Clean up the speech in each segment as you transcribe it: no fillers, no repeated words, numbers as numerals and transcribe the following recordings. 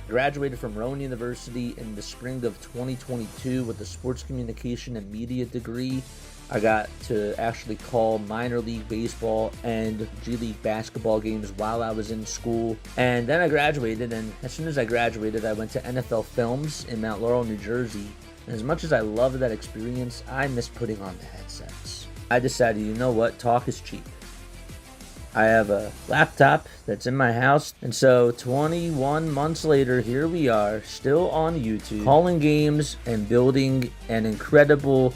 Graduated from Rowan University in the spring of 2022 with a sports communication and media degree. I got to actually call minor league baseball and G League basketball games while I was in school. And then I graduated, and as soon as I graduated, I went to NFL Films in Mount Laurel, New Jersey. And as much as I loved that experience, I missed putting on the headsets. I decided, you know what, talk is cheap. I have a laptop that's in my house, and so 21 months later, here we are, still on YouTube, calling games and building an incredible,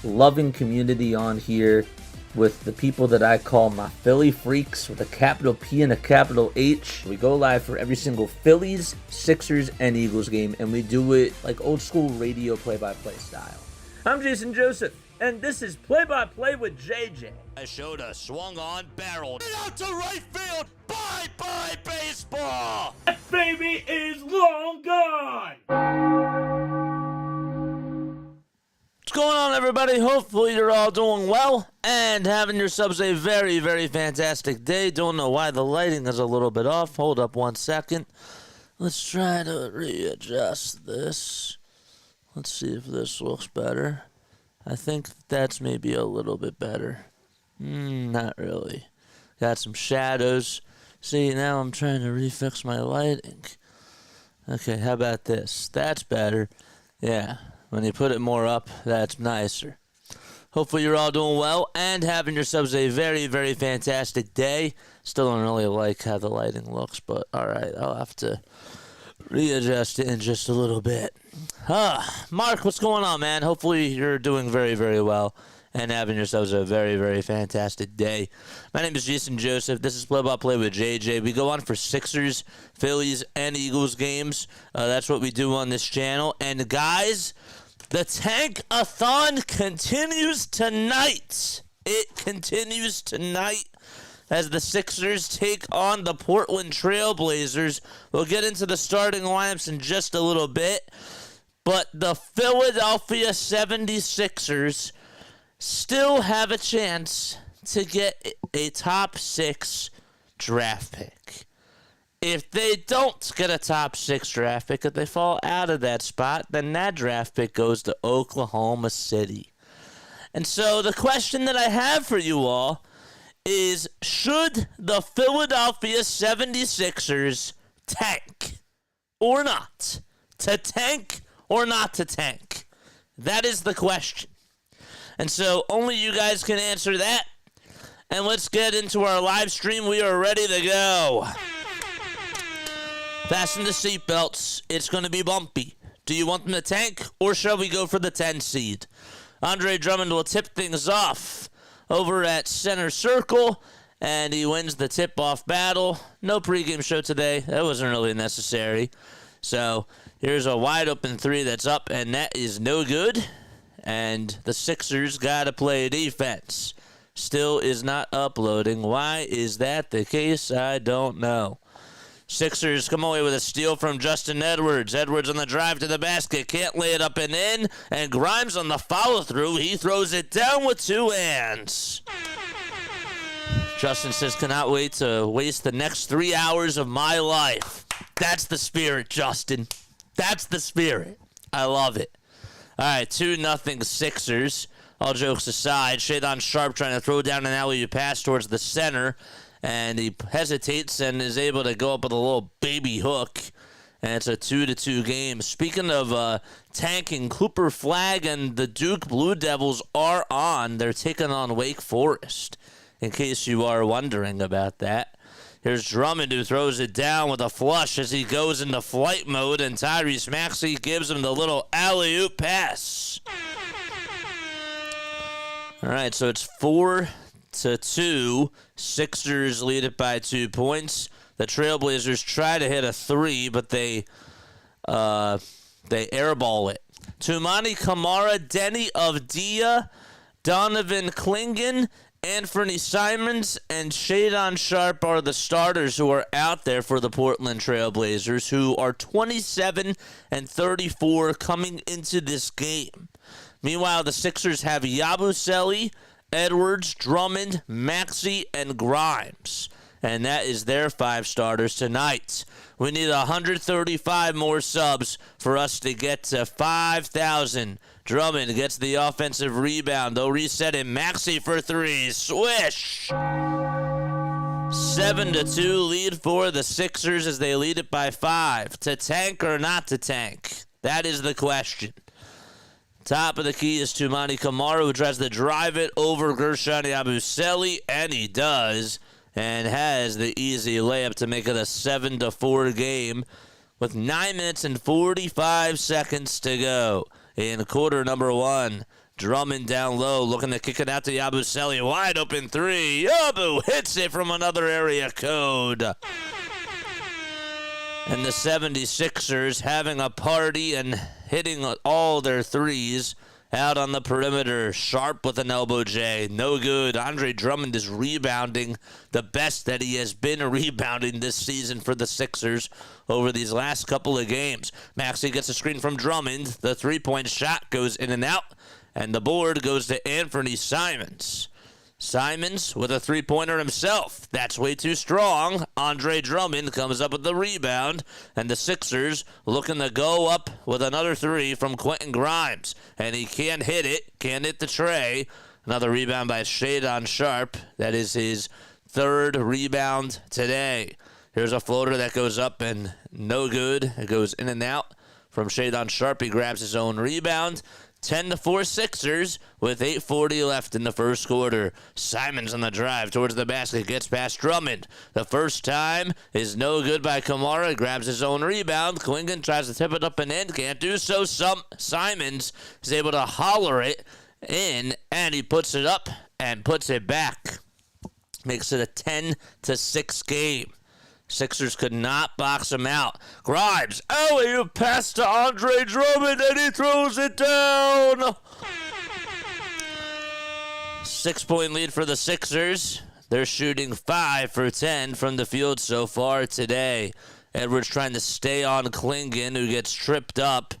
loving community on here with the people that I call my Philly freaks with a capital P and a capital H. We go live for every single Phillies, Sixers, and Eagles game, and we do it like old school radio play-by-play style. I'm Jason Joseph, and this is Play-by-Play with JJ. I showed a swung on barrel. Get out to right field. Bye-bye baseball. That baby is long gone. What's going on, everybody? Hopefully you're all doing well and having yourselves a very, very fantastic day. Don't know why the lighting is a little bit off. Hold up 1 second. Let's try to readjust this. Let's see if this looks better. I think that's maybe a little bit better. Not really. Got some shadows. See, now I'm trying to refix my lighting. Okay, how about this? That's better. Yeah, when you put it more up, that's nicer. Hopefully you're all doing well and having yourselves a very, very fantastic day. Still don't really like how the lighting looks, but alright, I'll have to readjust it in just a little bit. Mark, what's going on, man? Hopefully you're doing very, very well and having yourselves a very, very fantastic day. My name is Jason Joseph. This is Play-by-Play with JJ. We go on for Sixers, Phillies, and Eagles games. That's what we do on this channel. And guys, the Tank-a-thon continues tonight. It continues tonight as the Sixers take on the Portland Trail Blazers. We'll get into the starting lineups in just a little bit. But the Philadelphia 76ers still have a chance to get a top 6 draft pick. If they don't get a top 6 draft pick, if they fall out of that spot, then that draft pick goes to Oklahoma City. And so the question that I have for you all is, should the Philadelphia 76ers tank or not? To tank or not to tank? That is the question. And so only you guys can answer that. And let's get into our live stream. We are ready to go. Fasten the seatbelts. It's going to be bumpy. Do you want them to tank, or shall we go for the 10 seed? Andre Drummond will tip things off over at center circle, and he wins the tip-off battle. No pregame show today. That wasn't really necessary. So here's a wide-open 3 that's up, and that is no good. And the Sixers got to play defense. Still is not uploading. Why is that the case? I don't know. Sixers come away with a steal from Justin Edwards. Edwards on the drive to the basket. Can't lay it up and in. And Grimes on the follow-through. He throws it down with 2 hands. Justin says, cannot wait to waste the next 3 hours of my life. That's the spirit, Justin. That's the spirit. I love it. All right, 2-0 Sixers. All jokes aside, Shadon Sharp trying to throw down an alley-oop pass towards the center, and he hesitates and is able to go up with a little baby hook, and it's a 2-2 game. Speaking of tanking, Cooper Flag and the Duke Blue Devils are on. They're taking on Wake Forest, in case you are wondering about that. Here's Drummond, who throws it down with a flush as he goes into flight mode, and Tyrese Maxey gives him the little alley-oop pass. All right, so it's 4-2. Sixers lead it by 2 points. The Trailblazers try to hit a 3, but they airball it. Tumani Kamara, Denny Avdia, Donovan Clingan, Anthony Simons, and Shadon Sharp are the starters who are out there for the Portland Trailblazers, who are 27-34 coming into this game. Meanwhile, the Sixers have Yabusele, Edwards, Drummond, Maxey, and Grimes. and that is their 5 starters tonight. We need 135 more subs for us to get to 5,000. Drummond gets the offensive rebound. They'll reset it. Maxey for 3. Swish! 7-2 lead for the Sixers as they lead it by 5. To tank or not to tank? That is the question. Top of the key is Toumani Camara, who tries to drive it over Gershon Yabusele, and he does, and has the easy layup to make it a 7-4 game with 9 minutes and 45 seconds to go in quarter number 1. Drummond down low, looking to kick it out to Yabusele. Wide open 3. Yabu hits it from another area code. And the 76ers having a party and hitting all their threes out on the perimeter. Sharp with an elbow J. No good. Andre Drummond is rebounding the best that he has been rebounding this season for the Sixers over these last couple of games. Maxey gets a screen from Drummond. The three-point shot goes in and out, and the board goes to Anthony Simons. Simons with a three-pointer himself. That's way too strong. Andre Drummond comes up with the rebound, and the Sixers looking to go up with another 3 from Quentin Grimes. And he can't hit it, can't hit the tray. Another rebound by Shadon Sharpe. That is his 3rd rebound today. Here's a floater that goes up and no good. It goes in and out from Shadon Sharpe. He grabs his own rebound. 10-4 Sixers with 8:40 left in the first quarter. Simons on the drive towards the basket, gets past Drummond. The first time is no good by Camara. Grabs his own rebound. Klingon tries to tip it up and in. Can't do so. Simons is able to holler it in, and he puts it up and puts it back. Makes it a 10-6 game. Sixers could not box him out. Grimes, alley-oop pass to Andre Drummond, and he throws it down. 6-point lead for the Sixers. They're shooting 5 for 10 from the field so far today. Edwards trying to stay on Klingon, who gets tripped up,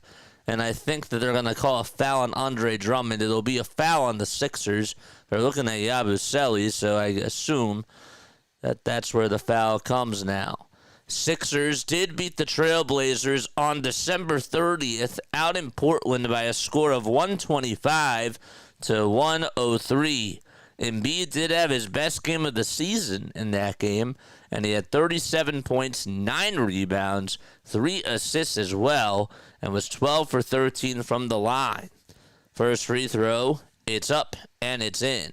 and I think that they're going to call a foul on Andre Drummond. It'll be a foul on the Sixers. They're looking at Yabusele, so I assume that's where the foul comes now. Sixers did beat the Trailblazers on December 30th out in Portland by a score of 125-103. Embiid did have his best game of the season in that game, and he had 37 points, 9 rebounds, 3 assists as well, and was 12 for 13 from the line. First free throw, it's up, and it's in.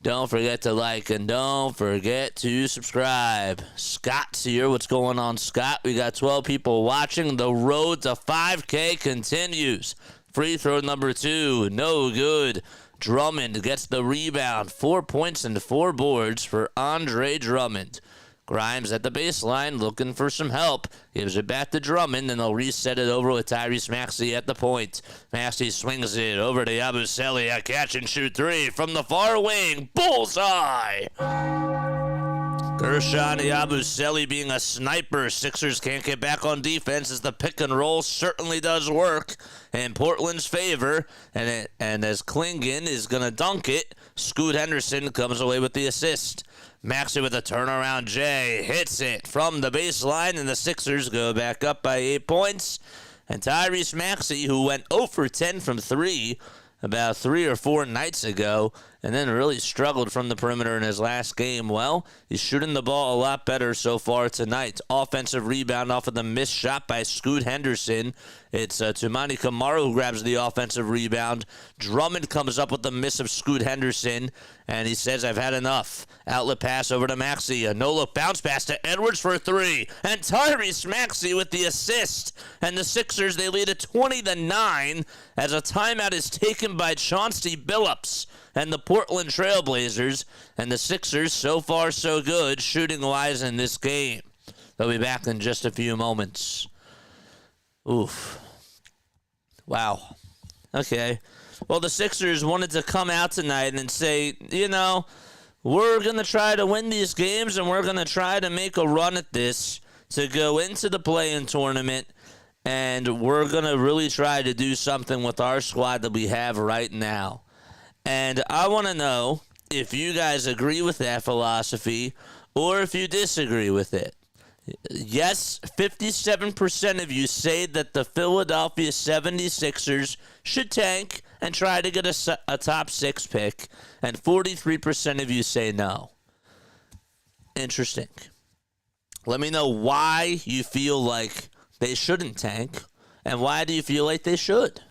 Don't forget to like and don't forget to subscribe. Scott's here. What's going on, Scott? We got 12 people watching. The road to 5K continues. Free throw number 2. No good. Drummond gets the rebound. 4 points and 4 boards for Andre Drummond. Grimes at the baseline looking for some help. Gives it back to Drummond, and they'll reset it over with Tyrese Maxey at the point. Maxey swings it over to Yabusele. A catch-and-shoot 3 from the far wing. Bullseye! Gershon Yabusele being a sniper. Sixers can't get back on defense as the pick-and-roll certainly does work in Portland's favor. And as Klingon is going to dunk it, Scoot Henderson comes away with the assist. Maxey with a turnaround J hits it from the baseline, and the Sixers go back up by 8 points. And Tyrese Maxey, who went 0 for 10 from 3 about 3 or 4 nights ago, and then really struggled from the perimeter in his last game. Well, he's shooting the ball a lot better so far tonight. Offensive rebound off of the missed shot by Scoot Henderson. It's Toumani Camara who grabs the offensive rebound. Drummond comes up with the miss of Scoot Henderson, and he says, I've had enough. Outlet pass over to Maxey. A no-look bounce pass to Edwards for 3. And Tyrese Maxey with the assist. And the Sixers, they lead at 20-9 as a timeout is taken by Chauncey Billups and the Portland Trailblazers. And the Sixers, so far so good, shooting-wise in this game. They'll be back in just a few moments. Oof. Wow. Okay. Well, the Sixers wanted to come out tonight and say, you know, we're going to try to win these games and we're going to try to make a run at this to go into the play-in tournament, and we're going to really try to do something with our squad that we have right now. And I want to know if you guys agree with that philosophy or if you disagree with it. Yes, 57% of you say that the Philadelphia 76ers should tank and try to get a top 6 pick, and 43% of you say no. Interesting. Let me know why you feel like they shouldn't tank, and why do you feel like they should?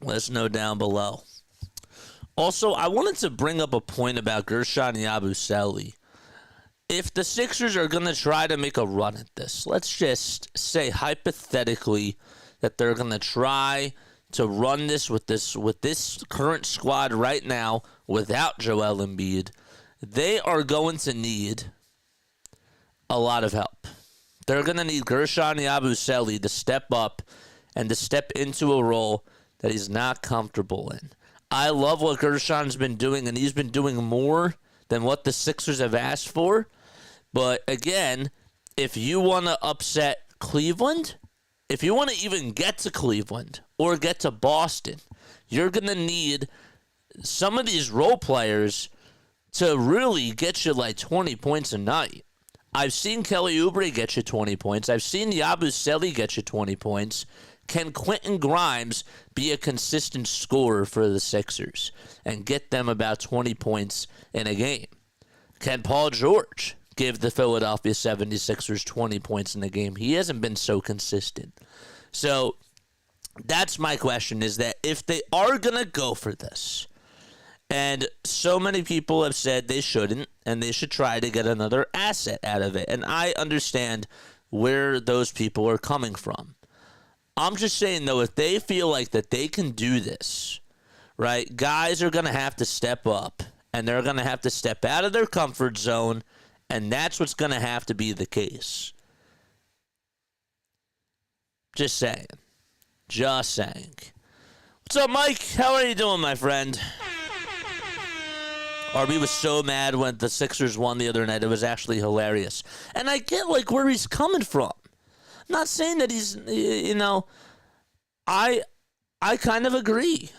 Let us know down below. Also, I wanted to bring up a point about Gershon Yabusele. If the Sixers are going to try to make a run at this, let's just say hypothetically that they're going to try to run this with this current squad right now without Joel Embiid, they are going to need a lot of help. They're going to need Gershon Yabusele to step up and to step into a role that he's not comfortable in. I love what Gershon's been doing, and he's been doing more than what the Sixers have asked for. But again, if you want to upset Cleveland, if you want to even get to Cleveland or get to Boston, you're going to need some of these role players to really get you like 20 points a night. I've seen Kelly Oubre get you 20 points. I've seen Yabusele get you 20 points. Can Quentin Grimes be a consistent scorer for the Sixers and get them about 20 points in a game? Can Paul George give the Philadelphia 76ers 20 points in the game? He hasn't been so consistent. So that's my question, is that if they are going to go for this, and so many people have said they shouldn't, and they should try to get another asset out of it, and I understand where those people are coming from. I'm just saying, though, if they feel like that they can do this, right, guys are going to have to step up, and they're going to have to step out of their comfort zone, and that's what's going to have to be the case. Just saying. Just saying. What's up, Mike? How are you doing, my friend? RB was so mad when the Sixers won the other night. It was actually hilarious. And I get, like, where he's coming from. I'm not saying that he's, you know, I kind of agree.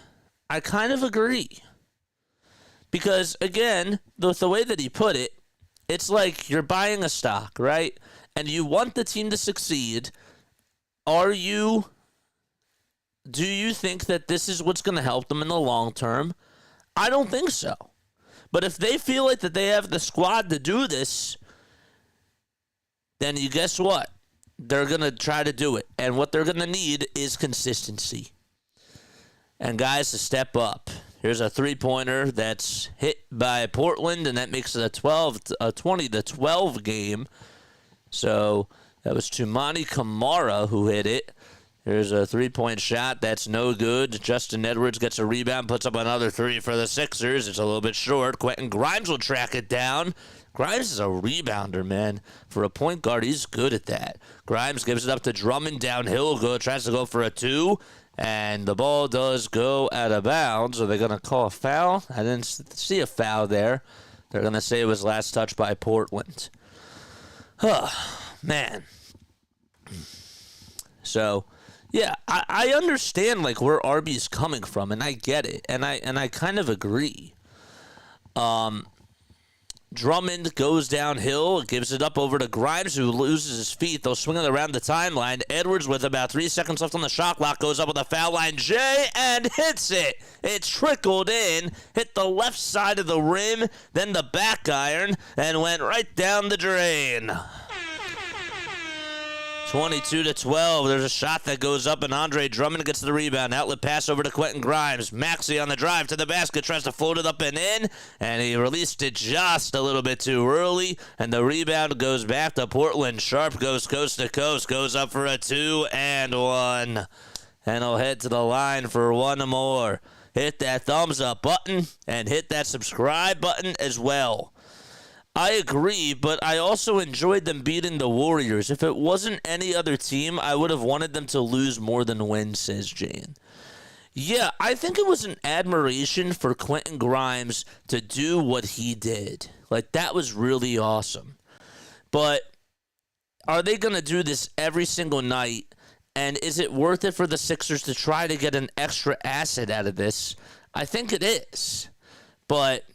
I kind of agree. Because, again, the way that he put it, it's like you're buying a stock, right? And you want the team to succeed. Do you think that this is what's going to help them in the long term? I don't think so. But if they feel like that they have the squad to do this, then you guess what? They're going to try to do it. And what they're going to need is consistency. And guys to step up. Here's a three-pointer that's hit by Portland, and that makes it a 20-12 game. So that was Tumani Kamara who hit it. Here's a three-point shot. That's no good. Justin Edwards gets a rebound, puts up another three for the Sixers. It's a little bit short. Quentin Grimes will track it down. Grimes is a rebounder, man. For a point guard, he's good at that. Grimes gives it up to Drummond downhill. Tries to go for a two, and the ball does go out of bounds. Are they going to call a foul? I didn't see a foul there. They're going to say it was last touch by Portland. Man. So, yeah, I understand like where RB's coming from, and I get it, and I kind of agree. Drummond goes downhill, gives it up over to Grimes, who loses his feet. They'll swing it around the timeline. Edwards, with about 3 seconds left on the shot clock, goes up with a foul line J and hits it. It trickled in, hit the left side of the rim, then the back iron, and went right down the drain. 22-12. There's a shot that goes up, and Andre Drummond gets the rebound. Outlet pass over to Quentin Grimes. Maxey on the drive to the basket, tries to float it up and in, and he released it just a little bit too early, and the rebound goes back to Portland. Sharp goes coast to coast, goes up for a 2 and 1, and he'll head to the line for one more. Hit that thumbs up button, and hit that subscribe button as well. I agree, but I also enjoyed them beating the Warriors. If it wasn't any other team, I would have wanted them to lose more than win, says Jane. Yeah, I think it was an admiration for Quentin Grimes to do what he did. Like, that was really awesome. But are they going to do this every single night? And is it worth it for the Sixers to try to get an extra asset out of this? I think it is. But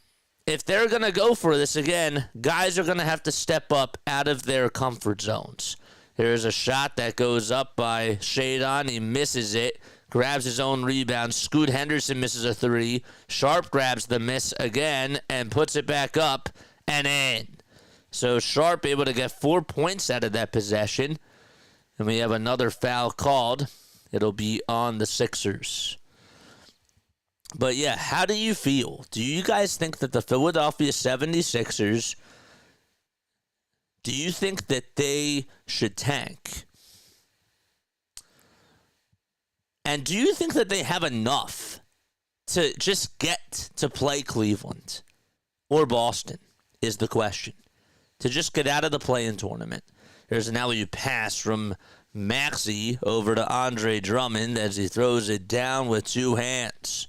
if they're going to go for this again, guys are going to have to step up out of their comfort zones. Here's a shot that goes up by Shadon. He misses it, grabs his own rebound. Scoot Henderson misses a three. Sharp grabs the miss again and puts it back up and in. So Sharp able to get 4 points out of that possession. And we have another foul called. It'll be on the Sixers. But yeah, how do you feel? Do you guys think that the Philadelphia 76ers, do you think that they should tank? And do you think that they have enough to just get to play Cleveland or Boston is the question. To just get out of the play-in tournament. There's an alley-oop pass from Maxey over to Andre Drummond as he throws it down with two hands.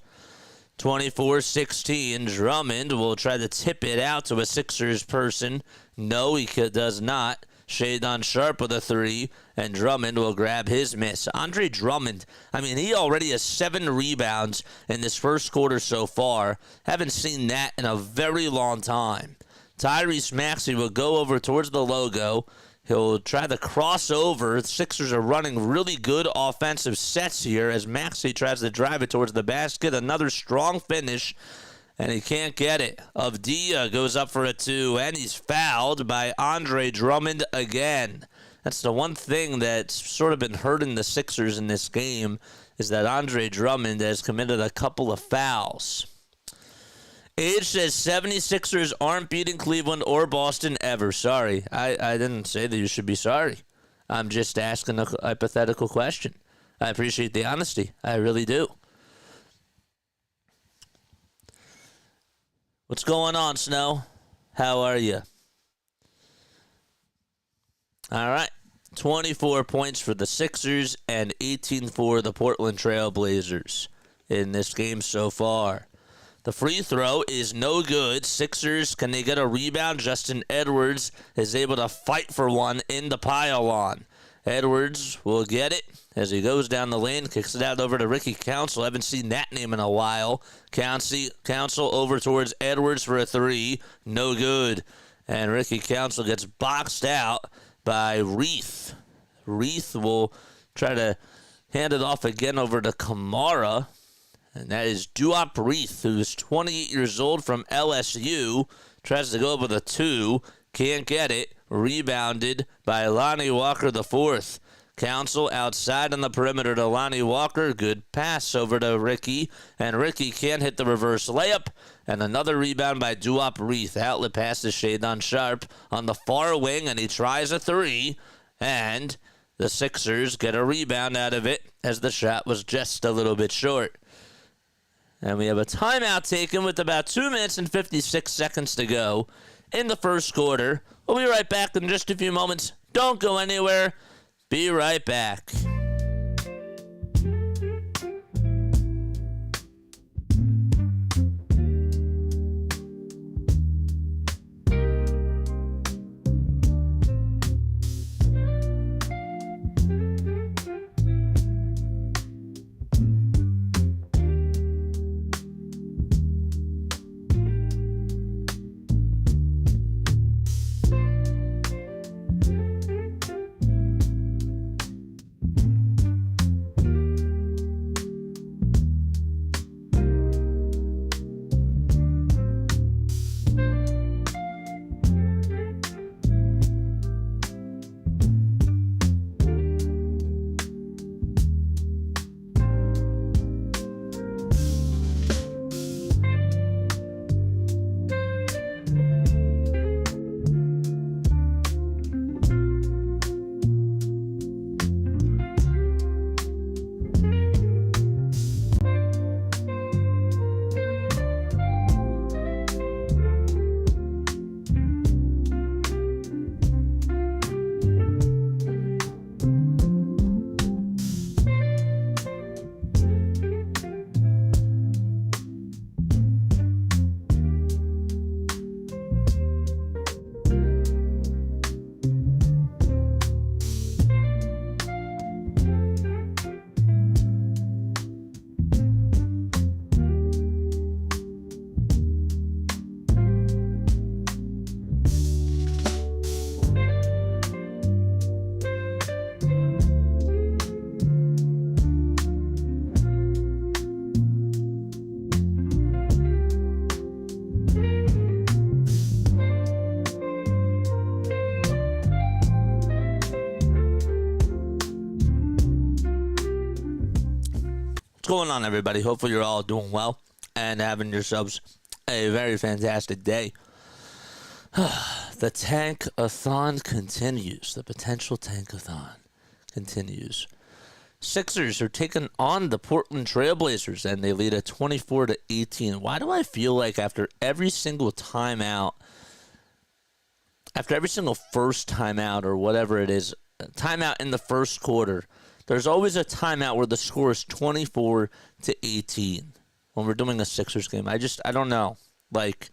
24-16, Drummond will try to tip it out to a Sixers person. No, he does not. Shadon Sharp with a three, and Drummond will grab his miss. Andre Drummond, I mean, he already has 7 rebounds in this first quarter so far. Haven't seen that in a very long time. Tyrese Maxey will go over towards the logo. He'll try to cross over. The Sixers are running really good offensive sets here as Maxey tries to drive it towards the basket. Another strong finish, and he can't get it. Avdia goes up for a 2, and he's fouled by Andre Drummond again. That's the one thing that's sort of been hurting the Sixers in this game, is that Andre Drummond has committed a couple of fouls. Age says 76ers aren't beating Cleveland or Boston ever. Sorry. I didn't say that you should be sorry. I'm just asking a hypothetical question. I appreciate the honesty. I really do. What's going on, Snow? How are you? All right. 24 points for the Sixers and 18 for the Portland Trail Blazers in this game so far. The free throw is no good. Sixers, can they get a rebound? Justin Edwards is able to fight for one in the pile-on. Edwards will get it as he goes down the lane, kicks it out over to Ricky Council. Haven't seen that name in a while. Council over towards Edwards for a three. No good. And Ricky Council gets boxed out by Reith. Reith will try to hand it off again over to Kamara. And that is Duop Reith, who's 28 years old from LSU. Tries to go up with a 2. Can't get it. Rebounded by Lonnie Walker IV. Council outside on the perimeter to Lonnie Walker. Good pass over to Ricky. And Ricky can't hit the reverse layup. And another rebound by Duop Reith. Outlet pass to Shadon Sharp on the far wing. And he tries a 3. And the Sixers get a rebound out of it as the shot was just a little bit short. And we have a timeout taken with about 2 minutes and 56 seconds to go in the first quarter. We'll be right back in just a few moments. Don't go anywhere. Be right back. What's going on, everybody? Hopefully you're all doing well and having yourselves a very fantastic day. The tank-a-thon continues. The potential tank-a-thon continues. Sixers are taking on the Portland Trailblazers, and they lead at 24-18. Why do I feel like after every single timeout, after every single first timeout or whatever it is, timeout in the first quarter, there's always a timeout where the score is 24-18 when we're doing a Sixers game? I don't know. Like,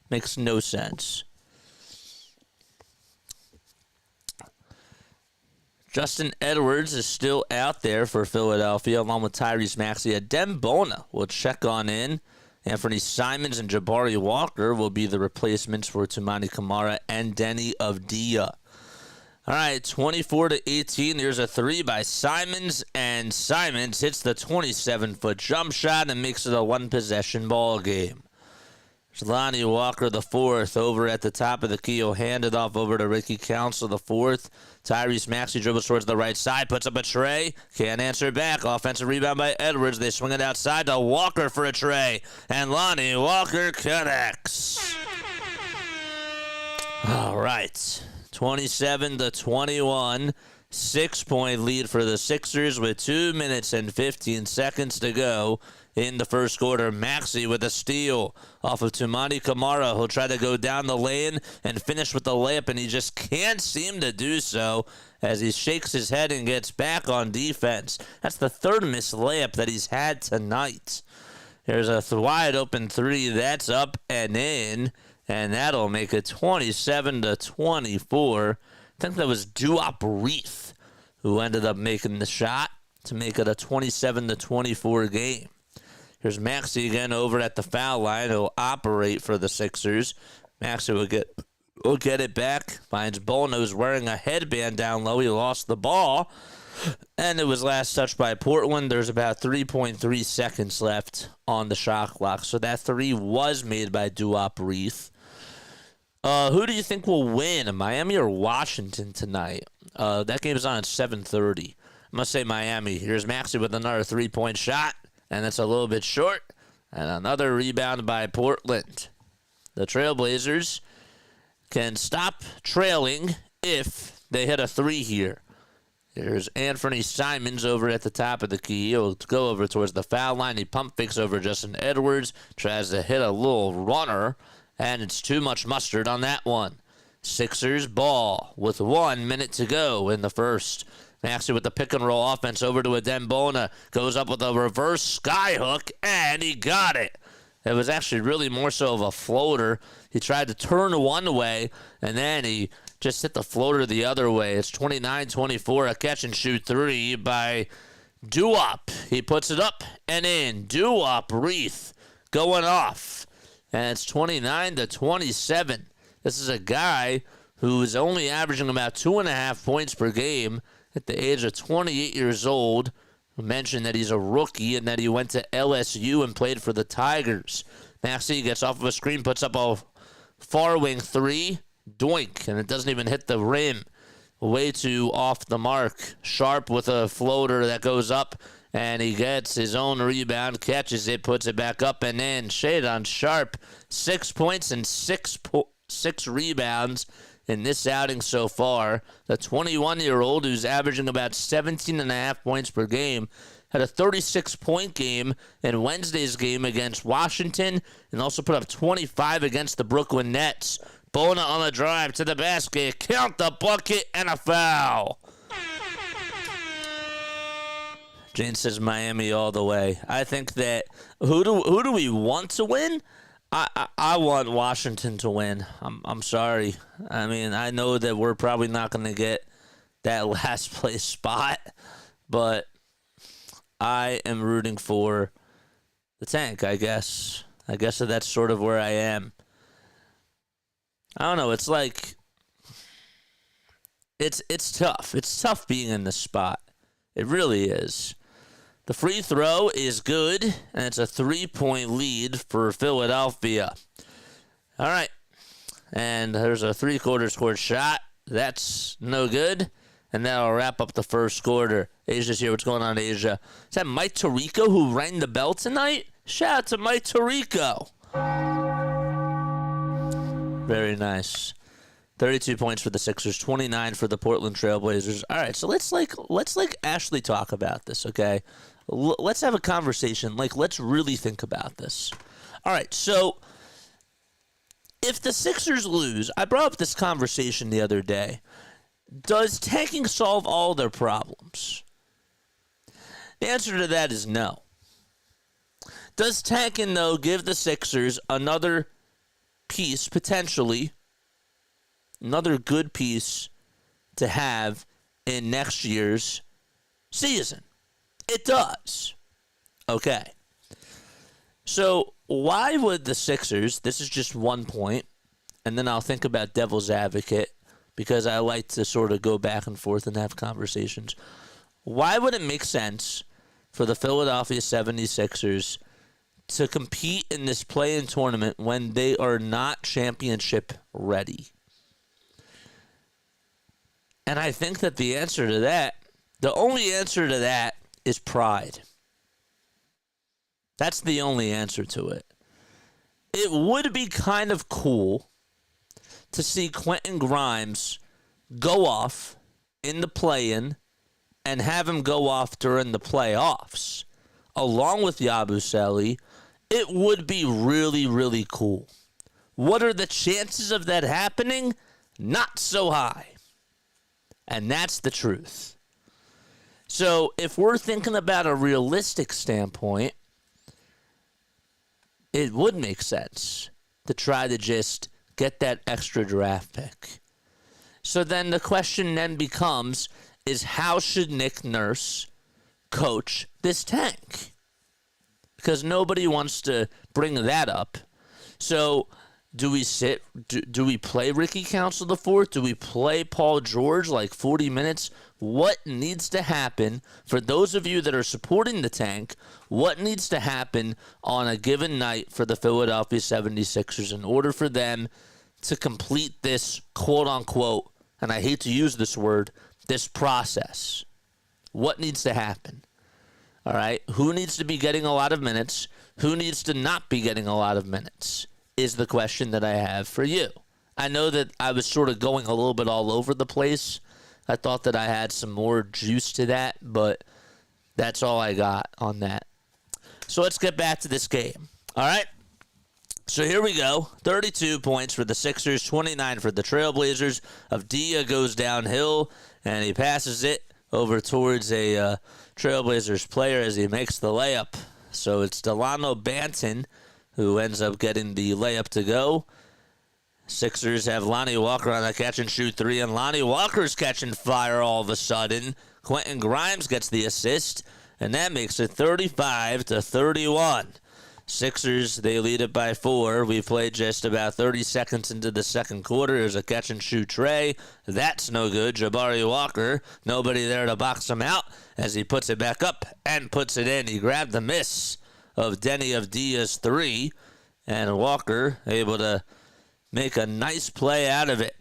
makes no sense. Justin Edwards is still out there for Philadelphia, along with Tyrese Maxey. Adem Bona will check on in. Anthony Simons and Jabari Walker will be the replacements for Toumani Camara and Denny Avdia. All right, 24-18. There's a three by Simons, and Simons hits the 27-foot jump shot and makes it a one-possession ball game. Lonnie Walker, the fourth, over at the top of the key. He'll hand it off over to Ricky Council, the fourth. Tyrese Maxey dribbles towards the right side, puts up a tray. Can't answer back. Offensive rebound by Edwards. They swing it outside to Walker for a tray. And Lonnie Walker connects. All right. 27-21. 6-point lead for the Sixers with 2 minutes and 15 seconds to go in the first quarter. Maxey with a steal off of Toumani Camara. He'll try to go down the lane and finish with the layup, and he just can't seem to do so as he shakes his head and gets back on defense. That's the third missed layup that he's had tonight. There's a wide open three. That's up and in, and that'll make it 27-24. I think that was Duop Reith who ended up making the shot to make it a 27-24 game. Here's Maxey again over at the foul line. He'll operate for the Sixers. Maxey will get it back. Finds Bona, who's wearing a headband down low. He lost the ball, and it was last touched by Portland. There's about 3.3 seconds left on the shot clock. So that three was made by Duop Reith. Who do you think will win, Miami or Washington tonight? That game is on at 7:30. I'm going to say Miami. Here's Maxey with another three-point shot, and it's a little bit short. And another rebound by Portland. The Trailblazers can stop trailing if they hit a three here. There's Anthony Simons over at the top of the key. He'll go over towards the foul line. He pump fakes over Justin Edwards. Tries to hit a little runner. And it's too much mustard on that one. Sixers ball with 1 minute to go in the first. Maxey with the pick and roll offense over to Adem Bona. Goes up with a reverse skyhook, and he got it. It was actually really more so of a floater. He tried to turn one way, and then he just hit the floater the other way. It's 29-24, a catch and shoot three by Duop. He puts it up and in. Duop Reith going off. And it's 29-27. This is a guy who's only averaging about 2.5 points per game at the age of 28 years old. I mentioned that he's a rookie and that he went to LSU and played for the Tigers. Maxey gets off of a screen, puts up a far wing three. Doink, and it doesn't even hit the rim. Way too off the mark. Sharp with a floater that goes up. And he gets his own rebound, catches it, puts it back up and in. Shadon Sharp, 6 points and six rebounds in this outing so far. The 21-year-old, who's averaging about 17.5 points per game, had a 36-point game in Wednesday's game against Washington and also put up 25 against the Brooklyn Nets. Bona on the drive to the basket. Count the bucket and a foul. Jane says Miami all the way. I think that who do we want to win? I want Washington to win. I'm sorry. I mean, I know that we're probably not going to get that last place spot, but I am rooting for the tank, I guess. I guess that's sort of where I am. I don't know. It's like it's tough. It's tough being in this spot. It really is. The free throw is good, and it's a 3-point lead for Philadelphia. All right. And there's a three-quarters court shot. That's no good. And that'll wrap up the first quarter. Asia's here. What's going on, Asia? Is that Mike Tirico who rang the bell tonight? Shout out to Mike Tirico. Very nice. 32 points for the Sixers, 29 for the Portland Trailblazers. All right, so let's actually talk about this, okay? Let's have a conversation. Let's really think about this. All right, so if the Sixers lose, I brought up this conversation the other day. Does tanking solve all their problems? The answer to that is no. Does tanking, though, give the Sixers another piece, potentially, another good piece to have in next year's season? It does. Okay. So why would the Sixers, this is just one point, and then I'll think about devil's advocate, because I like to sort of go back and forth and have conversations. Why would it make sense for the Philadelphia 76ers to compete in this play-in tournament when they are not championship ready? And I think that the answer to that, the only answer to that is pride. That's the only answer to it. It would be kind of cool to see Quentin Grimes go off in the play-in and have him go off during the playoffs, along with Yabusele. It would be really, really cool. What are the chances of that happening? Not so high. And that's the truth. So if we're thinking about a realistic standpoint, it would make sense to try to just get that extra draft pick. So then the question then becomes, is how should Nick Nurse coach this tank? Because nobody wants to bring that up. So do we do we play Ricky Council IV? Do we play Paul George 40 minutes? What needs to happen for those of you that are supporting the tank? What needs to happen on a given night for the Philadelphia 76ers in order for them to complete this quote-unquote, and I hate to use this word, this process? What needs to happen? All right? Who needs to be getting a lot of minutes? Who needs to not be getting a lot of minutes is the question that I have for you. I know that I was sort of going a little bit all over the place. I thought that I had some more juice to that, but that's all I got on that. So let's get back to this game. All right? So here we go. 32 points for the Sixers, 29 for the Trailblazers. Avdija goes downhill, and he passes it over towards a Trailblazers player as he makes the layup. So it's Delano Banton who ends up getting the layup to go. Sixers have Lonnie Walker on a catch-and-shoot three, and Lonnie Walker's catching fire all of a sudden. Quentin Grimes gets the assist, and that makes it 35-31. Sixers, they lead it by 4. We played just about 30 seconds into the second quarter. There's a catch-and-shoot tray. That's no good. Jabari Walker, nobody there to box him out as he puts it back up and puts it in. He grabbed the miss of Denny Avdija's 3, and Walker able to make a nice play out of it.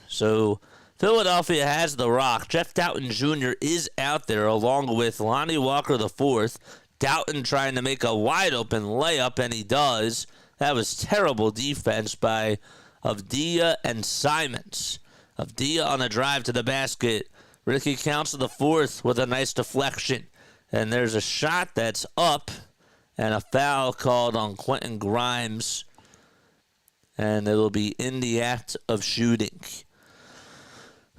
So Philadelphia has the rock. Jeff Doughton Jr. is out there along with Lonnie Walker IV. Doughton trying to make a wide-open layup, and he does. That was terrible defense by Avdija and Simons. Avdija on a drive to the basket. Ricky Council IV with a nice deflection. And there's a shot that's up, and a foul called on Quentin Grimes. And it will be in the act of shooting.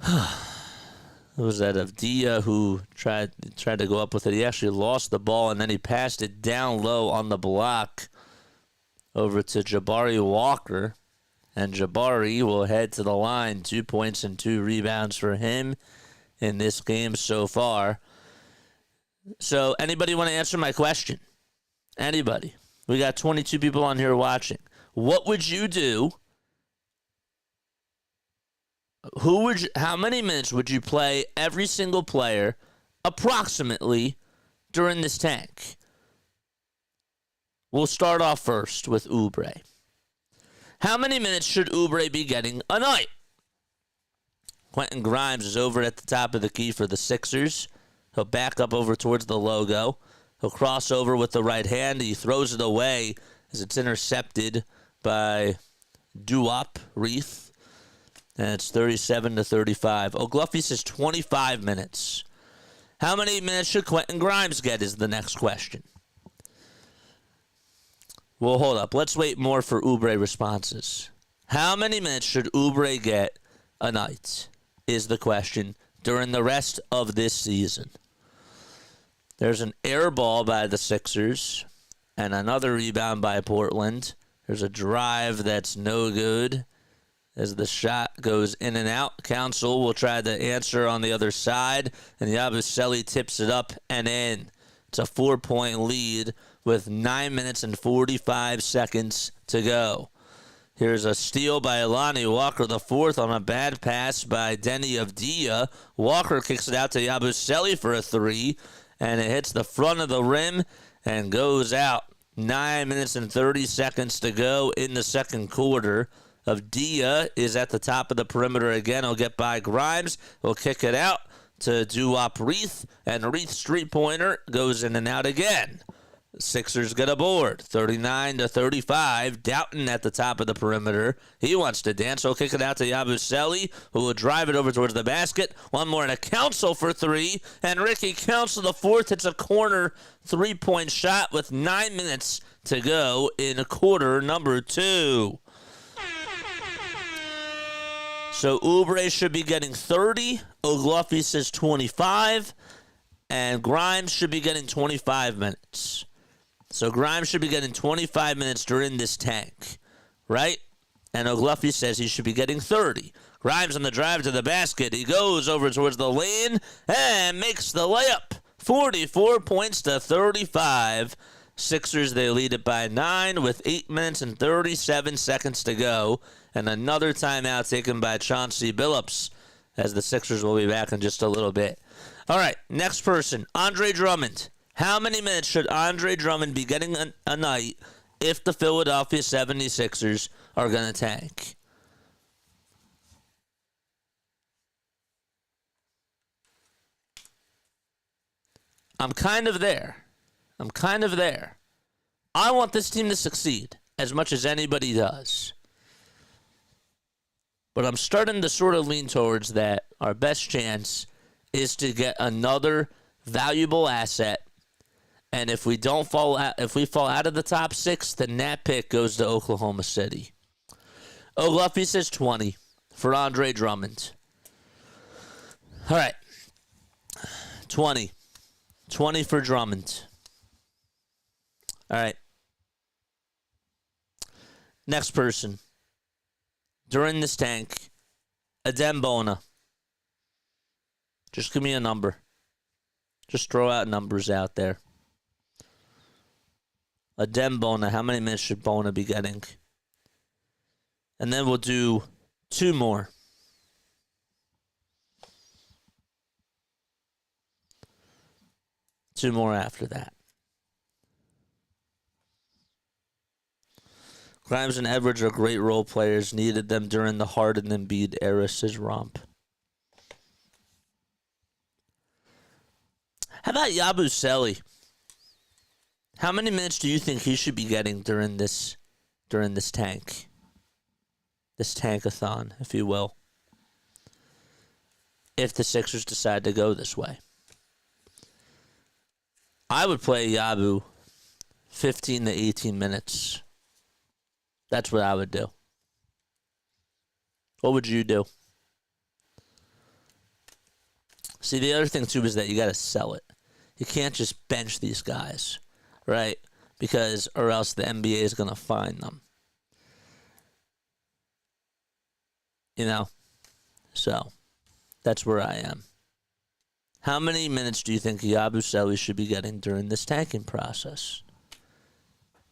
It was that Avdija who tried to go up with it. He actually lost the ball, and then he passed it down low on the block over to Jabari Walker. And Jabari will head to the line. 2 points and 2 rebounds for him in this game so far. So anybody want to answer my question? Anybody? We got 22 people on here watching. What would you do? How many minutes would you play every single player approximately during this tank? We'll start off first with Oubre. How many minutes should Oubre be getting a night? Quentin Grimes is over at the top of the key for the Sixers. He'll back up over towards the logo. He'll cross over with the right hand. He throws it away as it's intercepted by Reith. And it's 37-35. O'Gluffy says 25 minutes. How many minutes should Quentin Grimes get is the next question. Well, hold up. Let's wait more for Oubre responses. How many minutes should Oubre get a night is the question during the rest of this season. There's an air ball by the Sixers and another rebound by Portland. There's a drive that's no good as the shot goes in and out. Council will try to answer on the other side, and Yabusele tips it up and in. It's a 4-point lead with 9 minutes and 45 seconds to go. Here's a steal by Alani Walker, the fourth on a bad pass by Denny Avdia. Walker kicks it out to Yabusele for a three, and it hits the front of the rim and goes out. 9 minutes and 30 seconds to go in the second quarter. Avdia is at the top of the perimeter again. He'll get by Grimes. He'll kick it out to Reith, and Reith's three-pointer goes in and out again. Sixers get a board, 39-35. Doughton at the top of the perimeter. He wants to dance. He'll kick it out to Yabusele, who will drive it over towards the basket. One more and a Council for three. And Ricky Council, the fourth, hits a corner three-point shot with 9 minutes to go in quarter number two. So Oubre should be getting 30. O'Gluffy says 25. And Grimes should be getting 25 minutes. So Grimes should be getting 25 minutes during this tank, right? And O'Gluffy says he should be getting 30. Grimes on the drive to the basket. He goes over towards the lane and makes the layup. 44 points to 35. Sixers, they lead it by 9 with 8 minutes and 37 seconds to go. And another timeout taken by Chauncey Billups, as the Sixers will be back in just a little bit. All right, next person, Andre Drummond. How many minutes should Andre Drummond be getting a night if the Philadelphia 76ers are going to tank? I'm kind of there. I want this team to succeed as much as anybody does. But I'm starting to sort of lean towards that our best chance is to get another valuable asset. And if we fall out of the top six, then that pick goes to Oklahoma City. O'Gluffy says 20 for Andre Drummond. All right. 20. 20 for Drummond. All right. Next person. During this tank, Adem Bona. Just give me a number. Just throw out numbers out there. Adem Bona, how many minutes should Bona be getting? And then we'll do two more. Two more after that. Grimes and Edwards are great role players. Needed them during the Harden and Embiid era, says Romp. How about Yabusele? How many minutes do you think he should be getting during this tank? This tankathon, if you will. If the Sixers decide to go this way. I would play Yabu 15 to 18 minutes. That's what I would do. What would you do? See, the other thing, too, is that you got to sell it. You can't just bench these guys, right? Because, or else the NBA is going to fine them. You know? So, that's where I am. How many minutes do you think Yabusele should be getting during this tanking process?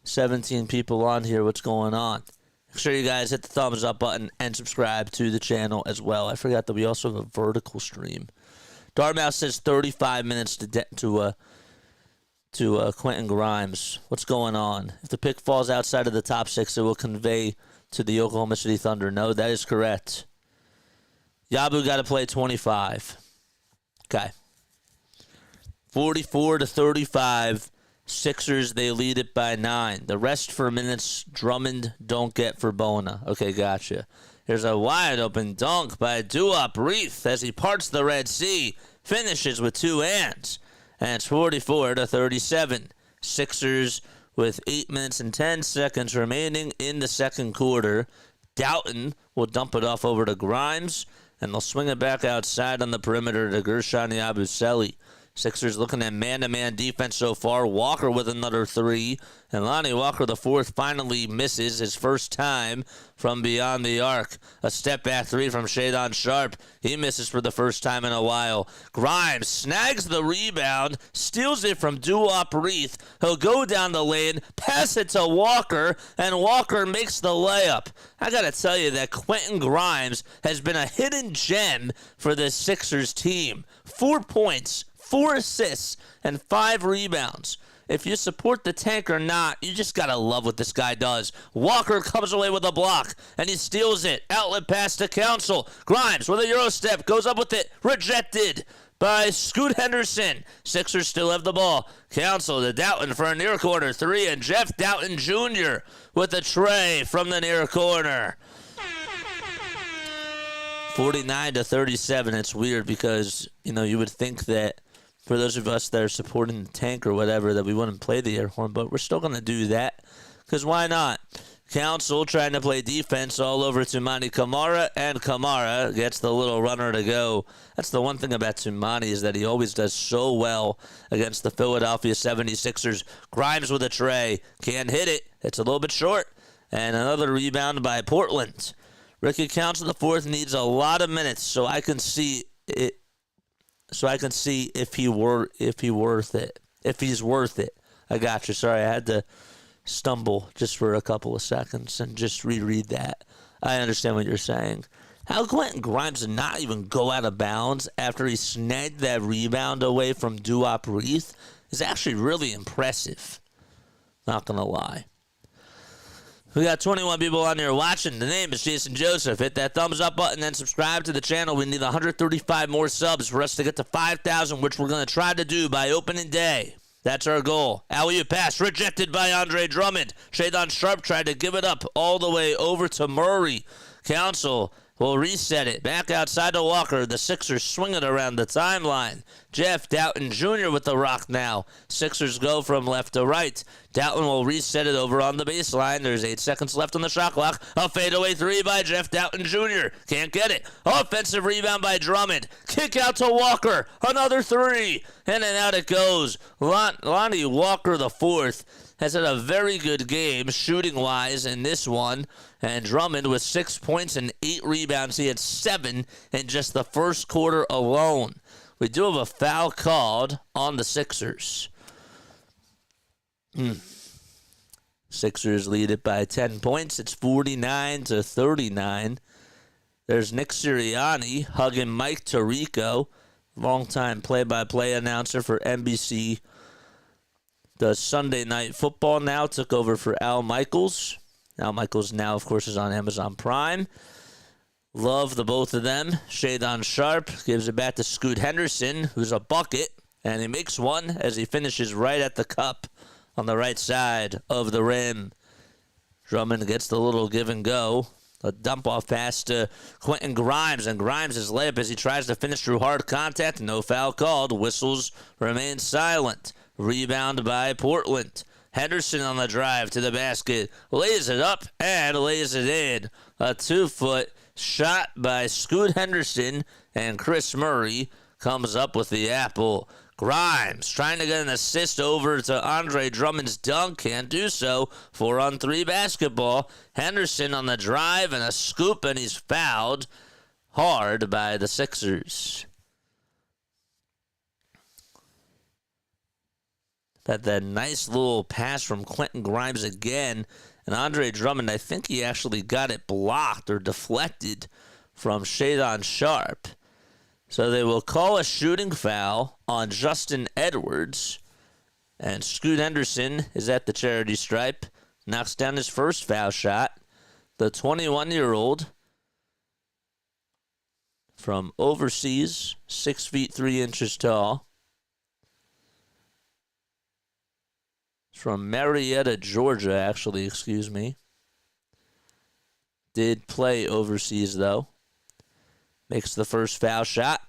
17 people on here. What's going on? Make sure you guys hit the thumbs up button and subscribe to the channel as well. I forgot that we also have a vertical stream. Dartmouth says 35 minutes to Quentin Grimes. What's going on? If the pick falls outside of the top six, it will convey to the Oklahoma City Thunder. No, that is correct. Yabu got to play 25. Okay. 44-35. Sixers, they lead it by 9. The rest for minutes, Drummond don't get for Bona. Okay, gotcha. Here's a wide open dunk by Duop Reith as he parts the Red Sea. Finishes with 2 hands. And it's 44-37. Sixers with 8 minutes and 10 seconds remaining in the second quarter. Doughton will dump it off over to Grimes, and they'll swing it back outside on the perimeter to Gershon Yabusele. Sixers looking at man-to-man defense so far. Walker with another 3. And Lonnie Walker, the 4th, finally misses his first time from beyond the arc. A step-back 3 from Shadon Sharp. He misses for the first time in a while. Grimes snags the rebound, steals it from Duop Reith. He'll go down the lane, pass it to Walker, and Walker makes the layup. I got to tell you that Quentin Grimes has been a hidden gem for this Sixers team. 4 points. 4 assists, and 5 rebounds. If you support the tank or not, you just got to love what this guy does. Walker comes away with a block, and he steals it. Outlet pass to Council. Grimes with a Euro step, goes up with it. Rejected by Scoot Henderson. Sixers still have the ball. Council to Doughton for a near corner 3, and Jeff Doughton Jr. with a tray from the near corner. 49-37. It's weird because, you would think that for those of us that are supporting the tank or whatever, that we wouldn't play the air horn, but we're still going to do that because why not? Council trying to play defense all over Toumani Camara, and Camara gets the little runner to go. That's the one thing about Toumani is that he always does so well against the Philadelphia 76ers. Grimes with a tray. Can't hit it. It's a little bit short. And another rebound by Portland. Ricky Council the 4th needs a lot of minutes so I can see it. So I can see if he's worth it. I got you. Sorry, I had to stumble just for a couple of seconds and just reread that. I understand what you're saying. How Quentin Grimes did not even go out of bounds after he snagged that rebound away from Duop Reith is actually really impressive. Not gonna lie. We got 21 people on here watching. The name is Jason Joseph. Hit that thumbs up button and subscribe to the channel. We need 135 more subs for us to get to 5,000, which we're going to try to do by opening day. That's our goal. Alley-oop pass rejected by Andre Drummond. Shadon Sharp tried to give it up all the way over to Murray. Council will reset it. Back outside to Walker. The Sixers swing it around the timeline. Jeff Doughton Jr. with the rock now. Sixers go from left to right. Doughton will reset it over on the baseline. There's 8 seconds left on the shot clock. A fadeaway 3 by Jeff Doughton Jr. Can't get it. Offensive rebound by Drummond. Kick out to Walker. Another 3. In and out it goes. Lonnie Walker the 4th has had a very good game shooting-wise in this one. And Drummond with 6 points and 8 rebounds. He had 7 in just the first quarter alone. We do have a foul called on the Sixers. Sixers lead it by 10 points. It's 49-39. There's Nick Sirianni hugging Mike Tirico, longtime play-by-play announcer for NBC. Does Sunday Night Football now, took over for Al Michaels. Al Michaels now, of course, is on Amazon Prime. Love the both of them. Shadon Sharp gives it back to Scoot Henderson, who's a bucket, and he makes one as he finishes right at the cup on the right side of the rim. Drummond gets the little give and go. A dump-off pass to Quentin Grimes, and Grimes' layup as he tries to finish through hard contact. No foul called. Whistles remain silent. Rebound by Portland. Henderson on the drive to the basket. Lays it up and lays it in. A 2-foot shot by Scoot Henderson, and Chris Murray comes up with the apple. Grimes trying to get an assist over to Andre Drummond's dunk. Can't do so. 4-on-3 basketball. Henderson on the drive and a scoop, and he's fouled hard by the Sixers. That nice little pass from Quentin Grimes again. And Andre Drummond, I think he actually got it blocked or deflected from Shadon Sharp. So they will call a shooting foul on Justin Edwards. And Scoot Henderson is at the charity stripe. Knocks down his first foul shot. The 21-year-old from overseas, 6 feet 3 inches tall. From Marietta, Georgia, actually, excuse me. Did play overseas, though. Makes the first foul shot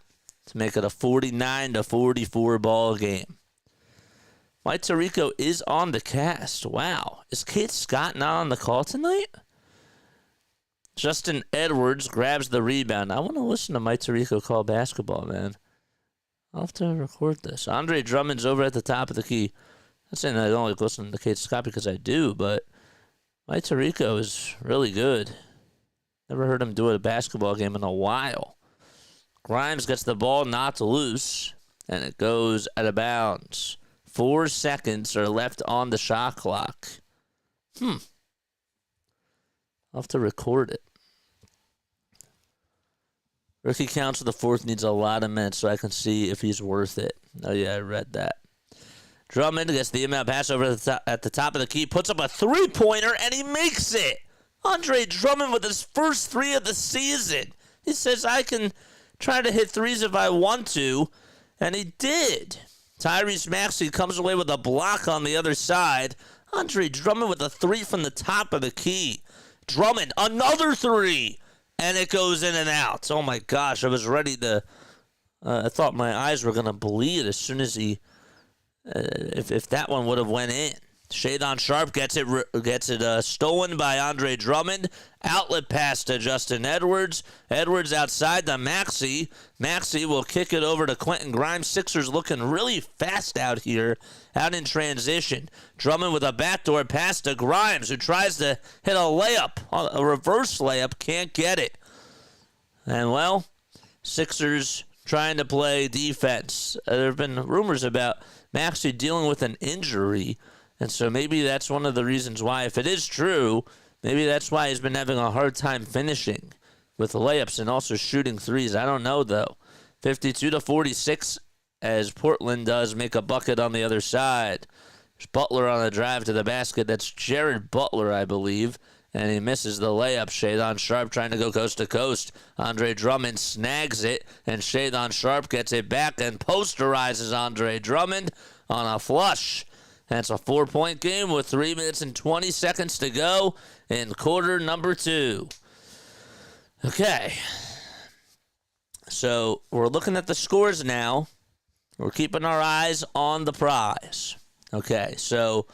to make it a 49-44 ball game. Mike Tirico is on the cast. Wow. Is Kate Scott not on the call tonight? Justin Edwards grabs the rebound. I want to listen to Mike Tirico call basketball, man. I'll have to record this. Andre Drummond's over at the top of the key. I'm not saying I don't like listening to Kate Scott because I do, but Mike Tirico is really good. Never heard him do a basketball game in a while. Grimes gets the ball knocked loose, and it goes out of bounds. 4 seconds are left on the shot clock. I'll have to record it. Rookie counts for the fourth needs a lot of minutes so I can see if he's worth it. Oh, yeah, I read that. Drummond gets the inbound pass over at the top of the key, puts up a three-pointer, and he makes it. Andre Drummond with his first 3 of the season. He says, I can try to hit threes if I want to, and he did. Tyrese Maxey comes away with a block on the other side. Andre Drummond with a 3 from the top of the key. Drummond, another 3, and it goes in and out. Oh, my gosh, I was ready to... I thought my eyes were going to bleed as soon as he... if that one would have went in. Shadon Sharp gets it stolen by Andre Drummond. Outlet pass to Justin Edwards. Edwards outside to Maxey. Maxey will kick it over to Quentin Grimes. Sixers looking really fast out here, out in transition. Drummond with a backdoor pass to Grimes, who tries to hit a layup, a reverse layup, can't get it. And, well, Sixers trying to play defense. There have been rumors about Maxey dealing with an injury, and so maybe that's one of the reasons why, if it is true, maybe that's why he's been having a hard time finishing with layups and also shooting threes. I don't know, though. 52-46 as Portland does make a bucket on the other side. There's Butler on a drive to the basket. That's Jared Butler, I believe, and he misses the layup. Shadon Sharp trying to go coast to coast. Andre Drummond snags it, and Shadon Sharp gets it back and posterizes Andre Drummond on a flush. That's a 4-point game with 3 minutes and 20 seconds to go in quarter number 2. Okay. So we're looking at the scores now. We're keeping our eyes on the prize. Okay, so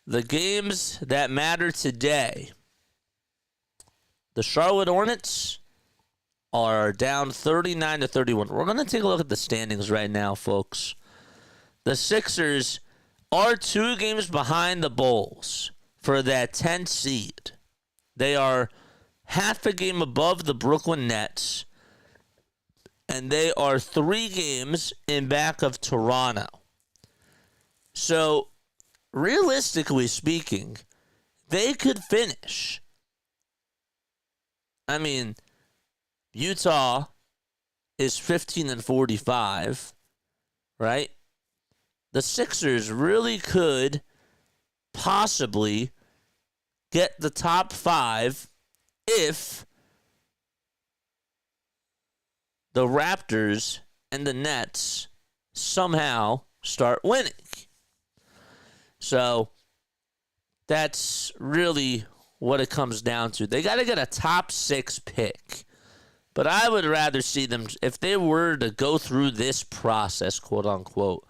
the games that matter today. The Charlotte Hornets are down 39-31. We're going to take a look at the standings right now, folks. The Sixers are 2 games behind the Bulls for that 10th seed. They are half a game above the Brooklyn Nets, and they are 3 games in back of Toronto. So, realistically speaking, they could finish. I mean, Utah is 15-45, right? The Sixers really could possibly get the top 5 if the Raptors and the Nets somehow start winning. So that's really what it comes down to. They got to get a top 6 pick. But I would rather see them, if they were to go through this process, quote unquote,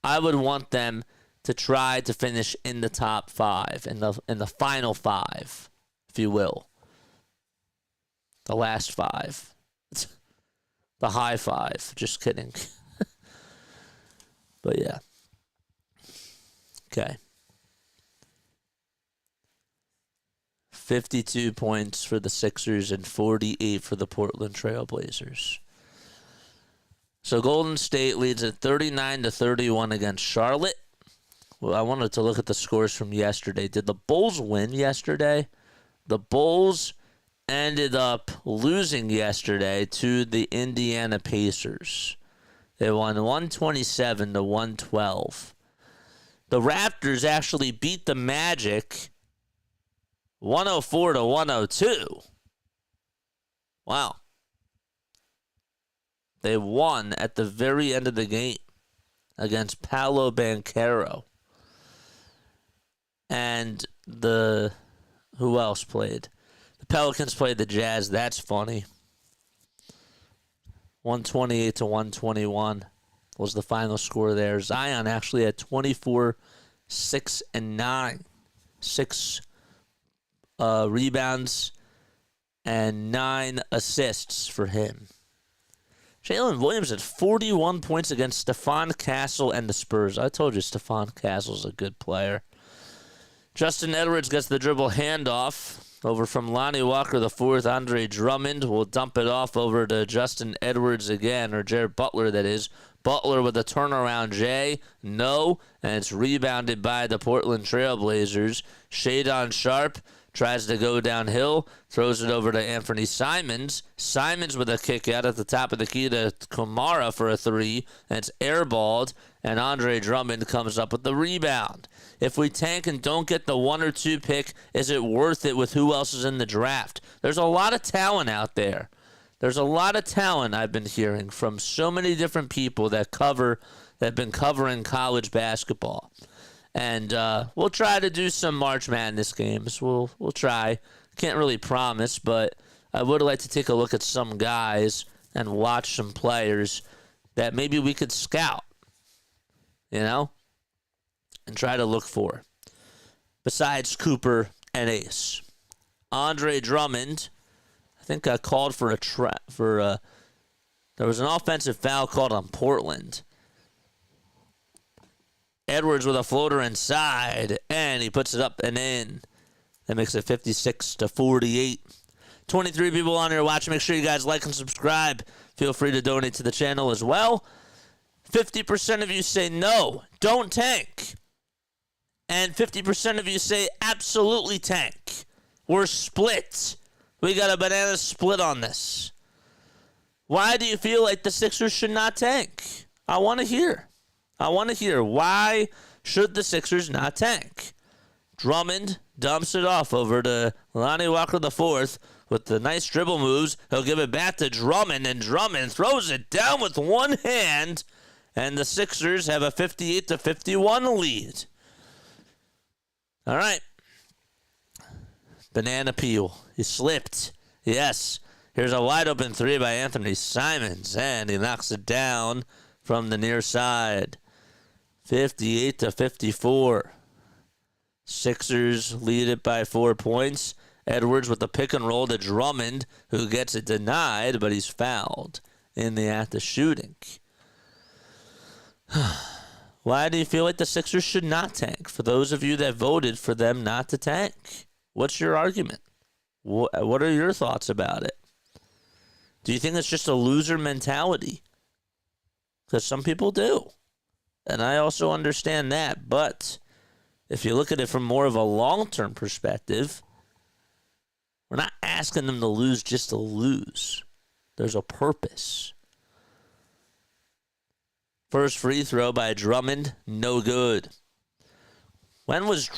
I would want them to try to finish in the top 5, in the final 5, if you will. The last 5. The high 5. Just kidding. But yeah. Okay. 52 points for the Sixers and 48 for the Portland Trail Blazers. So Golden State leads at 39-31 against Charlotte. Well, I wanted to look at the scores from yesterday. Did the Bulls win yesterday? The Bulls ended up losing yesterday to the Indiana Pacers. They won 127-112. The Raptors actually beat the Magic 104-102. Wow. They won at the very end of the game against Paolo Banchero. And who else played? The Pelicans played the Jazz. That's funny. 128-121 was the final score there. Zion actually had 24, 6, and 9. 6 rebounds and 9 assists for him. Jalen Williams had 41 points against Stephon Castle and the Spurs. I told you Stephon Castle's a good player. Justin Edwards gets the dribble handoff over from Lonnie Walker the fourth. Andre Drummond will dump it off over to Justin Edwards again, or Jared Butler, that is. Butler with a turnaround J. No. And it's rebounded by the Portland Trailblazers. Shadon Sharp tries to go downhill, throws it over to Anthony Simons. Simons with a kick out at the top of the key to Kamara for a three, and it's airballed, and Andre Drummond comes up with the rebound. If we tank and don't get the 1 or 2 pick, is it worth it with who else is in the draft? There's a lot of talent out there. There's a lot of talent I've been hearing from so many different people that have been covering college basketball. And we'll try to do some March Madness games. We'll try. Can't really promise, but I would like to take a look at some guys and watch some players that maybe we could scout, and try to look for. Besides Cooper and Ace. Andre Drummond, I think I called for there was an offensive foul called on Portland. Edwards with a floater inside, and he puts it up and in. That makes it 56-48. 23 people on here watching. Make sure you guys like and subscribe. Feel free to donate to the channel as well. 50% of you say no, don't tank. And 50% of you say absolutely tank. We're split. We got a banana split on this. Why do you feel like the Sixers should not tank? I want to hear. Why should the Sixers not tank? Drummond dumps it off over to Lonnie Walker IV with the nice dribble moves. He'll give it back to Drummond, and Drummond throws it down with one hand, and the Sixers have a 58-51 lead. All right. Banana peel. He slipped. Yes. Here's a wide open three by Anthony Simons, and he knocks it down from the near side. 58-54. Sixers lead it by 4 points. Edwards with the pick and roll to Drummond, who gets it denied, but he's fouled in the act of shooting. Why do you feel like the Sixers should not tank? For those of you that voted for them not to tank, what's your argument? What are your thoughts about it? Do you think it's just a loser mentality? Because some people do. And I also understand that. But if you look at it from more of a long-term perspective, we're not asking them to lose just to lose. There's a purpose. First free throw by Drummond, no good. Where was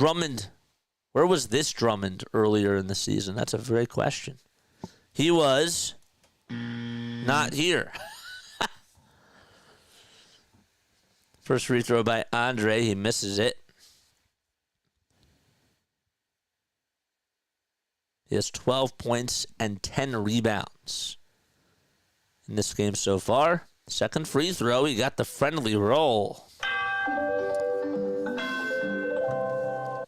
this Drummond earlier in the season? That's a great question. He was not here. First free throw by Andre. He misses it. He has 12 points and 10 rebounds in this game so far. Second free throw. He got the friendly roll.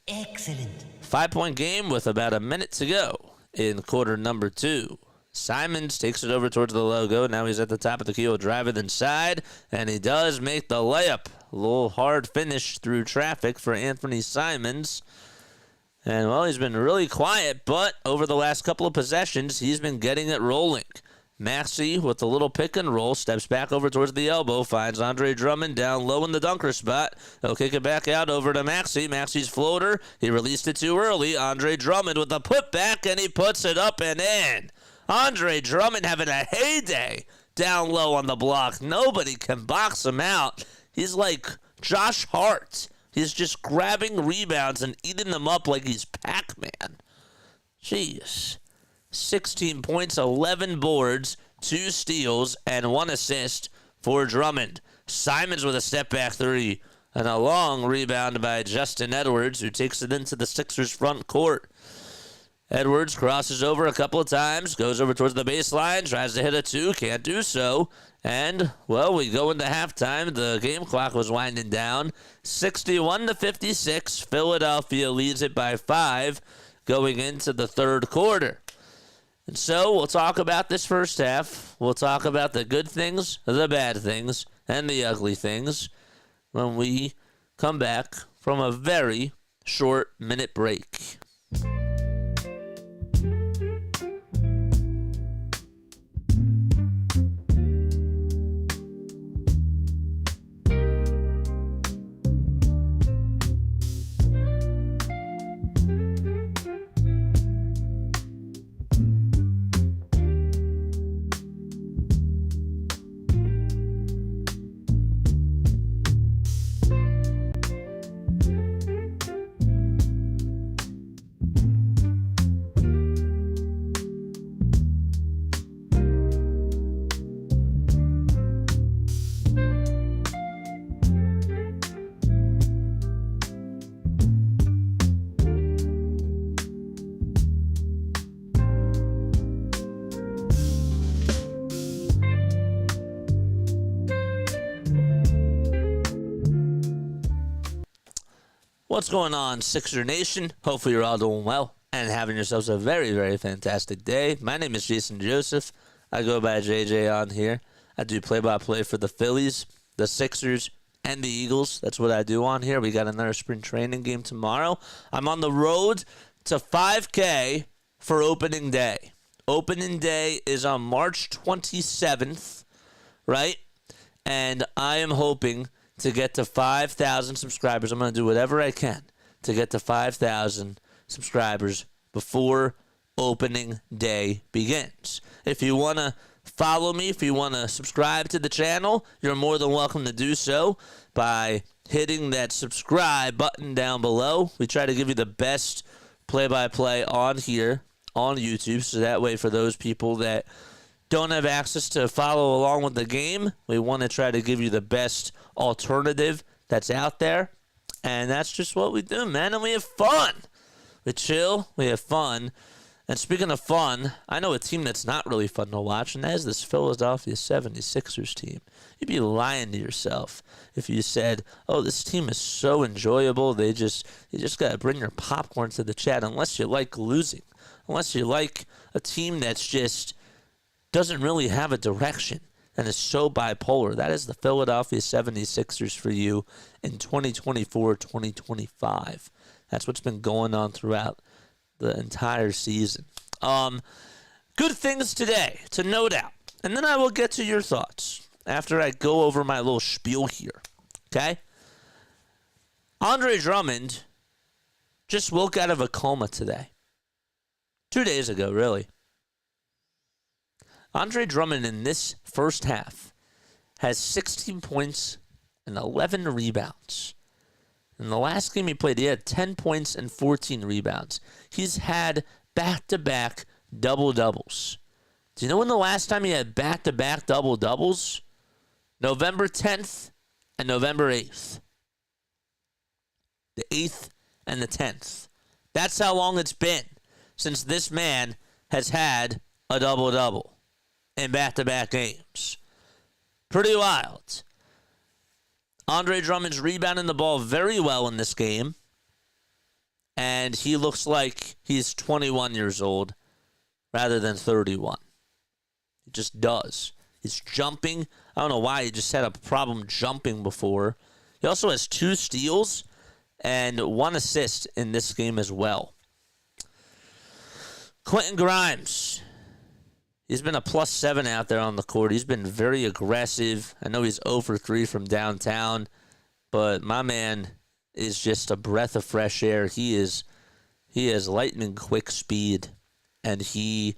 Excellent. 5-point game with about a minute to go in quarter number 2. Simons takes it over towards the logo. Now he's at the top of the key. He'll drive it inside, and he does make the layup. A little hard finish through traffic for Anthony Simons. And, well, he's been really quiet, but over the last couple of possessions, he's been getting it rolling. Maxey with the little pick and roll, steps back over towards the elbow, finds Andre Drummond down low in the dunker spot. He'll kick it back out over to Maxey. Maxey's floater, he released it too early. Andre Drummond with the putback, and he puts it up and in. Andre Drummond having a heyday down low on the block. Nobody can box him out. He's like Josh Hart. He's just grabbing rebounds and eating them up like he's Pac-Man. Jeez. 16 points, 11 boards, 2 steals, and 1 assist for Drummond. Simons with a step-back 3, and a long rebound by Justin Edwards, who takes it into the Sixers' front court. Edwards crosses over a couple of times, goes over towards the baseline, tries to hit a 2, can't do so. And, well, we go into halftime. The game clock was winding down. 61-56. Philadelphia leads it by 5 going into the third quarter. And so we'll talk about this first half. We'll talk about the good things, the bad things, and the ugly things when we come back from a very short minute break. What's going on, Sixer Nation? Hopefully you're all doing well and having yourselves a very, very fantastic day. My name is Jason Joseph. I go by JJ on here. I do play-by-play for the Phillies, the Sixers, and the Eagles. That's what I do on here. We got another spring training game tomorrow. I'm on the road to 5K for opening day. Opening day is on March 27th, right? And I am hoping to get to 5,000 subscribers. I'm going to do whatever I can to get to 5,000 subscribers before opening day begins. If you want to follow me, if you want to subscribe to the channel, you're more than welcome to do so by hitting that subscribe button down below. We try to give you the best play-by-play on here on YouTube, so that way for those people that don't have access to follow along with the game, we want to try to give you the best alternative that's out there. And that's just what we do, man. And we have fun. We chill. We have fun. And speaking of fun, I know a team that's not really fun to watch, and that is this Philadelphia 76ers team. You'd be lying to yourself if you said, oh, this team is so enjoyable. You just got to bring your popcorn to the chat, unless you like losing. Unless you like a team that's just doesn't really have a direction and is so bipolar. That is the Philadelphia 76ers for you in 2024-2025. That's what's been going on throughout the entire season. Good things today to note out. And then I will get to your thoughts after I go over my little spiel here. Okay? Andre Drummond just woke out of a coma today. 2 days ago, really. Andre Drummond in this first half has 16 points and 11 rebounds. In the last game he played, he had 10 points and 14 rebounds. He's had back-to-back double-doubles. Do you know when the last time he had back-to-back double-doubles? November 10th and November 8th. The 8th and the 10th. That's how long it's been since this man has had a double-double in back-to-back games. Pretty wild. Andre Drummond's rebounding the ball very well in this game, and he looks like he's 21 years old rather than 31. He just does. He's jumping. I don't know why. He just had a problem jumping before. He also has 2 steals and 1 assist in this game as well. Quentin Grimes. He's been a +7 out there on the court. He's been very aggressive. I know he's 0 for 3 from downtown, but my man is just a breath of fresh air. He has lightning quick speed, and he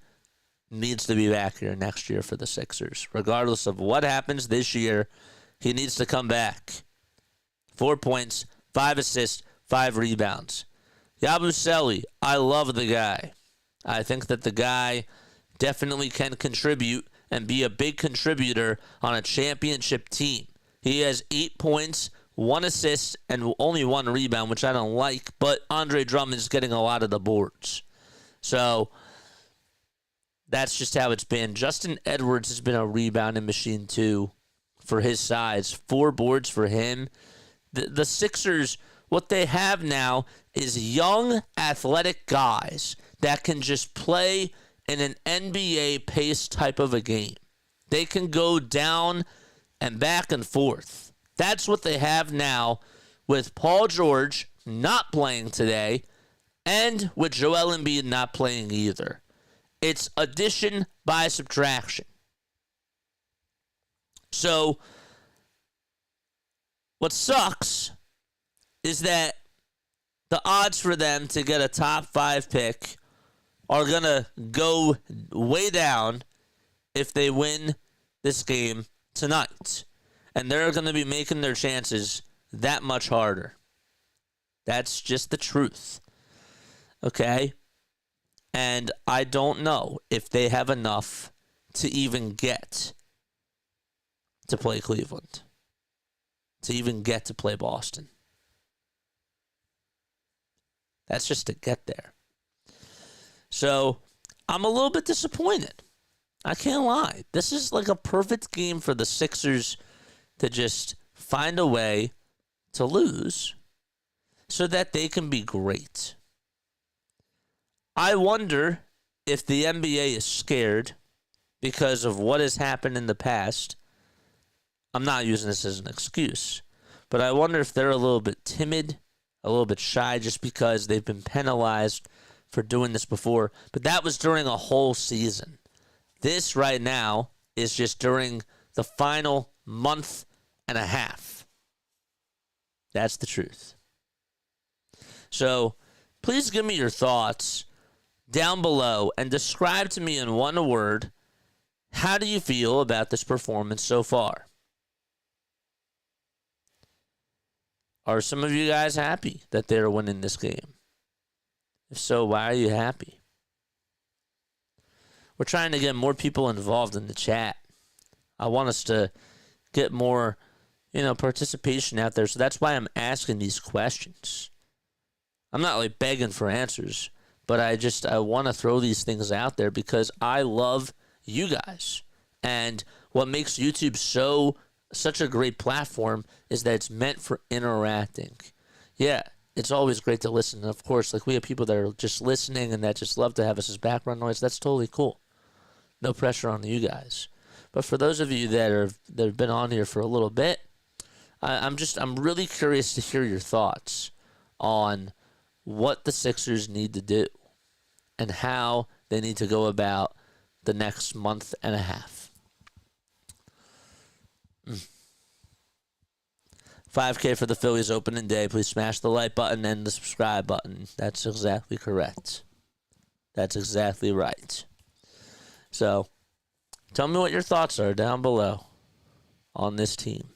needs to be back here next year for the Sixers. Regardless of what happens this year, he needs to come back. 4 points, 5 assists, 5 rebounds. Yabusele, I love the guy. I think that the guy definitely can contribute and be a big contributor on a championship team. He has 8 points, 1 assist, and only 1 rebound, which I don't like, but Andre Drummond is getting a lot of the boards. So that's just how it's been. Justin Edwards has been a rebounding machine, too, for his size. 4 boards for him. The Sixers, what they have now is young, athletic guys that can just play in an NBA pace type of a game. They can go down and back and forth. That's what they have now with Paul George not playing today and with Joel Embiid not playing either. It's addition by subtraction. So what sucks is that the odds for them to get a top 5 pick are going to go way down if they win this game tonight. And they're going to be making their chances that much harder. That's just the truth. Okay? And I don't know if they have enough to even get to play Cleveland. To even get to play Boston. That's just to get there. So, I'm a little bit disappointed. I can't lie. This is like a perfect game for the Sixers to just find a way to lose so that they can be great. I wonder if the NBA is scared because of what has happened in the past. I'm not using this as an excuse, but I wonder if they're a little bit timid, a little bit shy just because they've been penalized for doing this before. But that was during a whole season. This right now is just during the final month and a half. That's the truth. So please give me your thoughts down below and describe to me in one word, how do you feel about this performance so far? Are some of you guys happy that they're winning this game? If so, why are you happy? We're trying to get more people involved in the chat. I want us to get more, participation out there. So that's why I'm asking these questions. I'm not like begging for answers, but I want to throw these things out there because I love you guys. And what makes YouTube such a great platform is that it's meant for interacting. Yeah, it's always great to listen. And of course, like we have people that are just listening and that just love to have us as background noise. That's totally cool. No pressure on you guys. But for those of you that have been on here for a little bit, I'm really curious to hear your thoughts on what the Sixers need to do and how they need to go about the next month and a half. 5K for the Phillies opening day. Please smash the like button and the subscribe button. That's exactly correct. That's exactly right. So, tell me what your thoughts are down below on this team.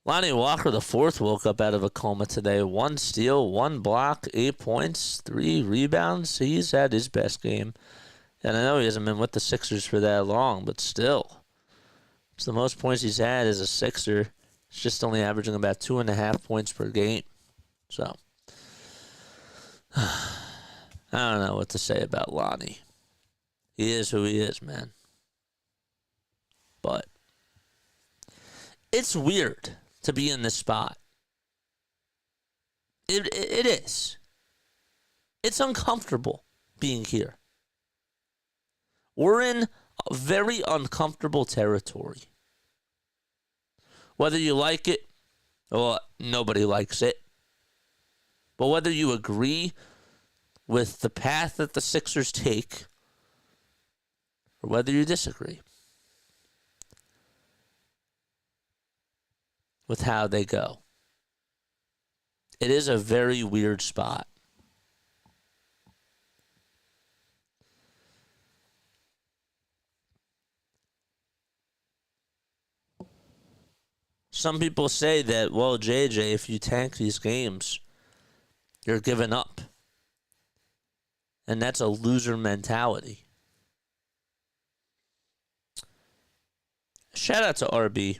Lonnie Walker IV woke up out of a coma today. 1 steal, 1 block, 8 points, 3 rebounds. He's had his best game. And I know he hasn't been with the Sixers for that long, but still. It's the most points he's had as a Sixer. It's just only averaging about 2.5 points per game. So, I don't know what to say about Lonnie. He is who he is, man. But it's weird to be in this spot. It is. It's uncomfortable being here. We're in a very uncomfortable territory. Whether you like it, well, nobody likes it. But whether you agree with the path that the Sixers take, or whether you disagree with how they go, it is a very weird spot. Some people say that, well, JJ, if you tank these games, you're giving up. And that's a loser mentality. Shout out to RB.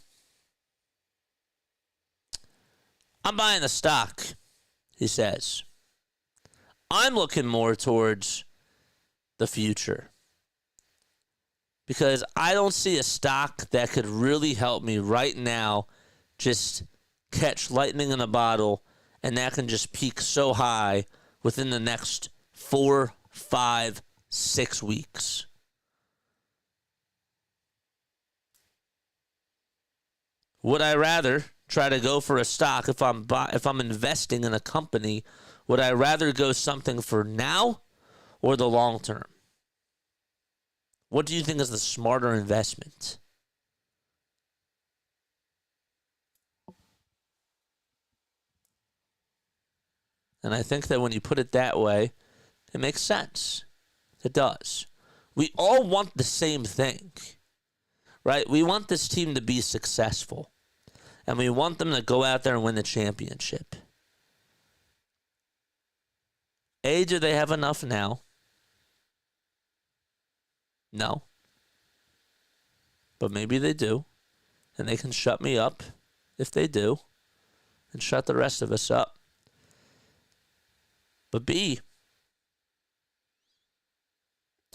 I'm buying the stock, he says. I'm looking more towards the future. Because I don't see a stock that could really help me right now just catch lightning in a bottle, and that can just peak so high within the next 4, 5, 6 weeks. Would I rather try to go for a stock if I'm investing in a company? Would I rather go something for now or the long term? What do you think is the smarter investment? And I think that when you put it that way, it makes sense. It does. We all want the same thing, right? We want this team to be successful. And we want them to go out there and win the championship. Do they have enough now? No. But maybe they do. And they can shut me up if they do. And shut the rest of us up. But B,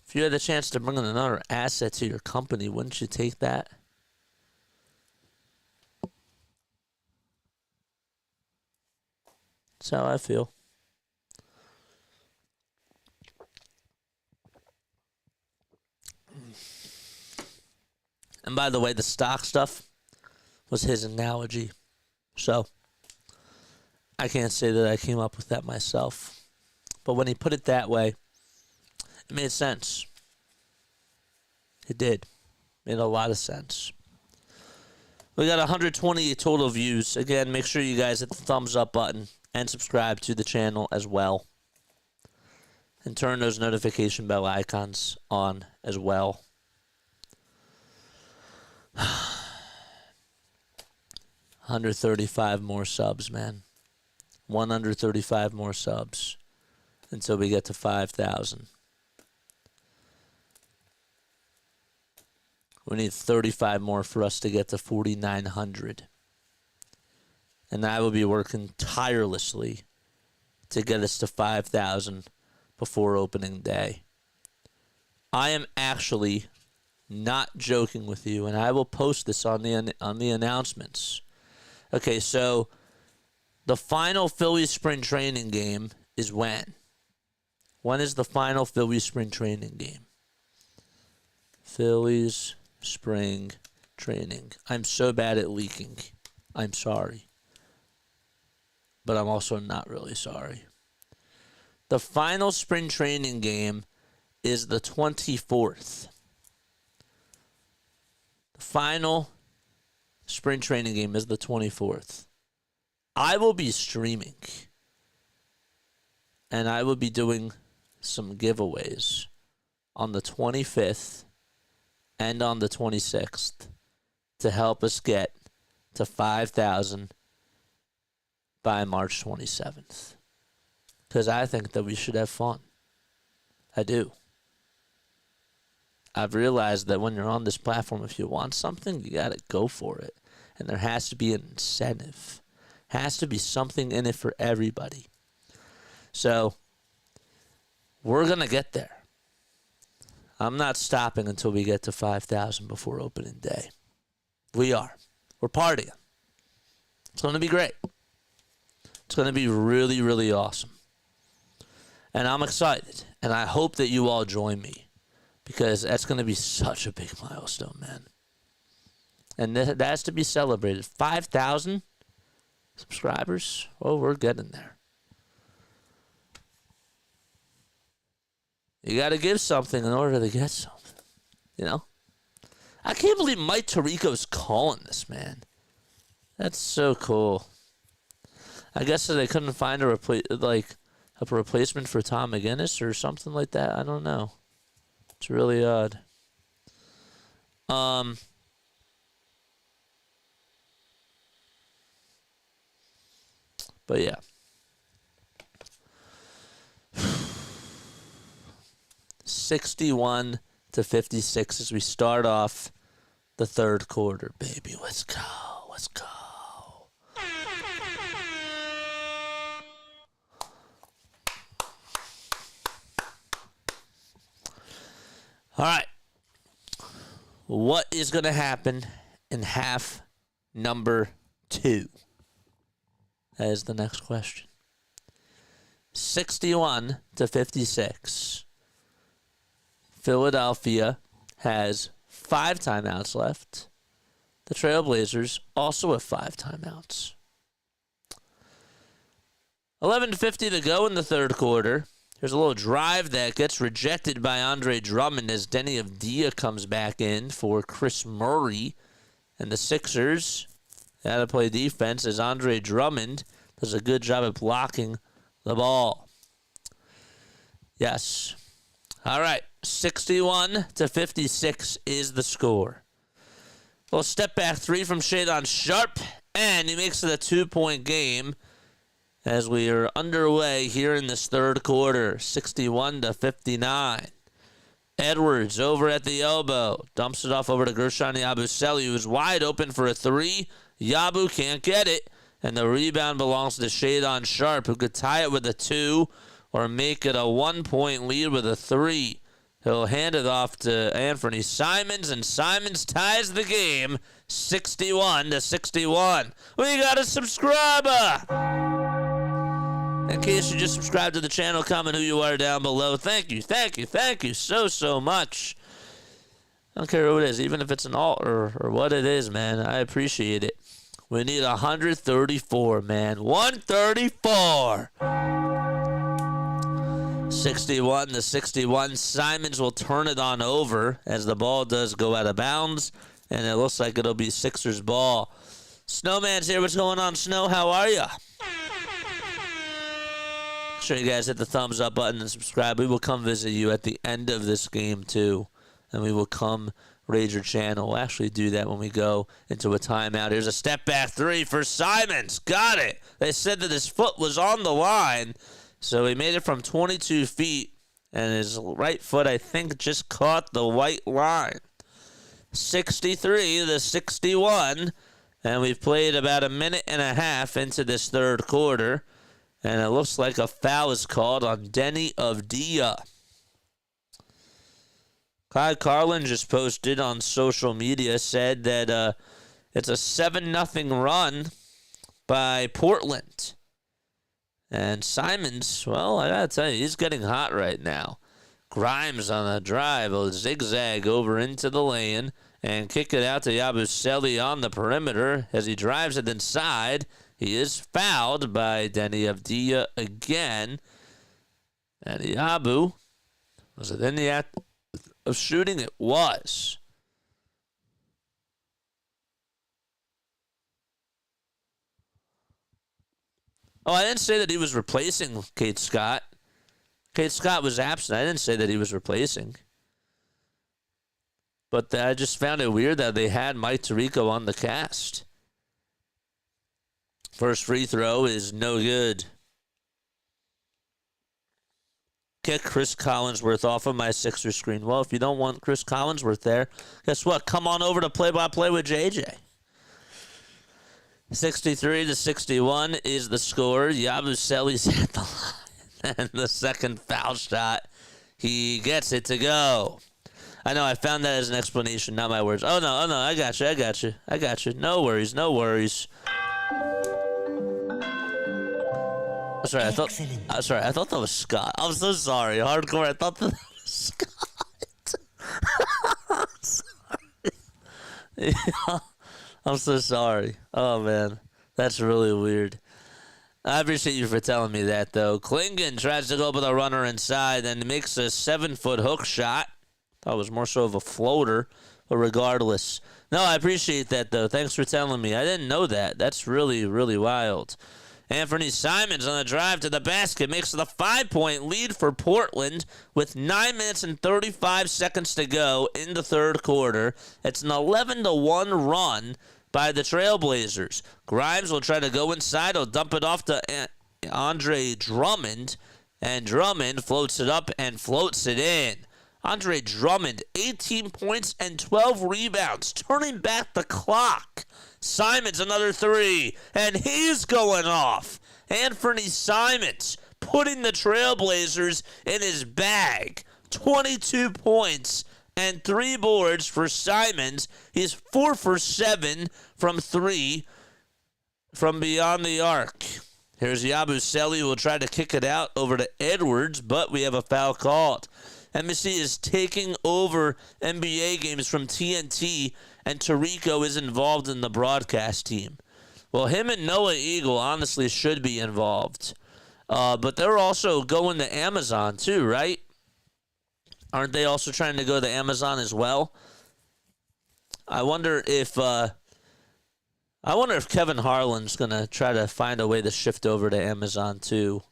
if you had the chance to bring in another asset to your company, wouldn't you take that? That's how I feel. And by the way, the stock stuff was his analogy. So I can't say that I came up with that myself. But when he put it that way, it made sense. It did. Made a lot of sense. We got 120 total views. Again, make sure you guys hit the thumbs up button and subscribe to the channel as well. And turn those notification bell icons on as well. 135 more subs, man. 135 more subs until we get to 5,000. We need 35 more for us to get to 4,900. And I will be working tirelessly to get us to 5,000 before opening day. I am actually not joking with you, and I will post this on the announcements. Okay, so the final Phillies spring training game is when? When is the final Phillies spring training game? Phillies spring training. I'm so bad at leaking. I'm sorry. But I'm also not really sorry. The final spring training game is the 24th. The final spring training game is the 24th. I will be streaming. And I will be doing some giveaways on the 25th and on the 26th to help us get to 5,000 by March 27th. Because I think that we should have fun. I do. I've realized that when you're on this platform, if you want something, you got to go for it. And there has to be an incentive. Has to be something in it for everybody. So, we're going to get there. I'm not stopping until we get to 5,000 before opening day. We are. We're partying. It's going to be great. It's going to be really, really awesome. And I'm excited. And I hope that you all join me. Because that's going to be such a big milestone, man. And that has to be celebrated. 5,000 subscribers? Oh, we're getting there. You got to give something in order to get something. You know? I can't believe Mike Tirico's calling this, man. That's so cool. I guess that they couldn't find a replacement for Tom McGinnis or something like that. I don't know. It's really odd. But yeah. $61 to $56 as we start off the third quarter, baby. Let's go. Let's go. All right. What is going to happen in half number 2? That is the next question. 61-56. Philadelphia has 5 timeouts left. The Trailblazers also have 5 timeouts. 11:50 to go in the third quarter. There's a little drive that gets rejected by Andre Drummond as Denny Avdia comes back in for Chris Murray. And the Sixers had to play defense as Andre Drummond does a good job at blocking the ball. Yes. All right. 61-56 is the score. A little step back 3 from Shadon Sharpe, and he makes it a 2-point game as we are underway here in this third quarter. 61-59. Edwards over at the elbow. Dumps it off over to Gershon Yabusele, who's wide open for a 3. Yabu can't get it. And the rebound belongs to Shadon Sharpe, who could tie it with a 2 or make it a 1-point lead with a 3. He'll hand it off to Anthony Simons, and Simons ties the game 61-61. We got a subscriber! In case you just subscribed to the channel, comment who you are down below. Thank you so much. I don't care who it is, even if it's an alt or what it is, man. I appreciate it. We need 134, man. 134! 61-61. Simons will turn it on over as the ball does go out of bounds, and it looks like it'll be Sixers ball. Snowman's here. What's going on, Snow? How are you? Make sure you guys hit the thumbs up button and subscribe. We will come visit you at the end of this game, too, and we will come raid your channel. We'll actually do that when we go into a timeout. Here's a step back 3 for Simons. Got it. They said that his foot was on the line, so he made it from 22 feet, and his right foot, I think, just caught the white line. 63-61, and we've played about a minute and a half into this third quarter, and it looks like a foul is called on Denny Avdia. Kai Carlin just posted on social media, said that it's a 7-0 run by Portland. And Simons, well, I gotta tell you, he's getting hot right now. Grimes on the drive, will zigzag over into the lane and kick it out to Yabusele on the perimeter. As he drives it inside, he is fouled by Denny Avdia again. And Yabu, was it in the act of shooting? It was. Oh, I didn't say that he was replacing Kate Scott. Kate Scott was absent. I didn't say that he was replacing. But I just found it weird that they had Mike Tirico on the cast. First free throw is no good. Get Chris Collinsworth off of my Sixers screen. Well, if you don't want Chris Collinsworth there, guess what? Come on over to play-by-play with JJ. 63-61 is the score. Yabusele's at the line. And the second foul shot, he gets it to go. I know, I found that as an explanation, not my words. Oh, no, I got you. No worries. Sorry, I thought that was Scott. I'm so sorry. Hardcore, I thought that was Scott. I'm sorry. Yeah. I'm so sorry. Oh, man. That's really weird. I appreciate you for telling me that, though. Klingon tries to go with a runner inside and makes a 7-foot hook shot. Thought it was more so of a floater, but regardless. No, I appreciate that, though. Thanks for telling me. I didn't know that. That's really, really wild. Anthony Simons on the drive to the basket makes it a 5-point lead for Portland with 9 minutes and 35 seconds to go in the third quarter. It's an 11-1 run by the Trailblazers. Grimes will try to go inside. He'll dump it off to Andre Drummond, and Drummond floats it up and floats it in. Andre Drummond, 18 points and 12 rebounds, turning back the clock. Simons, another 3, and he's going off. Anthony Simons putting the Trailblazers in his bag. 22 points and 3 boards for Simons. He's 4 for 7 from 3 from beyond the arc. Here's Yabusele, who will try to kick it out over to Edwards, but we have a foul called. Maxey is taking over NBA games from TNT, and Tarico is involved in the broadcast team. Well, him and Noah Eagle honestly should be involved. But they're also going to Amazon too, right? Aren't they also trying to go to Amazon as well? I wonder if Kevin Harlan's going to try to find a way to shift over to Amazon too.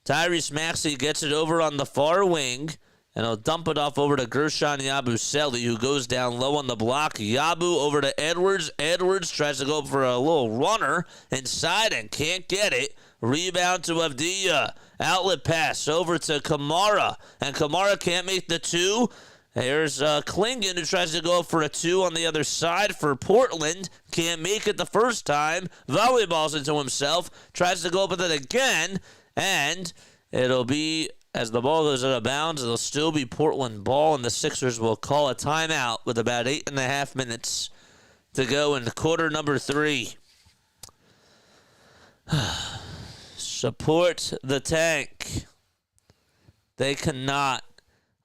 Tyrese Maxey gets it over on the far wing, and he'll dump it off over to Gershon Yabusele, who goes down low on the block. Yabu over to Edwards. Edwards tries to go for a little runner inside and can't get it. Rebound to Avdija. Outlet pass over to Kamara, and Kamara can't make the 2. Here's Klingon, who tries to go for a 2 on the other side for Portland. Can't make it the first time. Volleyballs into himself. Tries to go up with it again. And it'll be, as the ball goes out of bounds, it'll still be Portland ball, and the Sixers will call a timeout with about 8.5 minutes to go in quarter number 3. Support the tank. They cannot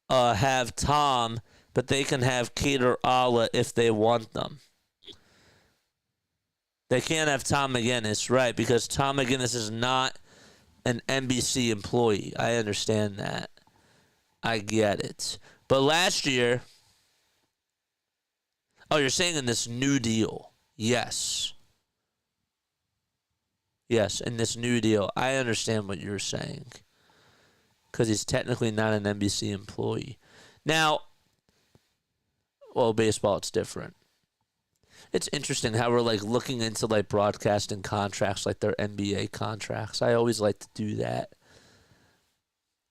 have Tom, but they can have Kader Allah if they want them. They can't have Tom McGinnis, right, because Tom McGinnis is not an NBC employee. I understand that. I get it. But last year, you're saying in this new deal. Yes. Yes, in this new deal. I understand what you're saying. Because he's technically not an NBC employee. Now, baseball, it's different. It's interesting how we're looking into broadcasting contracts like their NBA contracts. I always like to do that.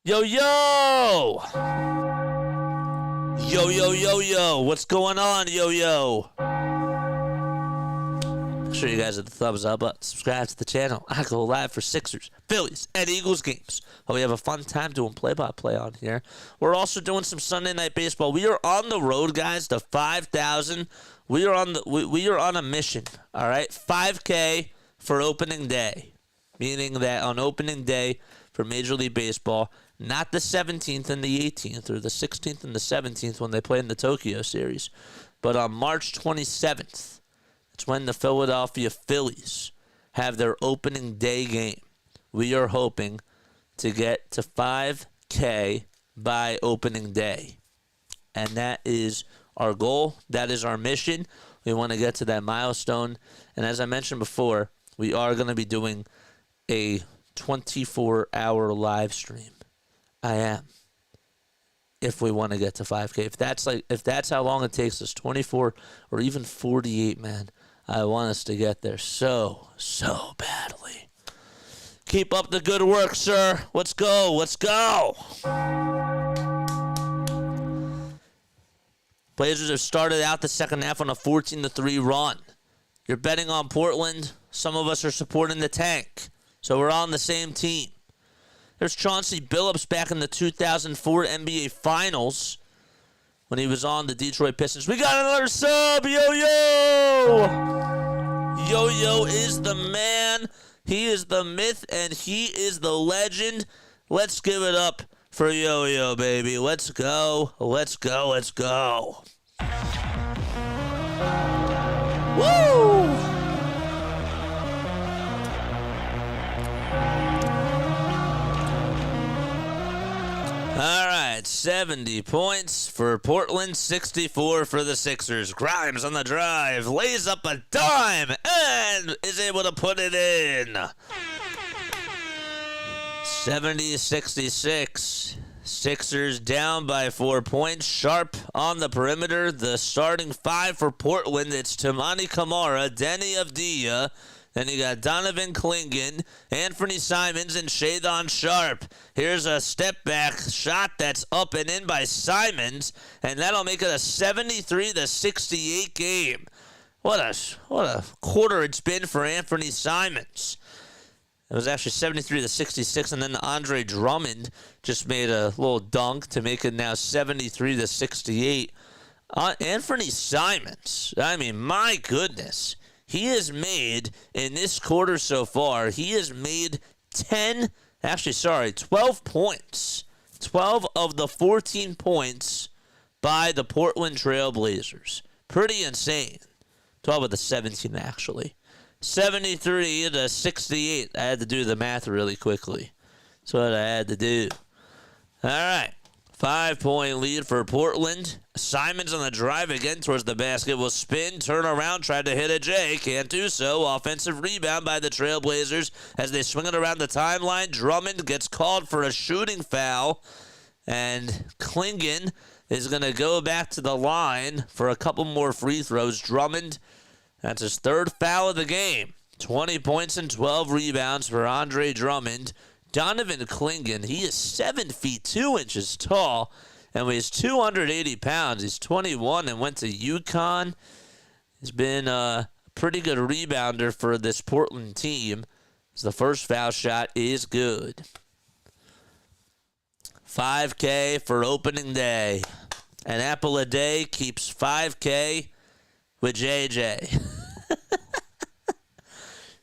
Yo! Yo! What's going on, yo? Make sure you guys hit the thumbs up button, subscribe to the channel. I go live for Sixers, Phillies, and Eagles games. We have a fun time doing play-by-play on here. We're also doing some Sunday Night Baseball. We are on the road, guys, to 5,000. We are on a mission, all right? 5K for opening day, meaning that on opening day for Major League Baseball, not the 17th and the 18th or the 16th and the 17th when they play in the Tokyo series, but on March 27th, it's when the Philadelphia Phillies have their opening day game. We are hoping to get to 5K by opening day, and that is our goal. That is our mission. We want to get to that milestone. And as I mentioned before, we are going to be doing a 24-hour live stream. I am. If we want to get to 5K. If that's how long it takes us, 24 or even 48, man, I want us to get there so badly. Keep up the good work, sir. Let's go. Blazers have started out the second half on a 14-3 run. You're betting on Portland. Some of us are supporting the tank. So we're on the same team. There's Chauncey Billups back in the 2004 NBA Finals when he was on the Detroit Pistons. We got another sub, Yo-Yo! Yo-Yo is the man. He is the myth, and he is the legend. Let's give it up for Yo-Yo, baby. Let's go. Woo! All right, 70 points for Portland, 64 for the Sixers. Grimes on the drive, lays up a dime, and is able to put it in. 70-66. Sixers down by 4 points. Sharp on the perimeter. The starting 5 for Portland, it's Toumani Camara, Denny Avdija, Then you got Donovan Clingan, Anthony Simons, and Shadon Sharp. Here's a step-back shot that's up and in by Simons, and that'll make it a 73-68 game. What a quarter it's been for Anthony Simons. It was actually 73-66, and then Andre Drummond just made a little dunk to make it now 73-68. Anthony Simons, I mean, my goodness. He has made, in this quarter so far, he has made 12 points. 12 of the 14 points by the Portland Trail Blazers. Pretty insane. 12 of the 17, actually. 73-68. I had to do the math really quickly. That's what I had to do. All right. 5-point lead for Portland. Simons on the drive again towards the basket. Will spin, turn around, tried to hit a J. Can't do so. Offensive rebound by the Trailblazers as they swing it around the timeline. Drummond gets called for a shooting foul. And Clingan is going to go back to the line for a couple more free throws. Drummond, that's his third foul of the game. 20 points and 12 rebounds for Andre Drummond. Donovan Clingan, he is 7 feet 2 inches tall and weighs 280 pounds. He's 21 and went to UConn. He's been a pretty good rebounder for this Portland team. The first foul shot is good. 5K for opening day. An apple a day keeps 5K with JJ.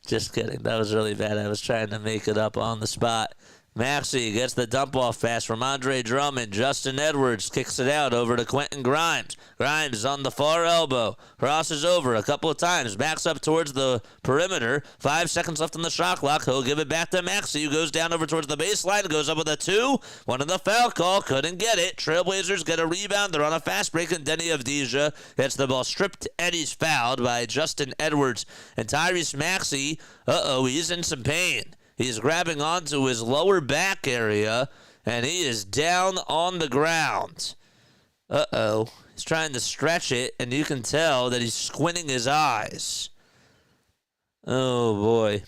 Just kidding. That was really bad. I was trying to make it up on the spot. Maxey gets the dump-off pass from Andre Drummond. Justin Edwards kicks it out over to Quentin Grimes. Grimes on the far elbow. Crosses over a couple of times. Backs up towards the perimeter. 5 seconds left on the shot clock. He'll give it back to Maxey, who goes down over towards the baseline. Goes up with a 2. One in the foul call. Couldn't get it. Trailblazers get a rebound. They're on a fast break, and Denny Avdija gets the ball stripped, and he's fouled by Justin Edwards. And Tyrese Maxey, he's in some pain. He's grabbing onto his lower back area, and he is down on the ground. He's trying to stretch it, and you can tell that he's squinting his eyes. Oh, boy.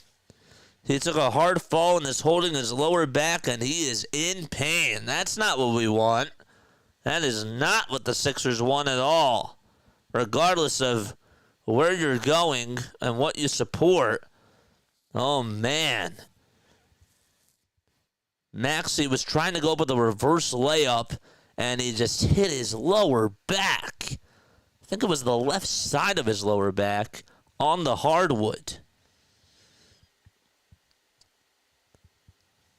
He took a hard fall and is holding his lower back, and he is in pain. That's not what we want. That is not what the Sixers want at all. Regardless of where you're going and what you support. Oh, man. Maxey was trying to go up with a reverse layup, and he just hit his lower back. I think it was the left side of his lower back on the hardwood.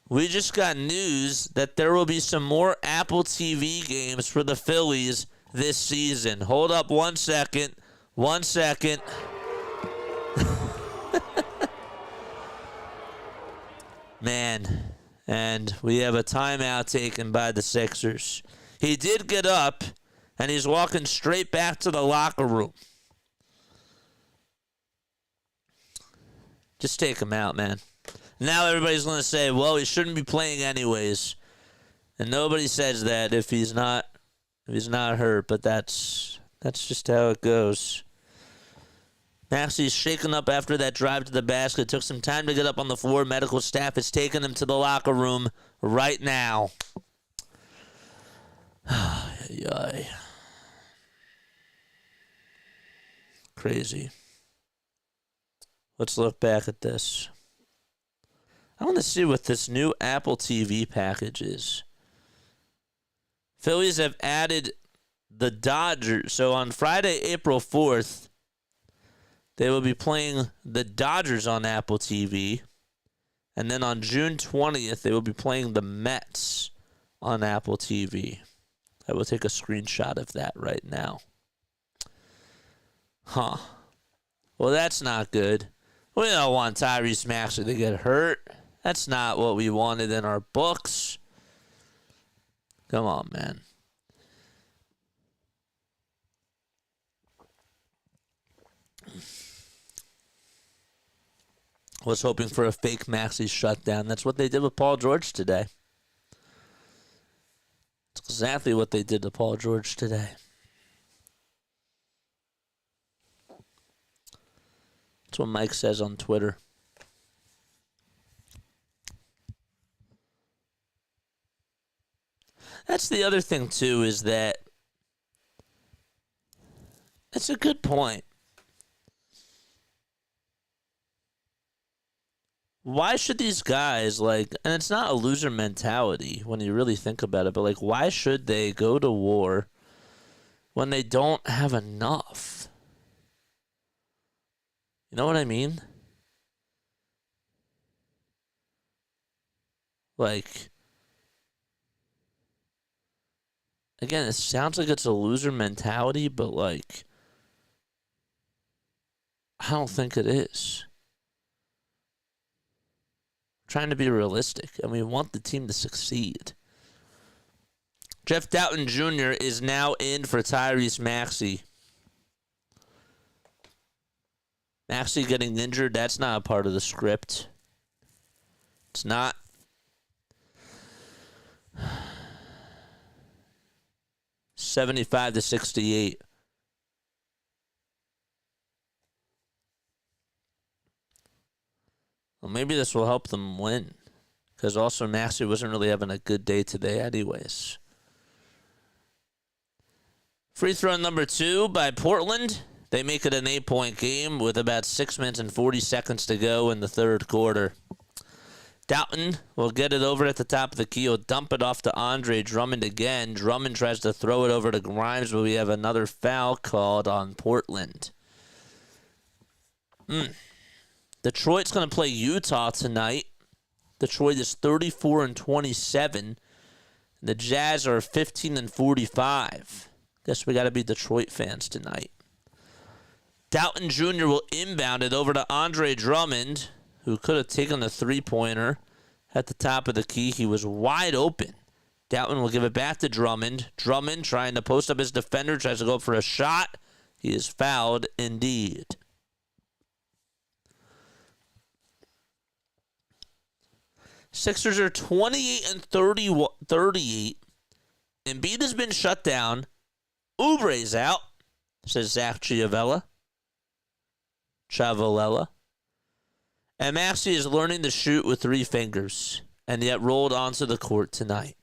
We just got news that there will be some more Apple TV games for the Phillies this season. Hold up 1 second. 1 second. Man. And we have a timeout taken by the Sixers. He did get up, and he's walking straight back to the locker room. Just take him out, man. Now everybody's going to say, well, he shouldn't be playing anyways. And nobody says that if he's not hurt, but that's just how it goes. Maxey's shaken up after that drive to the basket. Took some time to get up on the floor. Medical staff has taken him to the locker room right now. Crazy. Let's look back at this. I want to see what this new Apple TV package is. Phillies have added the Dodgers. So on Friday, April 4th, they will be playing the Dodgers on Apple TV. And then on June 20th, they will be playing the Mets on Apple TV. I will take a screenshot of that right now. Huh. Well, that's not good. We don't want Tyrese Maxey to get hurt. That's not what we wanted in our books. Come on, man. Was hoping for a fake Maxey shutdown. That's what they did with Paul George today. It's exactly what they did to Paul George today. That's what Mike says on Twitter. That's the other thing, too, is that it's a good point. Why should these guys, and it's not a loser mentality when you really think about it, but, why should they go to war when they don't have enough? You know what I mean? Again, it sounds like it's a loser mentality, but, I don't think it is. Trying to be realistic, and we want the team to succeed. Jeff Doughton Jr. is now in for Tyrese Maxey. Maxey getting injured, that's not a part of the script. It's not. $75-68. Well, maybe this will help them win. Because also Maxey wasn't really having a good day today anyways. Free throw number 2 by Portland. They make it an 8-point game with about 6 minutes and 40 seconds to go in the third quarter. Doughton will get it over at the top of the key. He'll dump it off to Andre Drummond again. Drummond tries to throw it over to Grimes, but we have another foul called on Portland. Detroit's going to play Utah tonight. Detroit is 34-27. The Jazz are 15-45. Guess we got to be Detroit fans tonight. Doughton Jr. will inbound it over to Andre Drummond, who could have taken the three-pointer at the top of the key. He was wide open. Doughton will give it back to Drummond. Drummond trying to post up his defender, tries to go up for a shot. He is fouled indeed. Sixers are 28-38. Embiid has been shut down. Oubre's out, says Zach Chiavelli. Chavalella. And Maxey is learning to shoot with 3 fingers, and yet rolled onto the court tonight.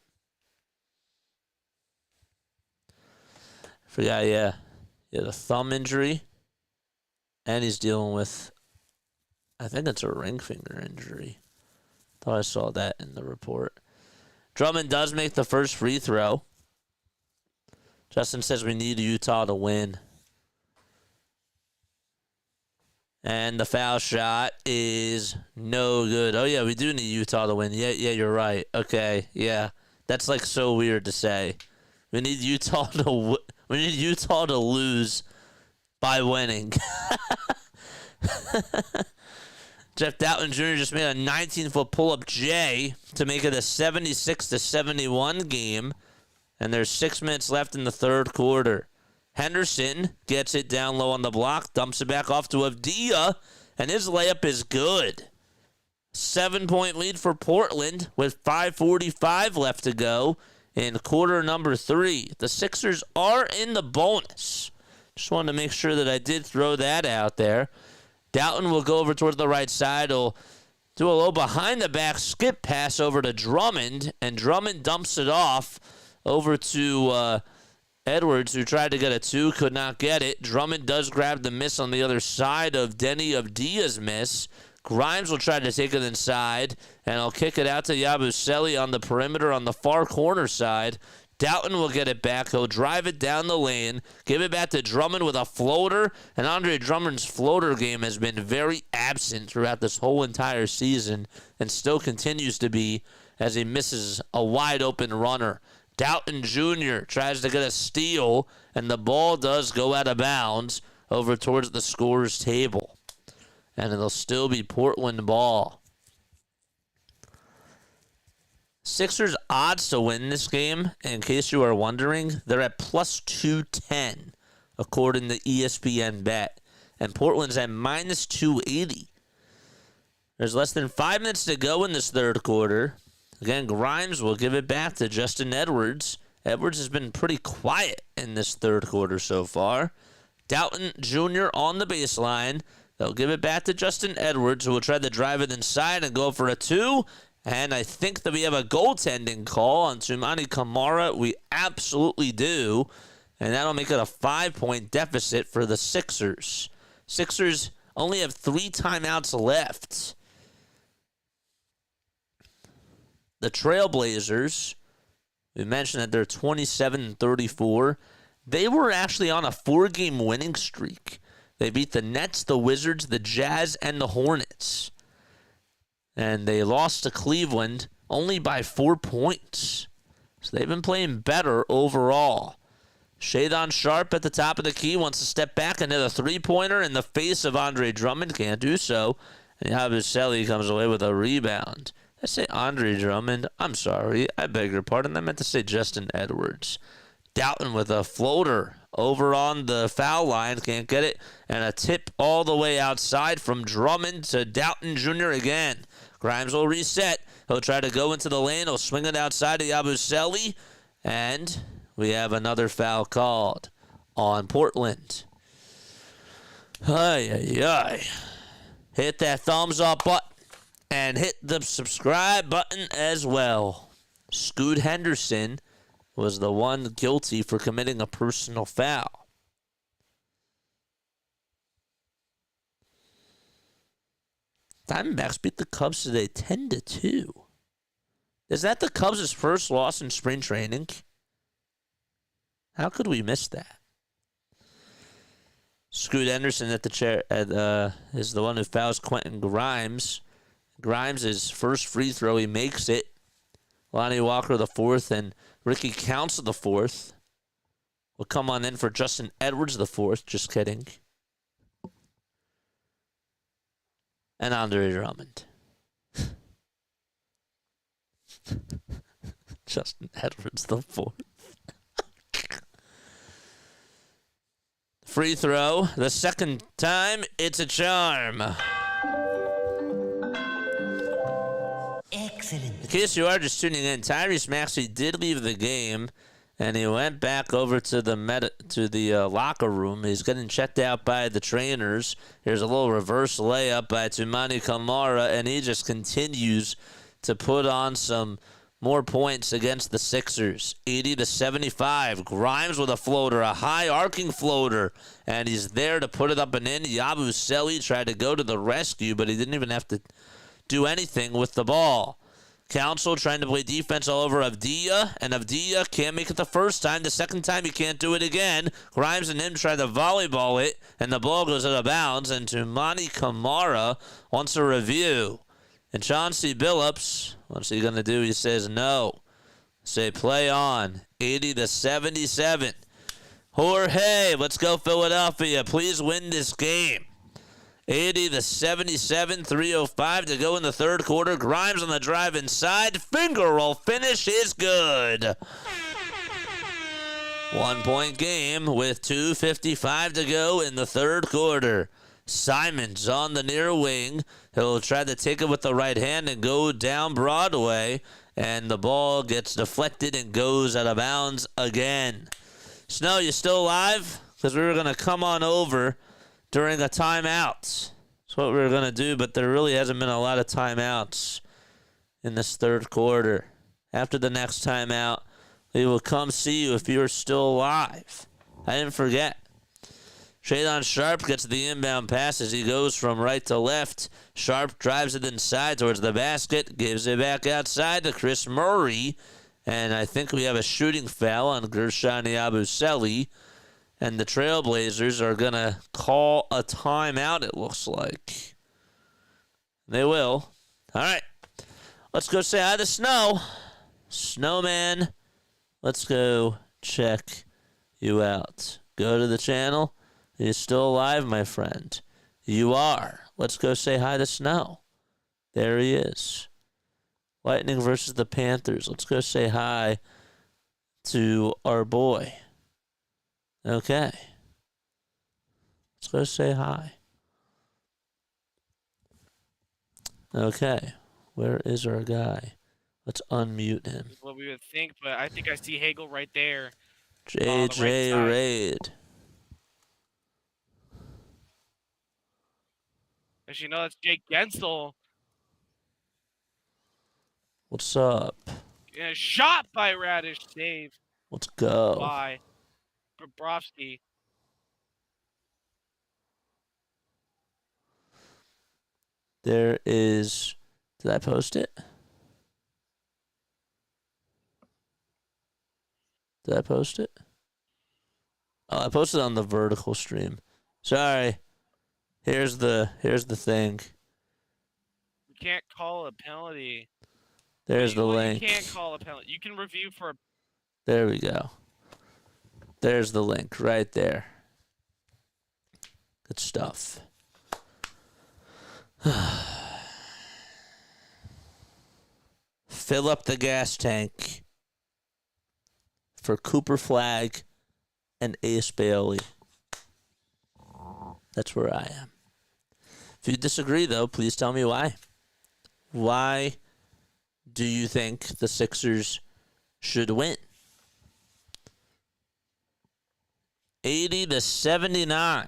Forgot, yeah. He had a thumb injury, and he's dealing with, I think it's a ring finger injury. Thought I saw that in the report. Drummond does make the first free throw. Justin says we need Utah to win. And the foul shot is no good. Oh, yeah, we do need Utah to win. Yeah, you're right. Okay, yeah. That's, so weird to say. We need Utah to lose by winning. Jeff Doughton Jr. just made a 19-foot pull-up J to make it a 76-71 game. And there's 6 minutes left in the third quarter. Henderson gets it down low on the block, dumps it back off to Avdija, and his layup is good. 7-point lead for Portland with 5:45 left to go in quarter number 3. The Sixers are in the bonus. Just wanted to make sure that I did throw that out there. Doughton will go over towards the right side. He'll do a low behind-the-back skip pass over to Drummond, and Drummond dumps it off over to Edwards, who tried to get a 2, could not get it. Drummond does grab the miss on the other side of Denny Avdija's miss. Grimes will try to take it inside, and he'll kick it out to Yabusele on the perimeter on the far corner side. Doughton will get it back. He'll drive it down the lane, give it back to Drummond with a floater, and Andre Drummond's floater game has been very absent throughout this whole entire season and still continues to be as he misses a wide-open runner. Doughton Jr. tries to get a steal, and the ball does go out of bounds over towards the scorer's table. And it'll still be Portland ball. Sixers odds to win this game, in case you are wondering, they're at plus 210, according to ESPN Bet. And Portland's at minus 280. There's less than 5 minutes to go in this third quarter. Again, Grimes will give it back to Justin Edwards. Edwards has been pretty quiet in this third quarter so far. Doughton Jr. on the baseline. They'll give it back to Justin Edwards, who will try to drive it inside and go for a 2. And I think that we have a goaltending call on Tumani Kamara. We absolutely do. And that'll make it a 5-point deficit for the Sixers. Sixers only have 3 timeouts left. The Trailblazers, we mentioned that they're 27-34. They were actually on a 4-game winning streak. They beat the Nets, the Wizards, the Jazz, and the Hornets. And they lost to Cleveland only by 4 points. So they've been playing better overall. Shadon Sharp at the top of the key wants to step back and hit a 3-pointer in the face of Andre Drummond. Can't do so. And Yabusele comes away with a rebound. I say Andre Drummond. I'm sorry. I beg your pardon. I meant to say Justin Edwards. Doughton with a floater over on the foul line. Can't get it. And a tip all the way outside from Drummond to Doughton Jr. again. Grimes will reset. He'll try to go into the lane. He'll swing it outside to Yabusele. And we have another foul called on Portland. Ay, ay, ay. Hit that thumbs up button. And hit the subscribe button as well. Scoot Henderson was the one guilty for committing a personal foul. Diamondbacks beat the Cubs today 10-2. Is that the Cubs' first loss in spring training? How could we miss that? Scoot Henderson at the chair is the one who fouls Quentin Grimes. Grimes' first free throw, he makes it. Lonnie Walker the fourth, and Ricky Counts the fourth will come on in for Justin Edwards the fourth. Just kidding. And Andre Drummond. Justin Edwards the fourth. Free throw. The second time, it's a charm. Excellent. In case you are just tuning in, Tyrese Maxey did leave the game, and he went back over to the locker room. He's getting checked out by the trainers. Here's a little reverse layup by Tumani Kamara, and he just continues to put on some more points against the Sixers. 80-75. Grimes with a floater, a high arcing floater, and he's there to put it up and in. Yabusele tried to go to the rescue, but he didn't even have to do anything with the ball. Council trying to play defense all over Avdia, and Avdia can't make it the first time. The second time, he can't do it again. Grimes and him try to volleyball it, and the ball goes out of bounds, and Tumani Kamara wants a review. And Chauncey Billups, what's he going to do? He says no. Say play on. 80-77. Jorge, let's go Philadelphia. Please win this game. 80-77, 3:05 to go in the third quarter. Grimes on the drive inside. Finger roll finish is good. 1 point game with 2:55 to go in the third quarter. Simons on the near wing. He'll try to take it with the right hand and go down Broadway. And the ball gets deflected and goes out of bounds again. Snow, you still alive? Because we were going to come on over during a timeout. That's what we were going to do, but there really hasn't been a lot of timeouts in this third quarter. After the next timeout, we will come see you if you are still alive. I didn't forget. Shadon Sharp gets the inbound pass as he goes from right to left. Sharp drives it inside towards the basket, gives it back outside to Chris Murray, and I think we have a shooting foul on Gershon Yabusele. And the Trailblazers are going to call a timeout, it looks like. They will. All right. Let's go say hi to Snow. Snowman, let's go check you out. Go to the channel. Are you still alive, my friend? You are. Let's go say hi to Snow. There he is. Lightning versus the Panthers. Let's go say hi to our boy. Okay. Let's go say hi. Okay. Where is our guy? Let's unmute him. That's what we would think, but I think I see Hagel right there. JJ right Raid. As you know, that's Jake Gensel. What's up? And a shot by Radish. Save Let's go. by Bobrovsky. There is... Did I post it? Did I post it? Oh, I posted it on the vertical stream. Sorry. Here's the thing. You can't call a penalty. There's the Well, link. You can't call a penalty. You can review for. There we go. There's the link right there. Good stuff. Fill up the gas tank for Cooper Flagg and Ace Bailey. That's where I am. If you disagree, though, please tell me why. Why do you think the Sixers should win? 80-79.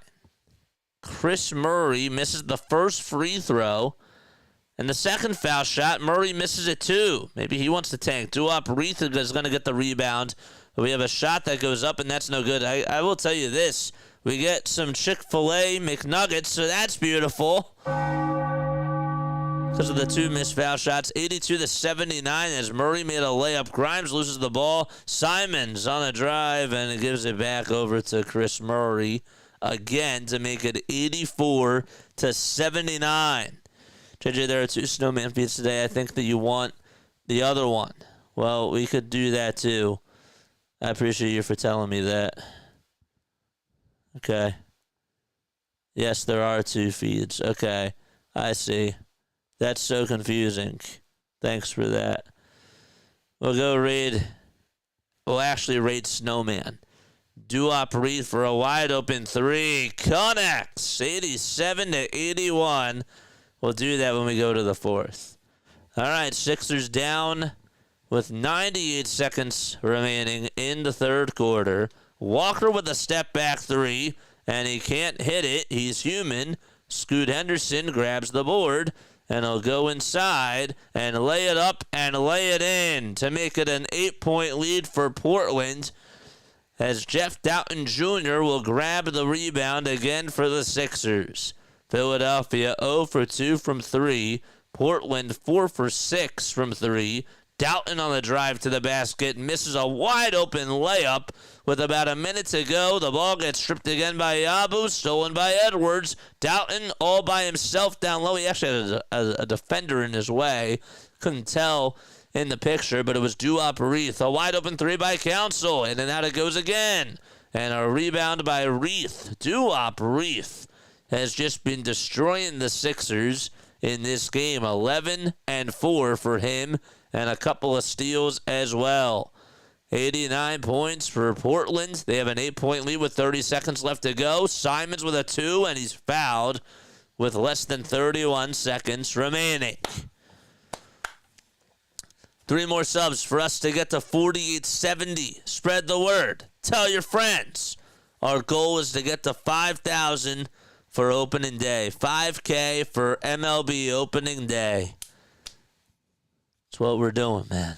Chris Murray misses the first free throw. And the second foul shot, Murray misses it too. Maybe he wants to tank. Duop Reith is going to get the rebound. But we have a shot that goes up, and that's no good. I will tell you this. We get some Chick-fil-A McNuggets, so that's beautiful. Because of the two missed foul shots. 82-79 as Murray made a layup. Grimes loses the ball. Simons on a drive, and it gives it back over to Chris Murray again to make it 84-79. JJ, there are two snowman feeds today. I think that you want the other one. Well, we could do that too. I appreciate you for telling me that. Okay. Yes, there are two feeds. Okay. I see. That's so confusing. Thanks for that. We'll go raid. We'll actually raid Snowman. Duop Reed for a wide open three. Connects. 87-81. We'll do that when we go to the fourth. All right, Sixers down with 98 seconds remaining in the third quarter. Walker with a step-back three, and he can't hit it. He's human. Scoot Henderson grabs the board, and he'll go inside and lay it up and lay it in to make it an 8-point lead for Portland, as Jeff Doughton Jr. will grab the rebound again for the Sixers. Philadelphia 0 for 2 from 3. Portland 4 for 6 from 3. Doughton on the drive to the basket misses a wide open layup with about a minute to go. The ball gets stripped again by Yabu, stolen by Edwards. Doughton all by himself down low. He actually had a defender in his way. Couldn't tell in the picture, but it was Duop Reith. A wide open three by Council, and then out it goes again. And a rebound by Reith. Duop Reith has just been destroying the Sixers in this game. 11 and 4 for him, and a couple of steals as well. 89 points for Portland. They have an 8-point lead with 30 seconds left to go. Simons with a 2, and he's fouled with less than 31 seconds remaining. 3 more subs for us to get to 4870. Spread the word. Tell your friends. Our goal is to get to 5,000 for opening day. 5K for MLB opening day. That's what we're doing, man.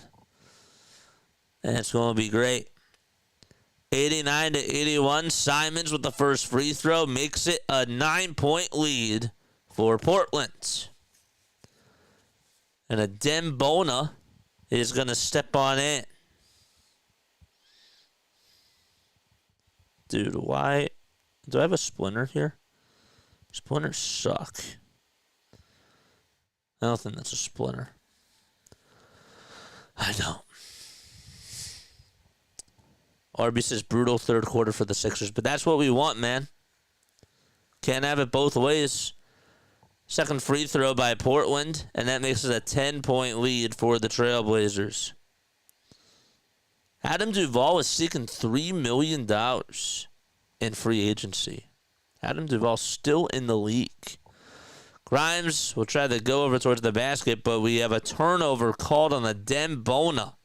And it's going to be great. 89-81. Simons with the first free throw makes it a 9-point lead for Portland. And a Dembona is going to step on in. Dude, why? Do I have a splinter here? Splinters suck. I don't think that's a splinter. I don't. Arby says brutal third quarter for the Sixers, but that's what we want, man. Can't have it both ways. Second free throw by Portland, and that makes it a 10-point lead for the Trailblazers. Adam Duvall is seeking $3 million in free agency. Adam Duvall still in the league. Grimes will try to go over towards the basket, but we have a turnover called on the Dembona.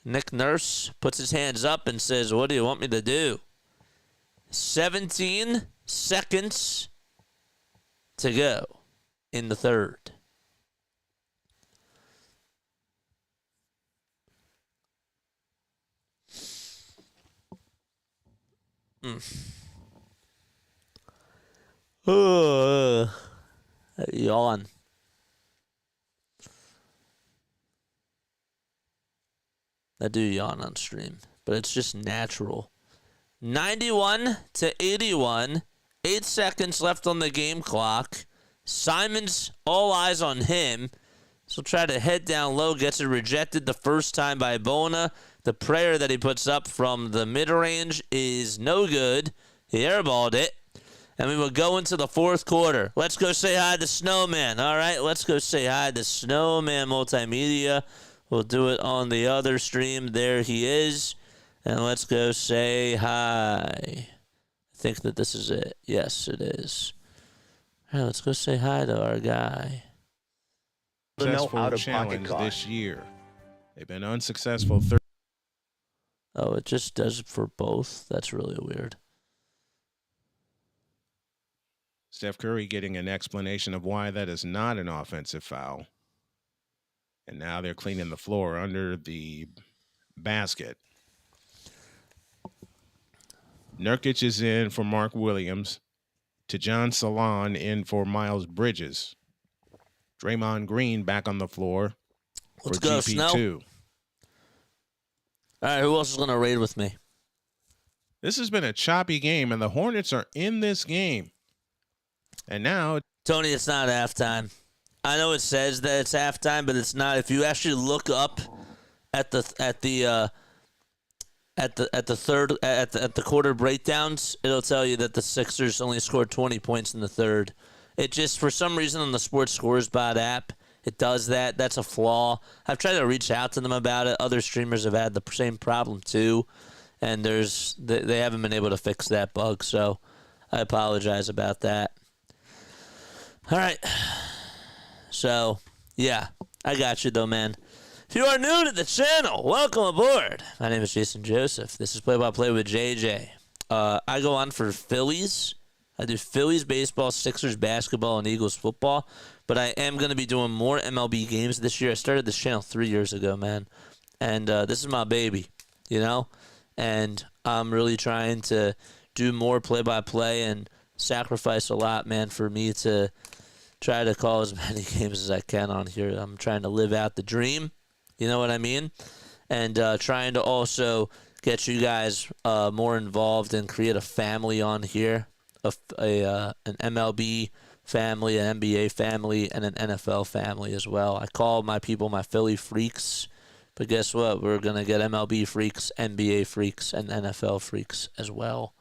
Nick Nurse puts his hands up and says, "What do you want me to do?" 17 seconds to go in the third. Yawn. I do yawn on stream, but it's just natural. 91-81. 8 seconds left on the game clock. Simons, all eyes on him. So try to head down low, gets it rejected the first time by Bona. The prayer that he puts up from the mid-range is no good. He airballed it. And we will go into the fourth quarter. Let's go say hi to Snowman. All right, let's go say hi to Snowman Multimedia. We'll do it on the other stream. There he is. And let's go say hi. I think that this is it. Yes, it is. All right, let's go say hi to our guy. Successful challenge this year. They've been unsuccessful. Oh, it just does it for both? That's really weird. Steph Curry getting an explanation of why that is not an offensive foul. And now they're cleaning the floor under the basket. Nurkic is in for Mark Williams. Tajon Salon in for Miles Bridges. Draymond Green back on the floor for Let's go, GP2. Snow. All right, who else is going to raid with me? This has been a choppy game, and the Hornets are in this game. And now, Tony, it's not halftime. I know it says that it's halftime, but it's not. If you actually look up at the quarter breakdowns, it'll tell you that the Sixers only scored 20 points in the third. It just, for some reason, on the Sports Scores Bot app, it does that. That's a flaw. I've tried to reach out to them about it. Other streamers have had the same problem too, and they haven't been able to fix that bug. So I apologize about that. All right. So, yeah, I got you, though, man. If you are new to the channel, welcome aboard. My name is Jason Joseph. This is Play-by-Play with JJ. I go on for Phillies. I do Phillies baseball, Sixers basketball, and Eagles football. But I am going to be doing more MLB games this year. I started this channel 3 years ago, man. And this is my baby, you know? And I'm really trying to do more play-by-play and sacrifice a lot, man, for me to try to call as many games as I can on here. I'm trying to live out the dream, you know what I mean? And trying to also get you guys more involved and create a family on here, an MLB family, an NBA family, and an NFL family as well. I call my people my Philly freaks, but guess what? We're going to get MLB freaks, NBA freaks, and NFL freaks as well.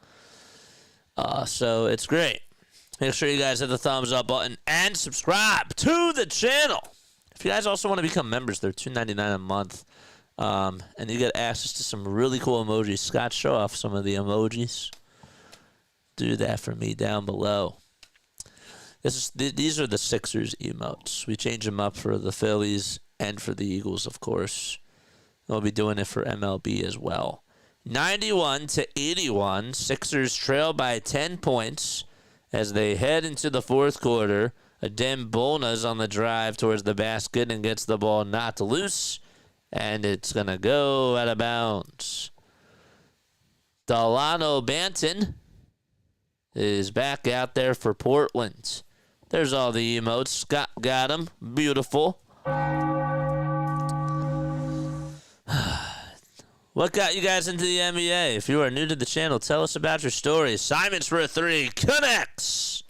So it's great. Make sure you guys hit the thumbs up button and subscribe to the channel. If you guys also want to become members, they're $2.99 a month. And you get access to some really cool emojis. Scott, show off some of the emojis. Do that for me down below. These are the Sixers emotes. We change them up for the Phillies and for the Eagles, of course. We'll be doing it for MLB as well. 91-81. Sixers trail by 10 points. As they head into the fourth quarter, Bona's on the drive towards the basket and gets the ball knocked loose, and it's going to go out of bounds. Delano Banton is back out there for Portland. There's all the emotes. Scott got them. Beautiful. What got you guys into the NBA? If you are new to the channel, tell us about your story. Simons for a three. Connects.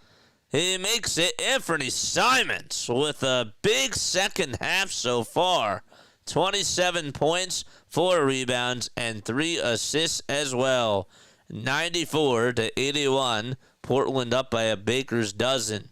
He makes it. Anthony Simons with a big second half so far. 27 points, 4 rebounds, and 3 assists as well. 94-81. Portland up by a baker's dozen.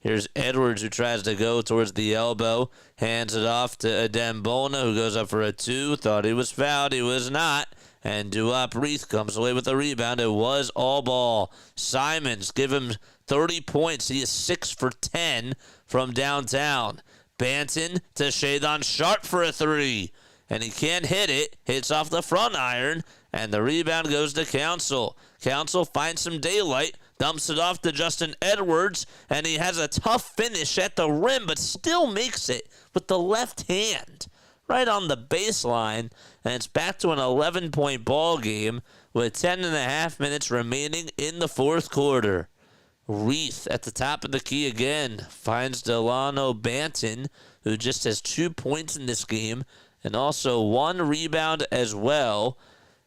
Here's Edwards, who tries to go towards the elbow. Hands it off to Bona, who goes up for a 2. Thought he was fouled. He was not. And Duop Reith comes away with a rebound. It was all ball. Simons, give him 30 points. He is 6 for 10 from downtown. Banton to Shadon Sharp for a 3. And he can't hit it. Hits off the front iron. And the rebound goes to Council. Council finds some daylight. Dumps it off to Justin Edwards, and he has a tough finish at the rim, but still makes it with the left hand right on the baseline, and it's back to an 11-point ball game with 10.5 minutes remaining in the fourth quarter. Reith at the top of the key again finds Delano Banton, who just has 2 points in this game and also 1 rebound as well.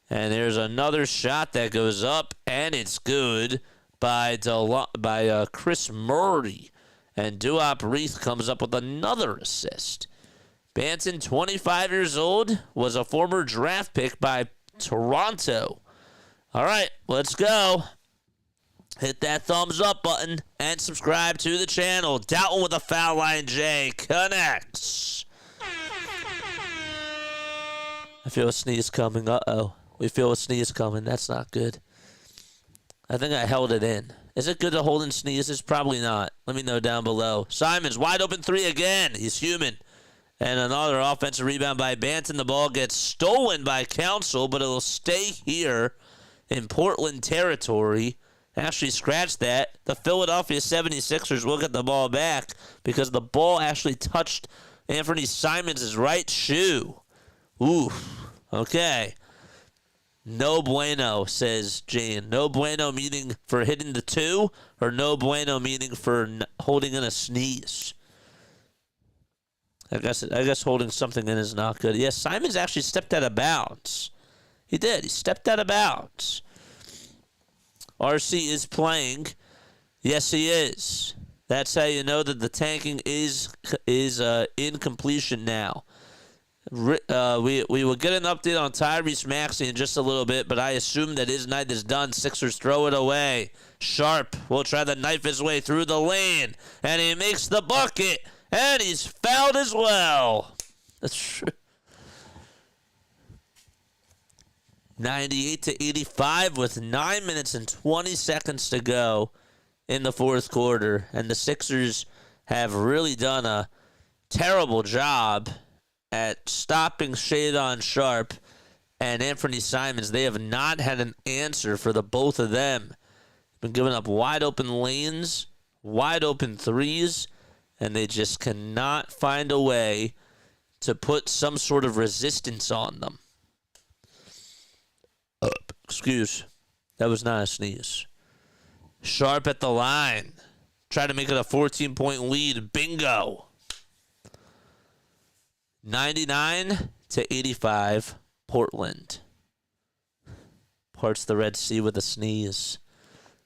And there's another shot that goes up, and it's good by Chris Murray. And Duop Reith comes up with another assist. Banton, 25 years old, was a former draft pick by Toronto. All right, let's go. Hit that thumbs up button and subscribe to the channel. Dalton with a foul line J connects. I feel a sneeze coming. Uh-oh. We feel a sneeze coming. That's not good. I think I held it in. Is it good to hold in sneezes? Probably not. Let me know down below. Simons, wide open 3 again. He's human. And another offensive rebound by Banton. The ball gets stolen by Council, but it'll stay here in Portland territory. Actually scratched that. The Philadelphia 76ers will get the ball back because the ball actually touched Anthony Simons' right shoe. Oof. Okay. No bueno, says Jane. No bueno meaning for hitting the 2, or no bueno meaning for holding in a sneeze. I guess holding something in is not good. Yes, Simons actually stepped out of bounds. He did. He stepped out of bounds. RC is playing. Yes, he is. That's how you know that the tanking is in completion now. We will get an update on Tyrese Maxey in just a little bit, but I assume that his night is done. Sixers throw it away. Sharp will try to knife his way through the lane, and he makes the bucket, and he's fouled as well. That's true. 98-85 with 9 minutes and 20 seconds to go in the fourth quarter. And the Sixers have really done a terrible job at stopping Shadon Sharp and Anthony Simons. They have not had an answer for the both of them. Been giving up wide open lanes, wide open threes, and they just cannot find a way to put some sort of resistance on them. That was not a sneeze. Sharp at the line. Try to make it a 14-point lead. Bingo. 99-85, Portland. Parts the Red Sea with a sneeze.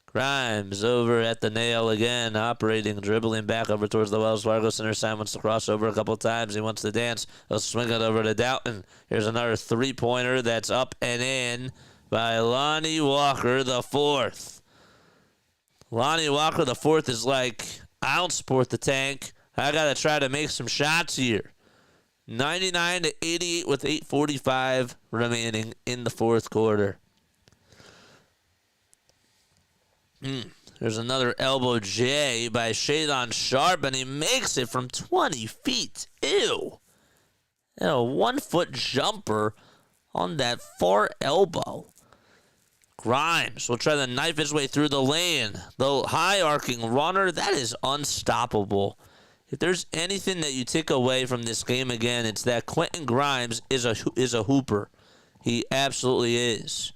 Grimes over at the nail again, operating, dribbling back over towards the Wells Fargo Center. Simon wants to cross over a couple times. He wants to dance. He'll swing it over to Doughton. Here's another three-pointer that's up and in by Lonnie Walker the fourth. Lonnie Walker the fourth is like, I don't support the tank. I got to try to make some shots here. 99-88 with 8:45 remaining in the fourth quarter. There's another elbow J by Shadon Sharp, and he makes it from 20 feet. Ew. And a 1-foot jumper on that far elbow. Grimes will try to knife his way through the lane. The high-arcing runner, that is unstoppable. If there's anything that you take away from this game again, it's that Quentin Grimes is a hooper. He absolutely is.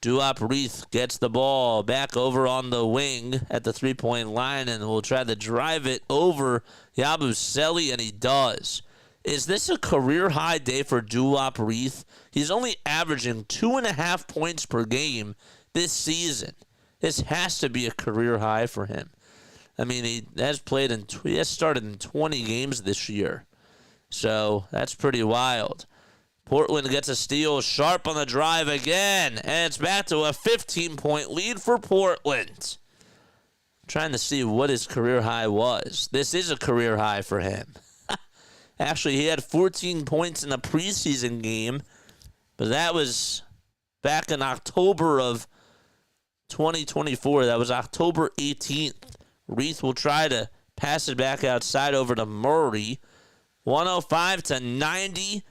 Duop Reith gets the ball back over on the wing at the three-point line and will try to drive it over Yabusele, and he does. Is this a career-high day for Duop Reith? He's only averaging 2.5 points per game this season. This has to be a career high for him. I mean, he has started in 20 games this year. So that's pretty wild. Portland gets a steal. Sharp on the drive again. And it's back to a 15-point lead for Portland. I'm trying to see what his career high was. This is a career high for him. Actually, he had 14 points in a preseason game. But that was back in October of 2024. That was October 18th. Reith will try to pass it back outside over to Murray. 105-90.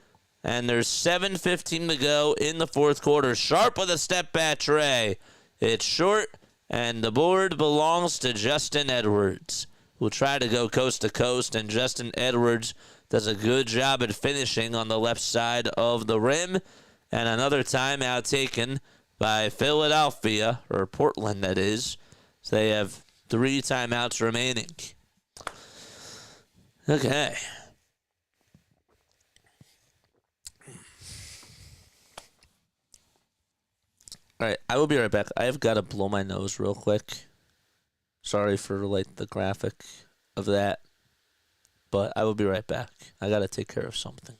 And there's 7:15 to go in the fourth quarter. Sharp with a step back tray. It's short And the board belongs to Justin Edwards, who'll try to go coast to coast. And Justin Edwards does a good job at finishing on the left side of the rim. And another timeout taken by Philadelphia, or Portland, that is. So they have 3 timeouts remaining. Okay. All right, I will be right back. I have got to blow my nose real quick. Sorry for the graphic of that, but I will be right back. I got to take care of something.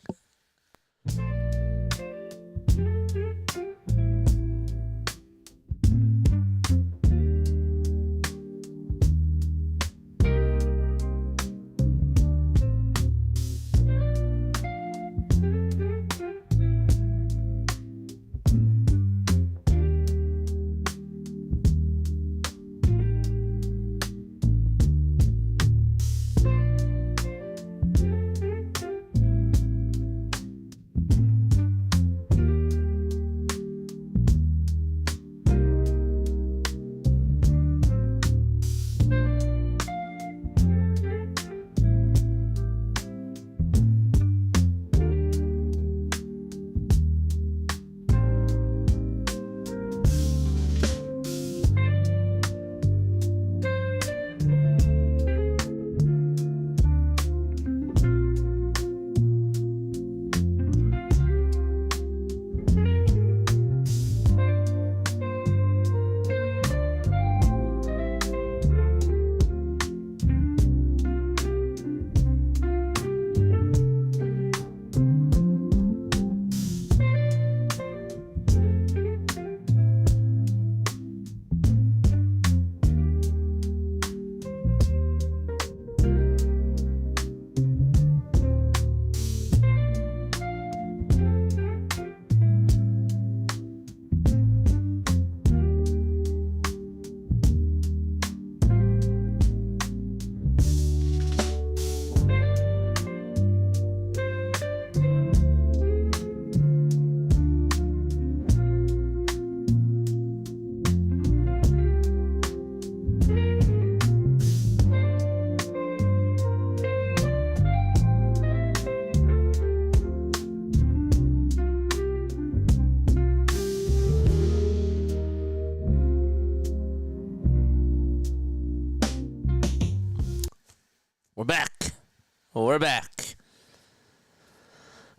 We're back.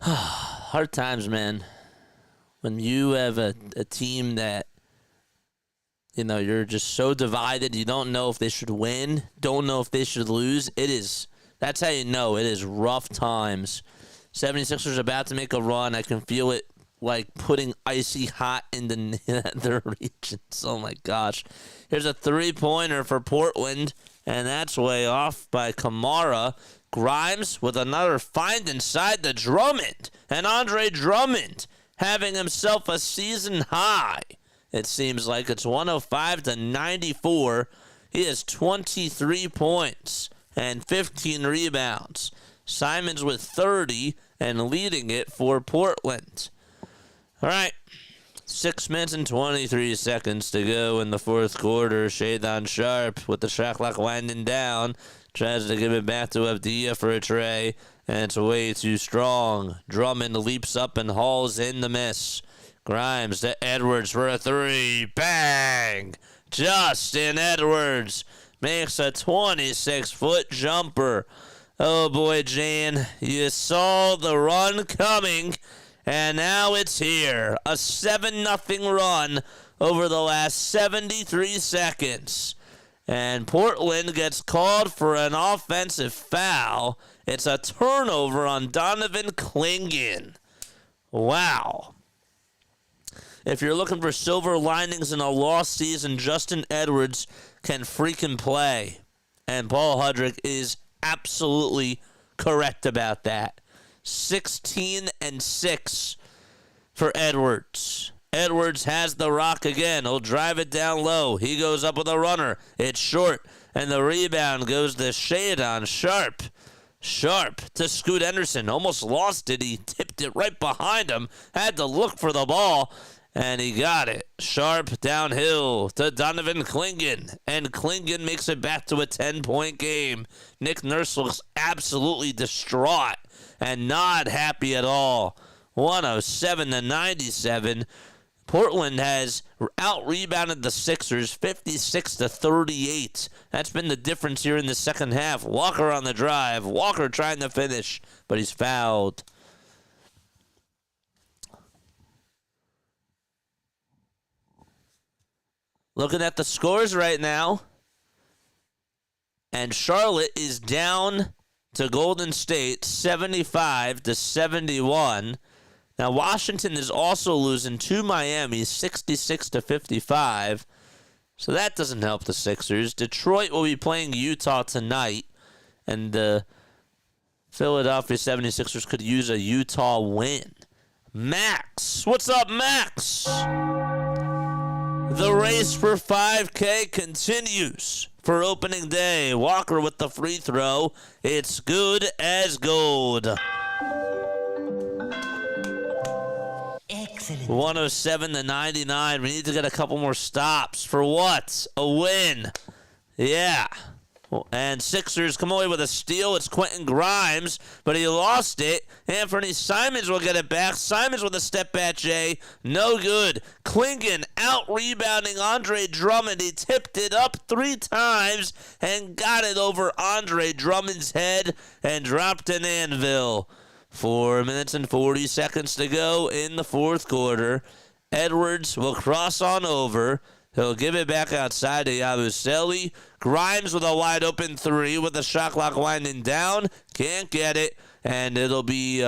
Hard times, man. When you have a team that, you're just so divided, you don't know if they should win, don't know if they should lose. That's how you know it is rough times. 76ers about to make a run. I can feel it like putting icy hot in the nether regions. Oh, my gosh. Here's a three-pointer for Portland, and that's way off by Kamara. Grimes with another find inside the Drummond. And Andre Drummond having himself a season high. It seems like it's 105-94. He has 23 points and 15 rebounds. Simons with 30 and leading it for Portland. All right. 6 minutes and 23 seconds to go in the fourth quarter. Shadon Sharp with the shot clock winding down. Tries to give it back to Avdia for a tray, and it's way too strong. Drummond leaps up and hauls in the miss. Grimes to Edwards for a three. Bang! Justin Edwards makes a 26-foot jumper. Oh, boy, Jan, you saw the run coming, and now it's here. A 7-0 run over the last 73 seconds. And Portland gets called for an offensive foul. It's a turnover on Donovan Clingan. Wow. If you're looking for silver linings in a lost season, Justin Edwards can freaking play. And Paul Hudrick is absolutely correct about that. 16-6 for Edwards. Edwards has the rock again. He'll drive it down low. He goes up with a runner. It's short. And the rebound goes to Shadon Sharp. Sharp to Scoot Henderson. Almost lost it. He tipped it right behind him. Had to look for the ball. And he got it. Sharp downhill to Donovan Clingan. And Clingan makes it back to a 10-point game. Nick Nurse looks absolutely distraught and not happy at all. 107-97. Portland has out-rebounded the Sixers 56-38. That's been the difference here in the second half. Walker on the drive. Walker trying to finish, but he's fouled. Looking at the scores right now, and Charlotte is down to Golden State 75-71. Now Washington is also losing to Miami 66-55. So that doesn't help the Sixers. Detroit will be playing Utah tonight, and the Philadelphia 76ers could use a Utah win. Max, what's up, Max? The race for 5K continues for opening day. Walker with the free throw. It's good as gold. Excellent. 107-99. We need to get a couple more stops. For what? A win. Yeah. And Sixers come away with a steal. It's Quentin Grimes, but he lost it. Anthony Simons will get it back. Simons with a step back, Jay. No good. Clingan out-rebounding Andre Drummond. He tipped it up 3 times and got it over Andre Drummond's head and dropped an anvil. 4 minutes and 40 seconds to go in the fourth quarter. Edwards will cross on over. He'll give it back outside to Yabusele. Grimes with a wide open 3 with the shot clock winding down. Can't get it. And it'll be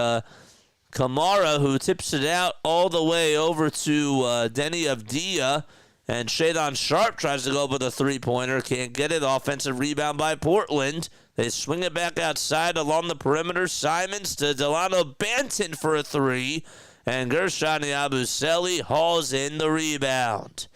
Kamara who tips it out all the way over to Denny Avdia. And Shadon Sharp tries to go with a 3-pointer. Can't get it. Offensive rebound by Portland. They swing it back outside along the perimeter. Simons to Delano Banton for a 3. And Gershon Yabusele hauls in the rebound.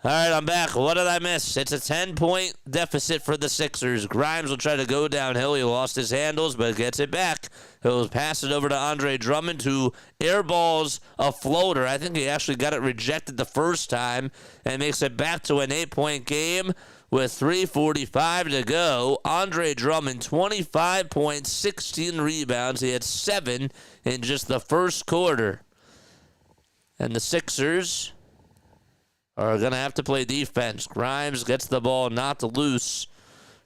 All right, I'm back. What did I miss? It's a 10-point deficit for the Sixers. Grimes will try to go downhill. He lost his handles, but gets it back. He'll pass it over to Andre Drummond, who airballs a floater. I think he actually got it rejected the first time and makes it back to an 8-point game with 3:45 to go. Andre Drummond, 25 points, 16 rebounds. He had 7 in just the first quarter. And the Sixers are going to have to play defense. Grimes gets the ball knocked loose,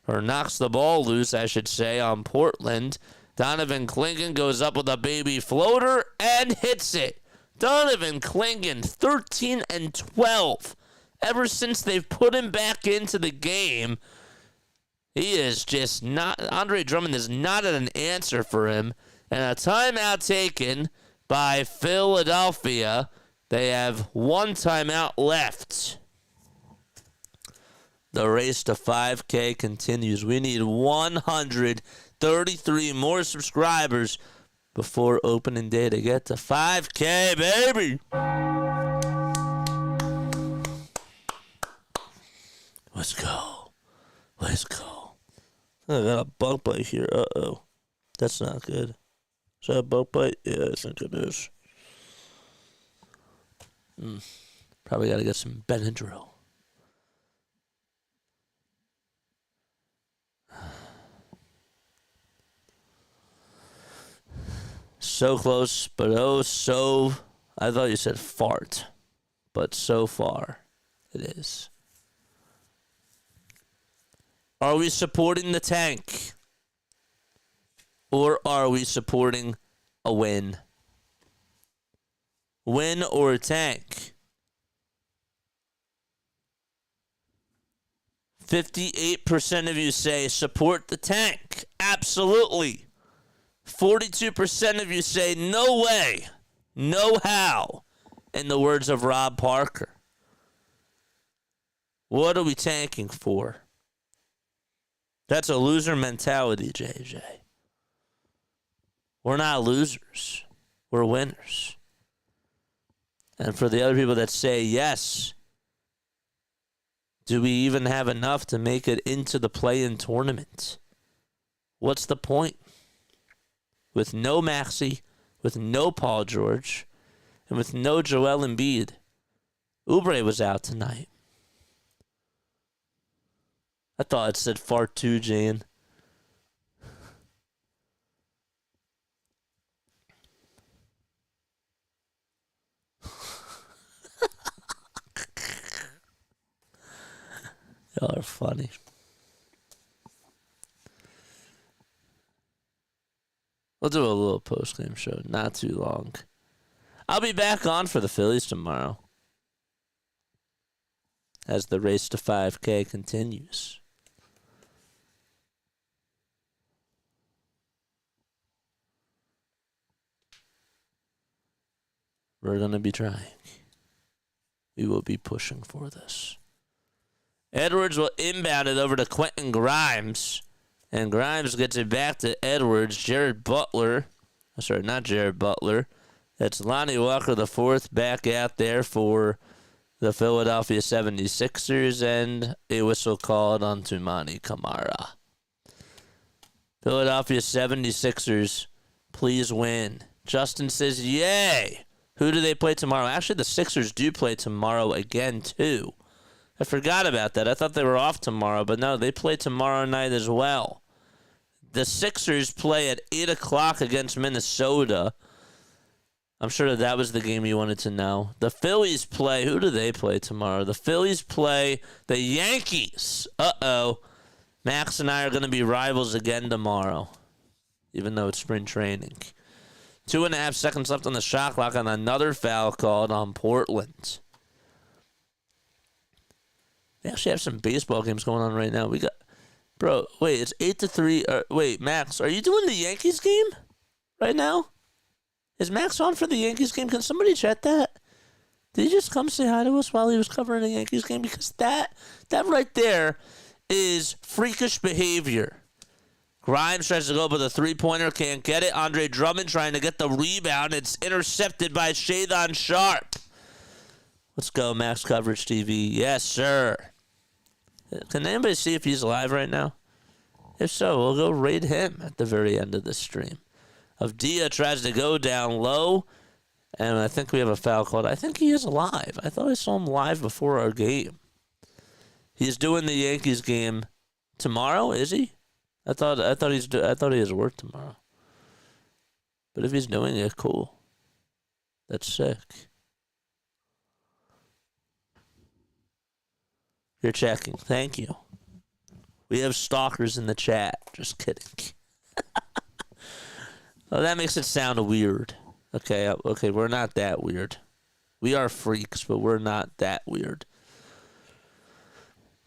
or knocks the ball loose, I should say, on Portland. Donovan Clingan goes up with a baby floater and hits it. Donovan Clingan, 13 and 12. Ever since they've put him back into the game, he is just not, Andre Drummond is not an answer for him. And a timeout taken by Philadelphia. They have 1 timeout left. The race to 5K continues. We need 133 more subscribers before opening day to get to 5K, baby. Let's go. Let's go. I got a bug bite here. Uh-oh. That's not good. Is that a bug bite? Yeah, I think it is. Probably got to get some Benadryl. So close, but oh so... I thought you said fart, but so far it is. Are we supporting the tank? Or are we supporting a win? Win or tank? 58% of you say support the tank. Absolutely. 42% of you say no way, no how, in the words of Rob Parker. What are we tanking for? That's a loser mentality, JJ. We're not losers. We're winners. And for the other people that say yes, do we even have enough to make it into the play-in tournament? What's the point? With no Maxey, with no Paul George, and with no Joel Embiid. Oubre was out tonight. I thought it said fart too, Jane. Y'all are funny. We'll do a little post-game show, not too long. I'll be back on for the Phillies tomorrow as the race to 5K continues. We're going to be trying. We will be pushing for this. Edwards will inbound it over to Quentin Grimes. And Grimes gets it back to Edwards. Jared Butler. Sorry, not Jared Butler. That's Lonnie Walker the fourth back out there for the Philadelphia 76ers. And a whistle called on Toumani Camara. Philadelphia 76ers, please win. Justin says, yay. Who do they play tomorrow? Actually, the Sixers do play tomorrow again, too. I forgot about that. I thought they were off tomorrow, but no, they play tomorrow night as well. The Sixers play at 8 o'clock against Minnesota. I'm sure that was the game you wanted to know. The Phillies play. Who do they play tomorrow? The Phillies play the Yankees. Uh-oh. Max and I are going to be rivals again tomorrow, even though it's spring training. 2.5 seconds left on the shot clock and another foul called on Portland. They actually have some baseball games going on right now. We got, bro. Wait, it's 8-3. Wait, Max, are you doing the Yankees game right now? Is Max on for the Yankees game? Can somebody chat that? Did he just come say hi to us while he was covering the Yankees game? Because that right there is freakish behavior. Grimes tries to go up with a three-pointer, can't get it. Andre Drummond trying to get the rebound. It's intercepted by Shadon Sharp. Let's go, Max Coverage TV. Yes, sir. Can anybody see if he's live right now? If so, we'll go raid him at the very end of the stream. Avdia tries to go down low, and I think we have a foul called. I think he is live. I thought I saw him live before our game. He's doing the Yankees game tomorrow, is he? I thought he has work tomorrow. But if he's doing it, cool. That's sick. You're checking. Thank you. We have stalkers in the chat. Just kidding. Well, that makes it sound weird. Okay, we're not that weird. We are freaks, but we're not that weird.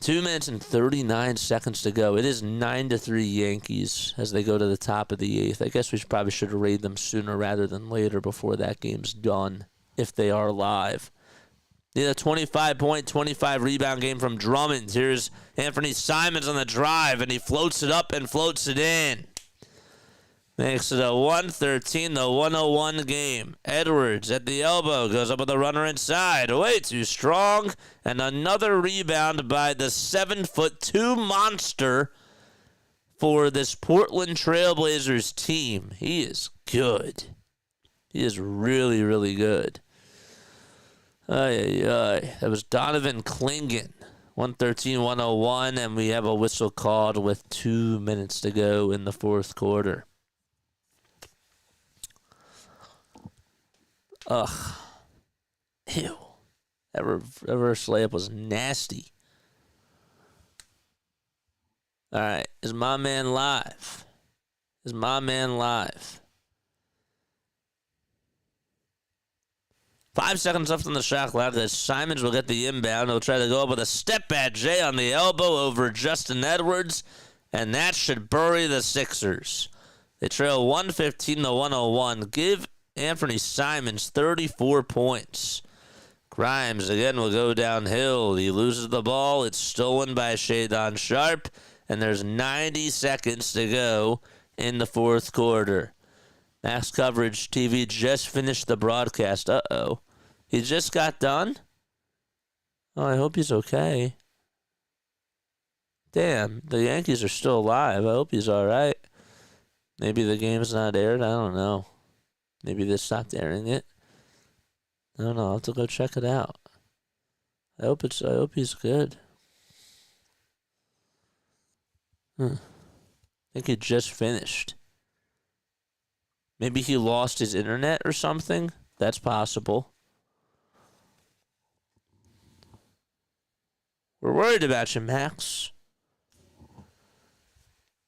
2 minutes and 39 seconds to go. It is 9-3 Yankees as they go to the top of the 8th. I guess we probably should raid them sooner rather than later before that game's done, if they are live. Need a 25-point, 25-rebound game from Drummond. Here's Anthony Simons on the drive, and he floats it up and floats it in. Makes it a 113-101 game. Edwards at the elbow goes up with a runner inside. Way too strong. And another rebound by the 7'2" monster for this Portland Trailblazers team. He is good. He is really, really good. That was Donovan Clingan. 113-101, and we have a whistle called with 2 minutes to go in the fourth quarter. Ugh. Ew. That reverse layup was nasty. All right. Is my man live? 5 seconds left on the shot clock. Simons will get the inbound. He'll try to go up with a step back J on the elbow over Justin Edwards, and that should bury the Sixers. They trail 115-101. Give Anthony Simons 34 points. Grimes again will go downhill. He loses the ball. It's stolen by Shadon Sharp, and there's 90 seconds to go in the fourth quarter. Max Coverage TV just finished the broadcast. Uh-oh. He just got done? Oh, I hope he's okay. Damn, the Yankees are still alive. I hope he's all right. Maybe the game's not aired. I don't know. Maybe they stopped airing it. I don't know. I'll have to go check it out. I hope he's good. I think he just finished. Maybe he lost his internet or something. That's possible. We're worried about you, Max.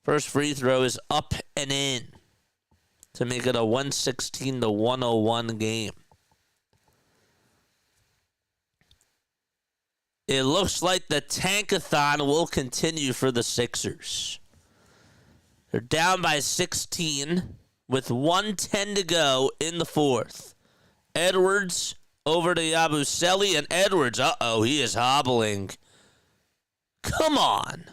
First free throw is up and in to make it a 116-101 game. It looks like the tankathon will continue for the Sixers. They're down by 16 with 1:10 to go in the fourth. Edwards over to Yabusele, and Edwards, he is hobbling. Come on.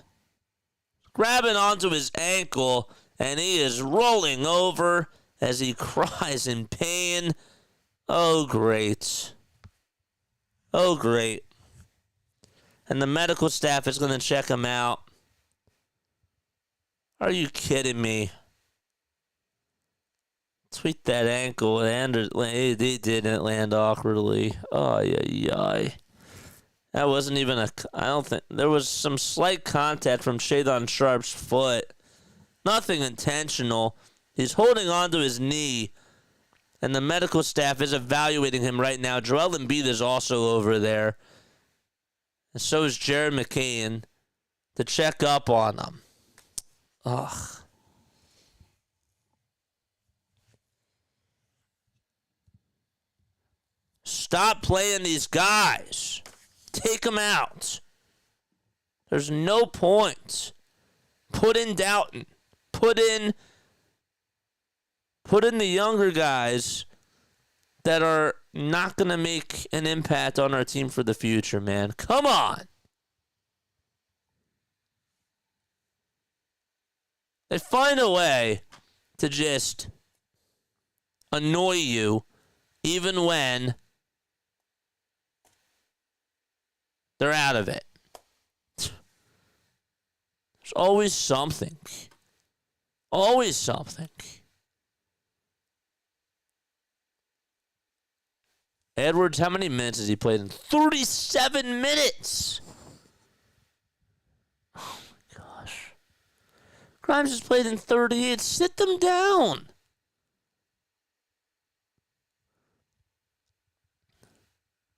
Grabbing onto his ankle, and he is rolling over as he cries in pain. Oh, great. Oh, great. And the medical staff is going to check him out. Are you kidding me? Tweak that ankle, and it didn't land awkwardly. Oh, yeah. That wasn't even I don't think. There was some slight contact from Shadon Sharp's foot. Nothing intentional. He's holding onto his knee, and the medical staff is evaluating him right now. Joel Embiid is also over there. And so is Jared McCain to check up on him. Ugh. Stop playing these guys. Take them out. There's no point. Put in Doughton. Put in the younger guys that are not going to make an impact on our team for the future, man. Come on. They find a way to just annoy you even when they're out of it. There's always something. Always something. Edwards, how many minutes has he played in? 37 minutes! Oh my gosh. Grimes has played in 38. Sit them down.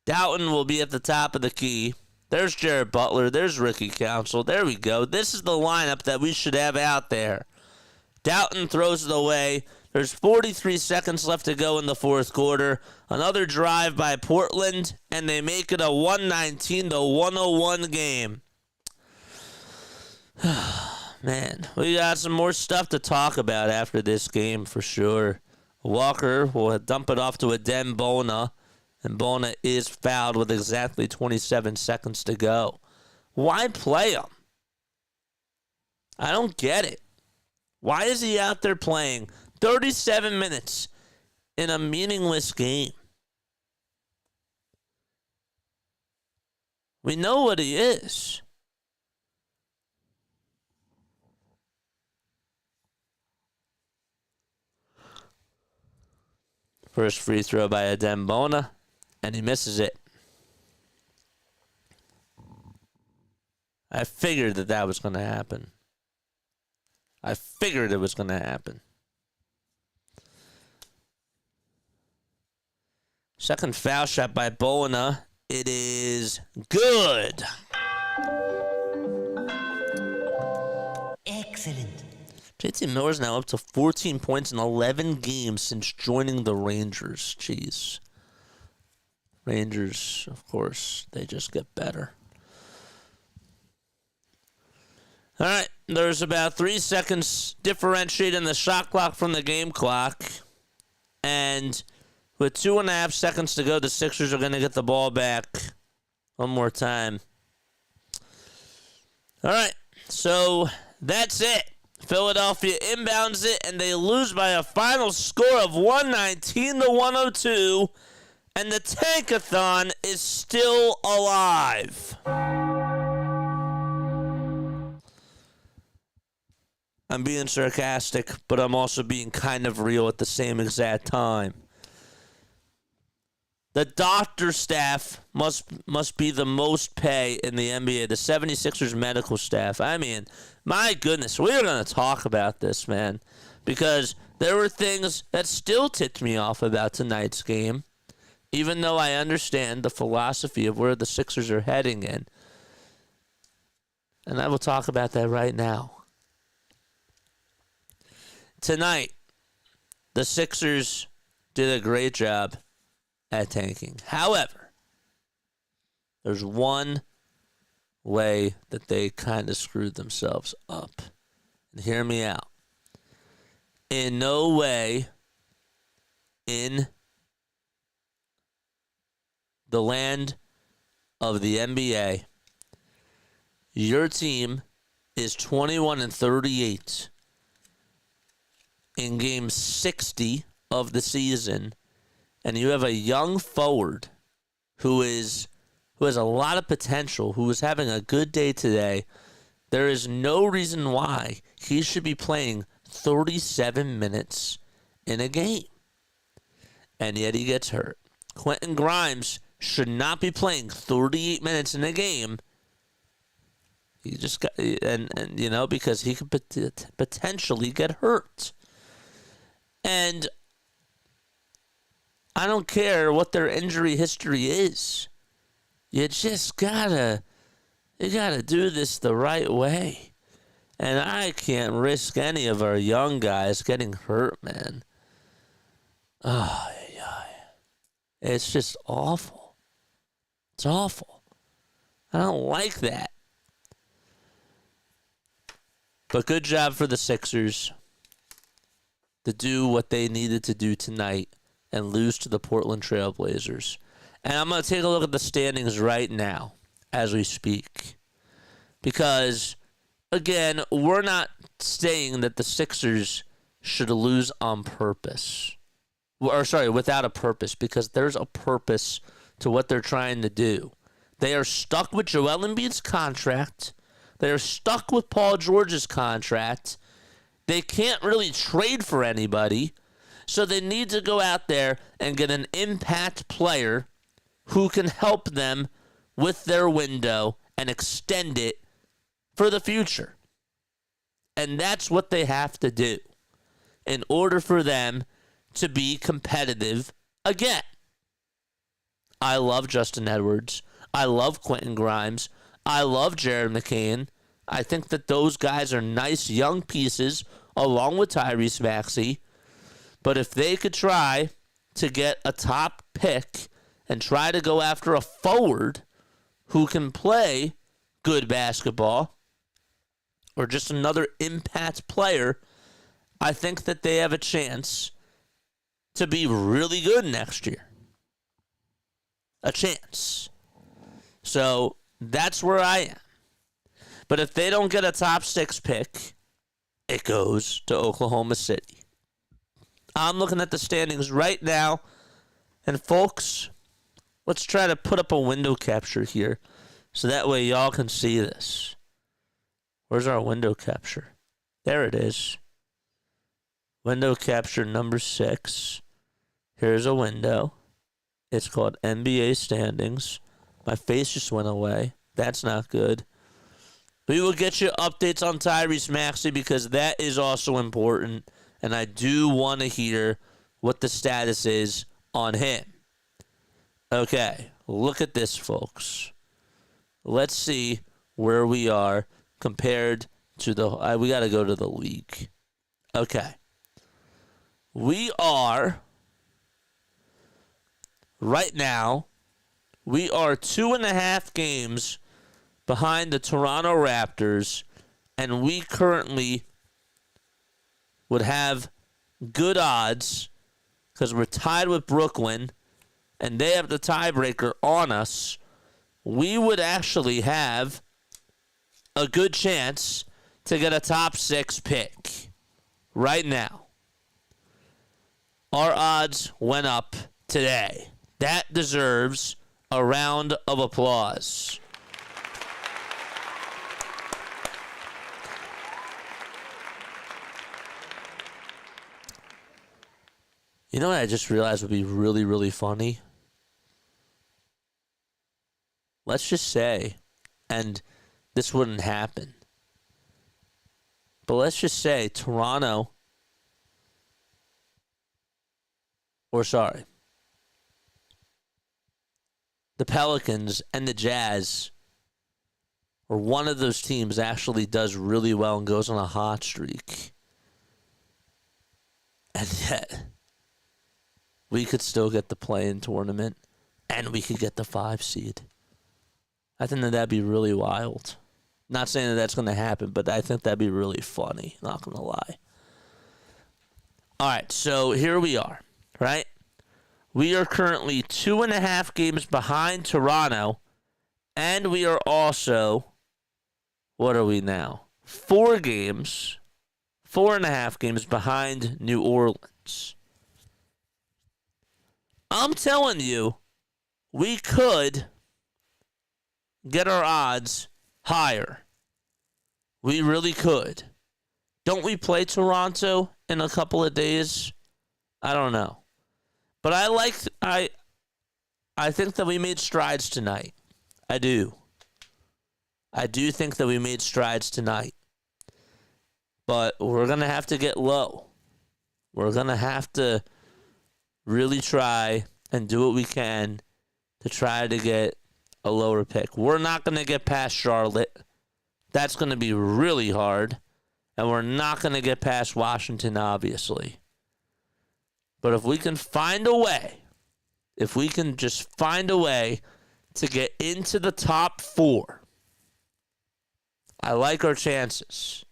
Doughton will be at the top of the key. There's Jared Butler. There's Ricky Council. There we go. This is the lineup that we should have out there. Doughton throws it away. There's 43 seconds left to go in the fourth quarter. Another drive by Portland, and they make it a 119-101 game. Man, we got some more stuff to talk about after this game for sure. Walker will dump it off to Adem Bona, and Bona is fouled with exactly 27 seconds to go. Why play him? I don't get it. Why is he out there playing 37 minutes in a meaningless game? We know what he is. First free throw by Adem Bona, and he misses it. I figured that was going to happen. I figured it was going to happen. Second foul shot by Bona. It is good. Excellent. JT Miller's now up to 14 points in 11 games since joining the Rangers. Jeez. Rangers, of course, they just get better. All right, there's about 3 seconds differentiating the shot clock from the game clock. And with 2.5 seconds to go, the Sixers are going to get the ball back one more time. All right, so that's it. Philadelphia inbounds it, and they lose by a final score of 119-102, and the Tankathon is still alive. I'm being sarcastic, but I'm also being kind of real at the same exact time. The doctor staff must be the most pay in the NBA. The 76ers medical staff. I mean, my goodness, we're going to talk about this, man. Because there were things that still ticked me off about tonight's game. Even though I understand the philosophy of where the Sixers are heading in. And I will talk about that right now. Tonight, the Sixers did a great job at tanking. However, there's one way that they kind of screwed themselves up. And hear me out. In no way in the land of the NBA, your team is 21-38 in game 60 of the season, and you have a young forward who has a lot of potential, who is having a good day today. There is no reason why he should be playing 37 minutes in a game. And yet he gets hurt. Quentin Grimes should not be playing 38 minutes in a game. He just got, and you know, because he could potentially get hurt. And I don't care what their injury history is. You just gotta do this the right way. And I can't risk any of our young guys getting hurt, man. Oh, yeah. It's just awful. It's awful. I don't like that. But good job for the Sixers to do what they needed to do tonight and lose to the Portland Trail Blazers. And I'm going to take a look at the standings right now as we speak. Because, again, we're not saying that the Sixers should lose on purpose. Or, sorry, without a purpose. Because there's a purpose to what they're trying to do. They are stuck with Joel Embiid's contract. They are stuck with Paul George's contract. They can't really trade for anybody. So they need to go out there and get an impact player who can help them with their window and extend it for the future. And that's what they have to do in order for them to be competitive again. I love Justin Edwards. I love Quentin Grimes. I love Jared McCain. I think that those guys are nice young pieces along with Tyrese Maxey. But if they could try to get a top pick and try to go after a forward who can play good basketball or just another impact player, I think that they have a chance to be really good next year. A chance. So that's where I am. But if they don't get a top 6 pick, it goes to Oklahoma City. I'm looking at the standings right now. And folks, let's try to put up a window capture here so that way y'all can see this. Where's our window capture? There it is. Window capture number 6. Here's a window. It's called NBA standings. My face just went away. That's not good. We will get you updates on Tyrese Maxey because that is also important. And I do want to hear what the status is on him. Okay, look at this, folks. Let's see where we are compared to the... we got to go to the league. Okay. We are... Right now, we are 2.5 games behind the Toronto Raptors, and we currently would have good odds because we're tied with Brooklyn, and they have the tiebreaker on us. We would actually have a good chance to get a top 6 pick right now. Our odds went up today. That deserves a round of applause. You know what I just realized would be really, really funny? let's just say, and this wouldn't happen, but let's just say Toronto, the Pelicans and the Jazz, or one of those teams actually does really well and goes on a hot streak. And yet, we could still get the play-in tournament, and we could get the 5 seed. I think that'd be really wild. Not saying that that's going to happen, but I think that'd be really funny, not going to lie. All right, so here we are, right? We are currently 2.5 games behind Toronto, and we are also, what are we now? 4.5 games behind New Orleans. I'm telling you, we could get our odds higher. We really could. Don't we play Toronto in a couple of days? I don't know. But I think that we made strides tonight. I do. I do think that we made strides tonight. But we're going to have to get low. We're going to have to really try and do what we can to try to get a lower pick. We're not going to get past Charlotte. That's going to be really hard. And we're not going to get past Washington, obviously. But if we can find a way, if we can just find a way to get into the top 4, I like our chances.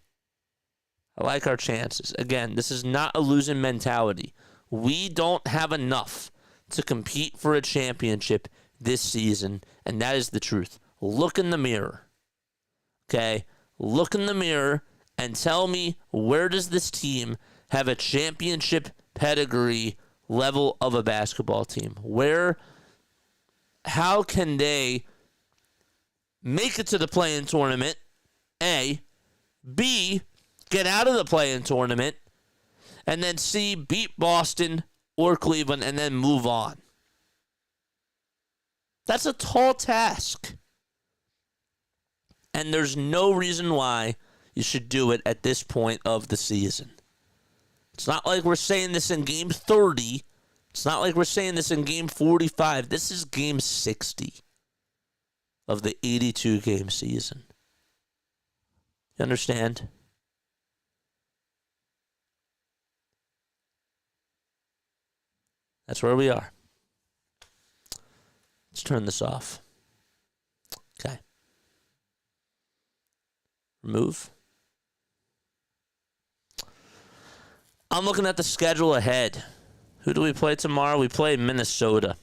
Again, this is not a losing mentality. We don't have enough to compete for a championship this season, and that is the truth. Look in the mirror. Okay? Look in the mirror and tell me, where does this team have a championship pedigree level of a basketball team? How can they make it to the play-in tournament? A. B. Get out of the play-in tournament. And then C. Beat Boston or Cleveland and then move on. That's a tall task. And there's no reason why you should do it at this point of the season. It's not like we're saying this in game 30. It's not like we're saying this in game 45. This is game 60 of the 82-game season. You understand? That's where we are. Let's turn this off. Okay. Remove. I'm looking at the schedule ahead. Who do we play tomorrow? We play Minnesota.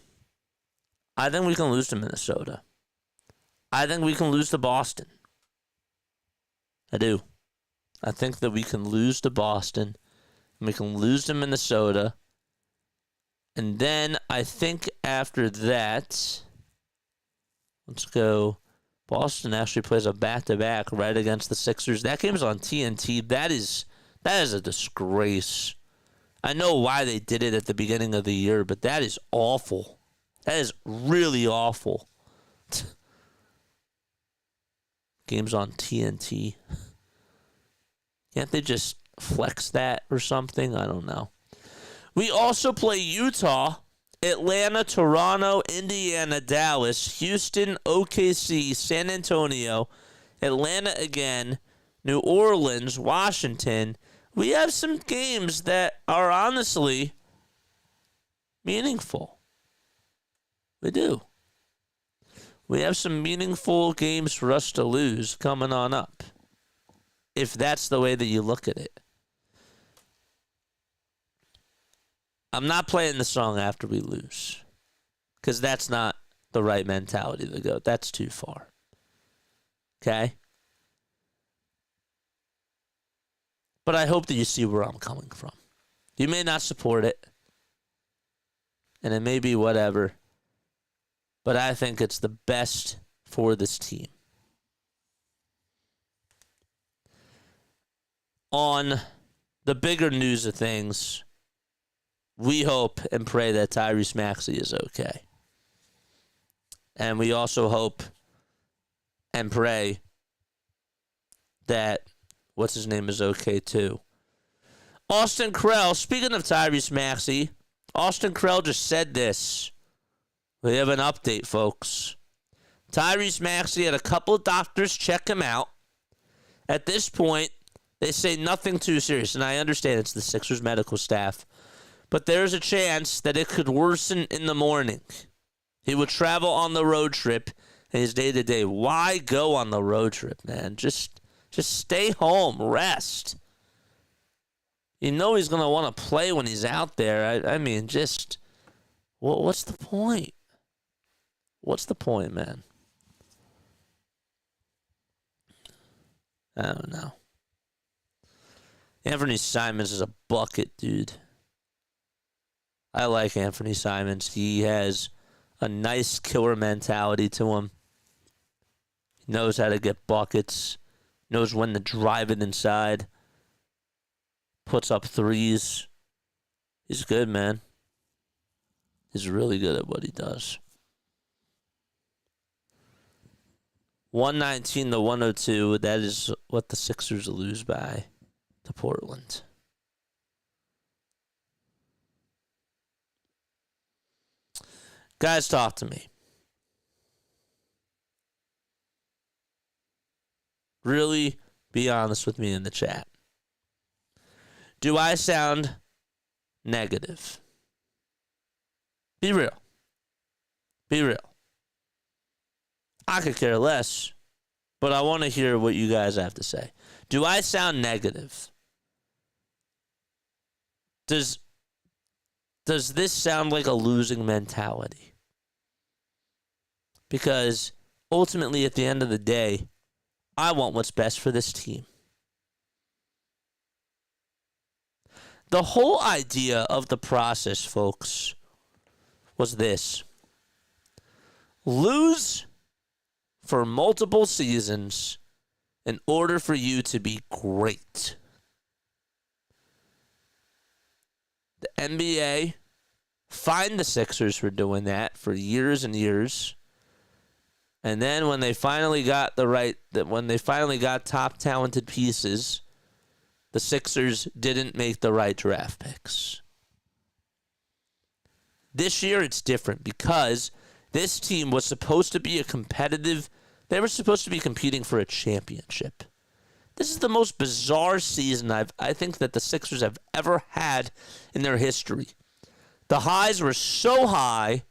I think we can lose to Minnesota. I think we can lose to Boston. I do. I think that we can lose to Boston. And we can lose to Minnesota. And then I think after that, let's go. Boston actually plays a back-to-back right against the Sixers. That game's on TNT. That is a disgrace. I know why they did it at the beginning of the year, but that is awful. That is really awful. Game's on TNT. Can't they just flex that or something? I don't know. We also play Utah, Atlanta, Toronto, Indiana, Dallas, Houston, OKC, San Antonio, Atlanta again, New Orleans, Washington. We have some games that are honestly meaningful. We do. We have some meaningful games for us to lose coming on up, if that's the way that you look at it. I'm not playing the song after we lose, because that's not the right mentality to go. That's too far. Okay? But I hope that you see where I'm coming from. You may not support it, and it may be whatever, but I think it's the best for this team. On the bigger news of things, we hope and pray that Tyrese Maxey is okay. And we also hope and pray that what's his name is okay too. Austin Krell, speaking of Tyrese Maxey, Austin Krell just said this. We have an update, folks. Tyrese Maxey had a couple of doctors check him out. At this point, they say nothing too serious, and I understand it's the Sixers medical staff, but there's a chance that it could worsen in the morning. He would travel on the road trip in his day-to-day. Why go on the road trip, man? Just stay home, rest. You know he's going to want to play when he's out there. I mean, just, what's the point? What's the point, man? I don't know. Anthony Simons is a bucket, dude. I like Anthony Simons. He has a nice killer mentality to him. He knows how to get buckets. Knows when to drive it inside. Puts up threes. He's good, man. He's really good at what he does. 119 to 102. That is what the Sixers lose by to Portland. Guys, talk to me. Really be honest with me in the chat. Do I sound negative? Be real. Be real. I could care less, but I want to hear what you guys have to say. Do I sound negative? Does this sound like a losing mentality? Because ultimately, at the end of the day, I want what's best for this team. The whole idea of the process, folks, was this. Lose for multiple seasons in order for you to be great. The NBA fined the Sixers for doing that for years and years. And then when they finally got top talented pieces, the Sixers didn't make the right draft picks. This year it's different because this team was supposed to be they were supposed to be competing for a championship. This is the most bizarre season I think that the Sixers have ever had in their history. The highs were so high,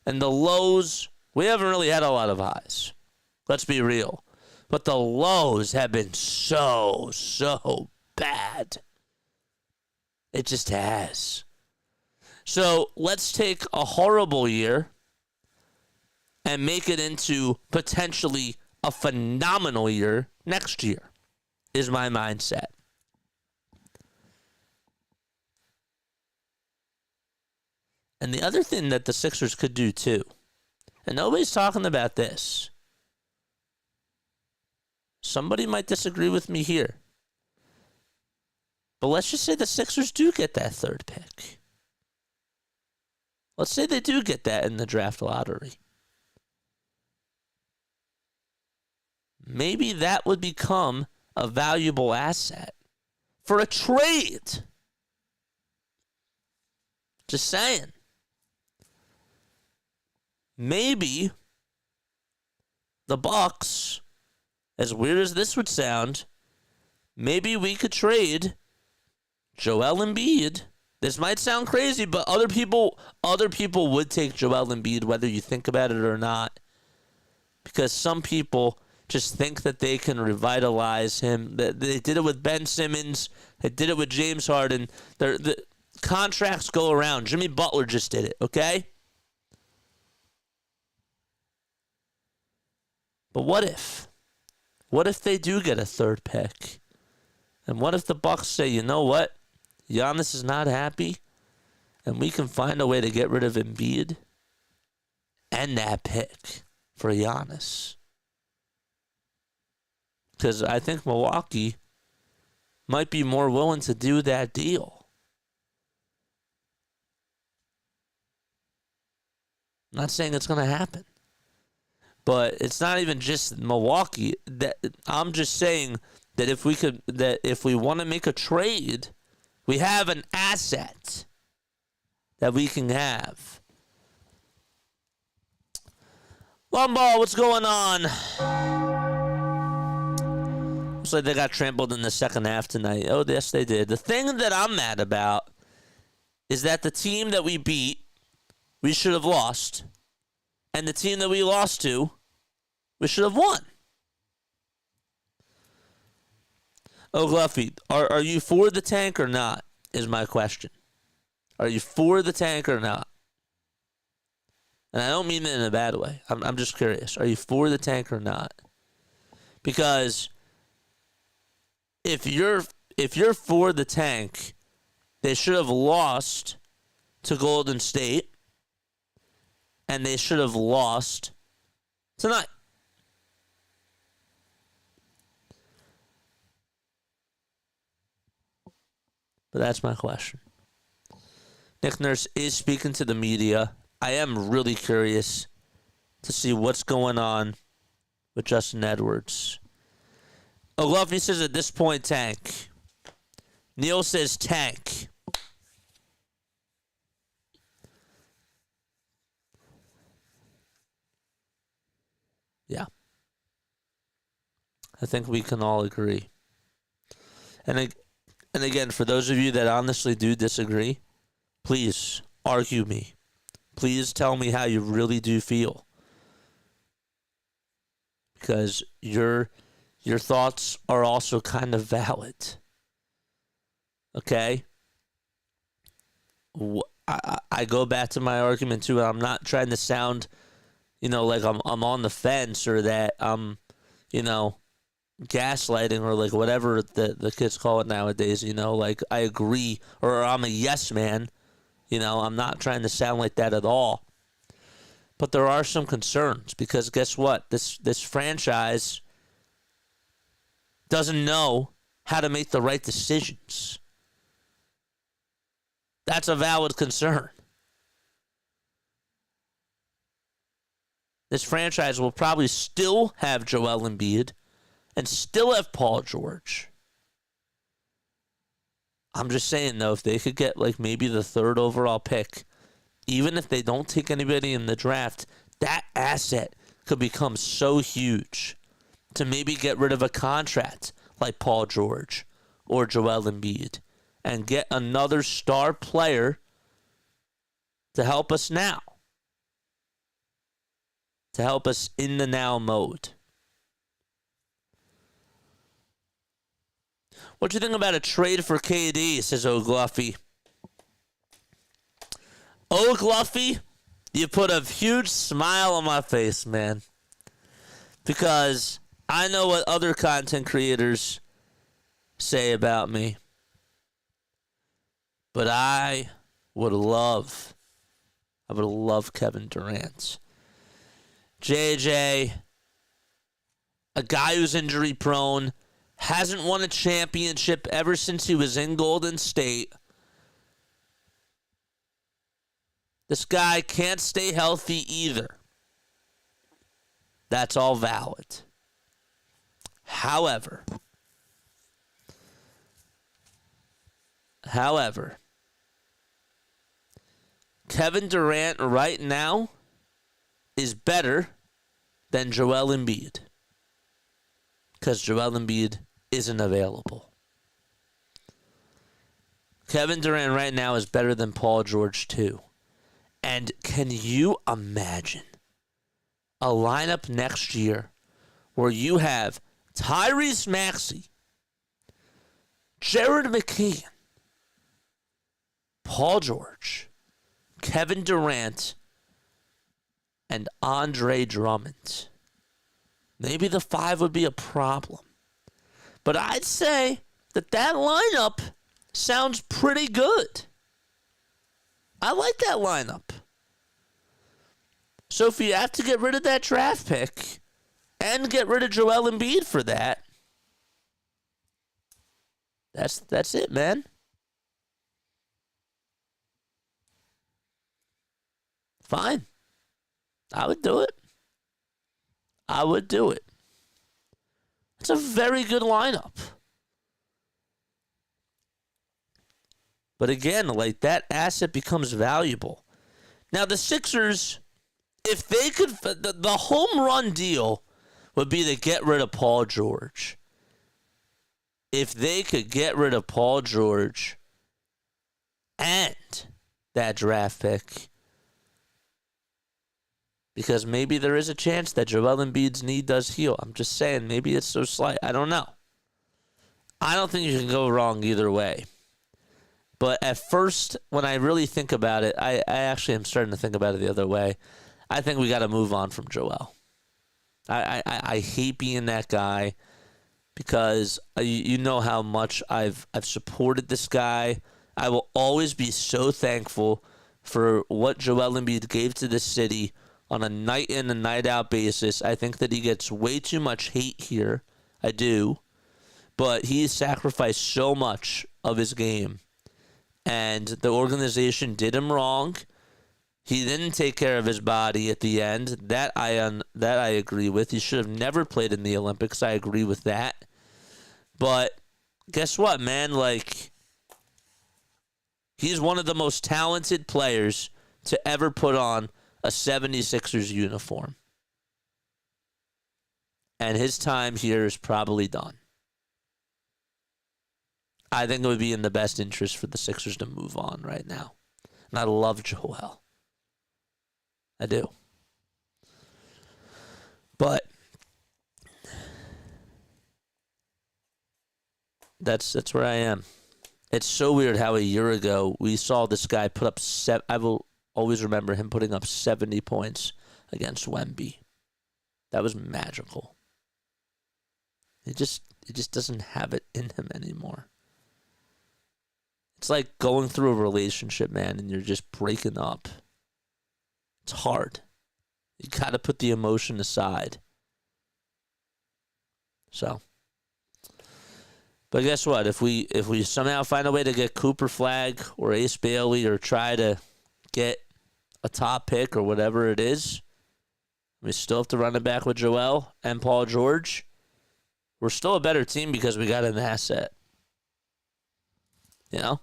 and the lows, we haven't really had a lot of highs. Let's be real. But the lows have been so bad. It just has. So let's take a horrible year and make it into potentially a phenomenal year next year, is my mindset. And the other thing that the Sixers could do too, and nobody's talking about this. Somebody might disagree with me here. But let's just say the Sixers do get that third pick. Let's say they do get that in the draft lottery. Maybe that would become a valuable asset for a trade. Just saying. Maybe the Bucks, as weird as this would sound, maybe we could trade Joel Embiid. This might sound crazy, but other people would take Joel Embiid, whether you think about it or not, because some people just think that they can revitalize him. They did it with Ben Simmons. They did it with James Harden. The contracts go around. Jimmy Butler just did it, okay? But what if? What if they do get a third pick? And what if the Bucks say, you know what? Giannis is not happy, and we can find a way to get rid of Embiid and that pick for Giannis. Because I think Milwaukee might be more willing to do that deal. I'm not saying it's going to happen. But it's not even just Milwaukee. I'm just saying that if we want to make a trade, we have an asset that we can have. Lombard, what's going on? Looks like they got trampled in the second half tonight. Oh, yes, they did. The thing that I'm mad about is that the team that we beat, we should have lost. And the team that we lost to, we should have won. Oh, Gluffy, are you for the tank or not, is my question. Are you for the tank or not? And I don't mean it in a bad way. I'm just curious. Are you for the tank or not? Because if you're for the tank, they should have lost to Golden State, and they should have lost tonight. But that's my question. Nick Nurse is speaking to the media. I am really curious to see what's going on with Justin Edwards. O'Gloffy says at this point, tank. Neil says tank. Yeah. I think we can all agree. And again, for those of you that honestly do disagree, please argue me. Please tell me how you really do feel. Because your thoughts are also kind of valid. Okay? I go back to my argument too. I'm not trying to sound, like I'm on the fence or that I'm, gaslighting or like whatever the kids call it nowadays. Like I agree or I'm a yes man. I'm not trying to sound like that at all. But there are some concerns because guess what? This franchise doesn't know how to make the right decisions. That's a valid concern. This franchise will probably still have Joel Embiid and still have Paul George. I'm just saying, though, if they could get like maybe the third overall pick, even if they don't take anybody in the draft, that asset could become so huge to maybe get rid of a contract like Paul George or Joel Embiid and get another star player to help us now, to help us in the now mode. What do you think about a trade for KD, says O'Gluffy. O'Gluffy, you put a huge smile on my face, man. Because I know what other content creators say about me. But I would love Kevin Durant. JJ, a guy who's injury prone, hasn't won a championship ever since he was in Golden State. This guy can't stay healthy either. That's all valid. However, Kevin Durant right now is better than Joel Embiid. Because Joel Embiid isn't available. Kevin Durant right now is better than Paul George too. And can you imagine a lineup next year where you have Tyrese Maxey, Jared McCann, Paul George, Kevin Durant, and Andre Drummond? Maybe the 5 would be a problem. But I'd say that lineup sounds pretty good. I like that lineup. So if you have to get rid of that draft pick and get rid of Joel Embiid for that, that's it, man. Fine. I would do it. I would do it. It's a very good lineup. But again, like, that asset becomes valuable. Now, the Sixers, if they could, the home run deal would be to get rid of Paul George. If they could get rid of Paul George and that draft pick, because maybe there is a chance that Joel Embiid's knee does heal. I'm just saying, maybe it's so slight. I don't know. I don't think you can go wrong either way. But at first, when I really think about it, I actually am starting to think about it the other way. I think we got to move on from Joel. I hate being that guy because you know how much I've supported this guy. I will always be so thankful for what Joel Embiid gave to this city on a night in and night out basis. I think that he gets way too much hate here. I do. But he's sacrificed so much of his game. And the organization did him wrong. He didn't take care of his body at the end. That I agree with. He should have never played in the Olympics. I agree with that. But guess what, man? Like, he's one of the most talented players to ever put on a 76ers uniform. And his time here is probably done. I think it would be in the best interest for the Sixers to move on right now. And I love Joel. I do. But that's where I am. It's so weird how a year ago we saw this guy put up I will always remember him putting up 70 points against Wemby. That was magical. He just doesn't have it in him anymore. It's like going through a relationship, man, and you're just breaking up. It's hard. You got to put the emotion aside. So, but guess what? If we somehow find a way to get Cooper Flagg or Ace Bailey or try to get a top pick or whatever it is, we still have to run it back with Joel and Paul George. We're still a better team because we got an asset. You know?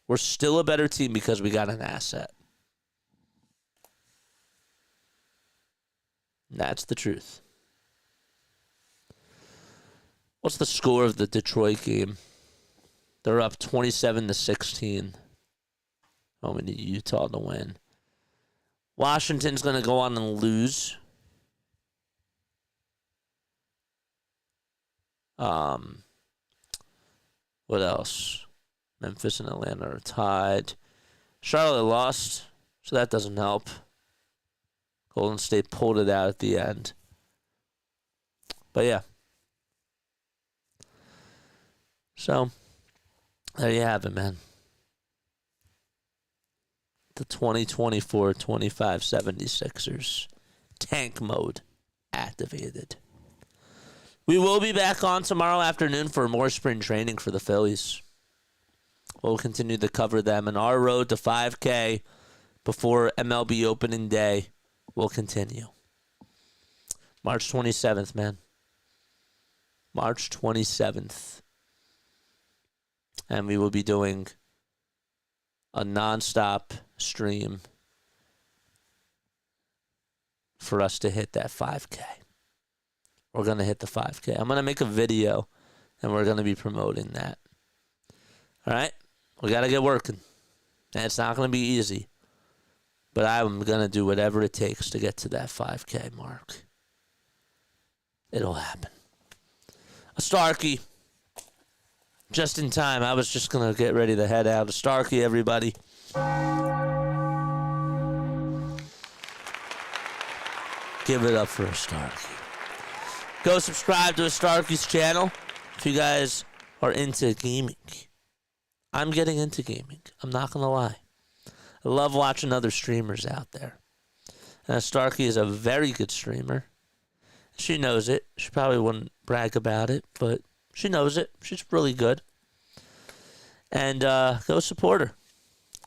We're still a better team because we got an asset. That's the truth. What's the score of the Detroit game? They're up 27-16. Oh, we need Utah to win. Washington's going to go on and lose. What else? Memphis and Atlanta are tied. Charlotte lost, so that doesn't help. Golden State pulled it out at the end. But yeah. So, there you have it, man. The 2024-25 76ers. Tank mode activated. We will be back on tomorrow afternoon for more spring training for the Phillies. We'll continue to cover them. And our road to 5K before MLB opening day will continue. March 27th, man. March 27th. And we will be doing a nonstop stream for us to hit that 5K. We're going to hit the 5K. I'm going to make a video, and we're going to be promoting that. All right? We got to get working. And it's not going to be easy. But I'm going to do whatever it takes to get to that 5K mark. It'll happen. A Starkey. Just in time. I was just going to get ready to head out. A Starkey, everybody. Give it up for a Starkey. Go subscribe to a Starkey's channel if you guys are into gaming. I'm getting into gaming. I'm not going to lie. I love watching other streamers out there. And Starkey is a very good streamer. She knows it. She probably wouldn't brag about it, but she knows it. She's really good. And go support her.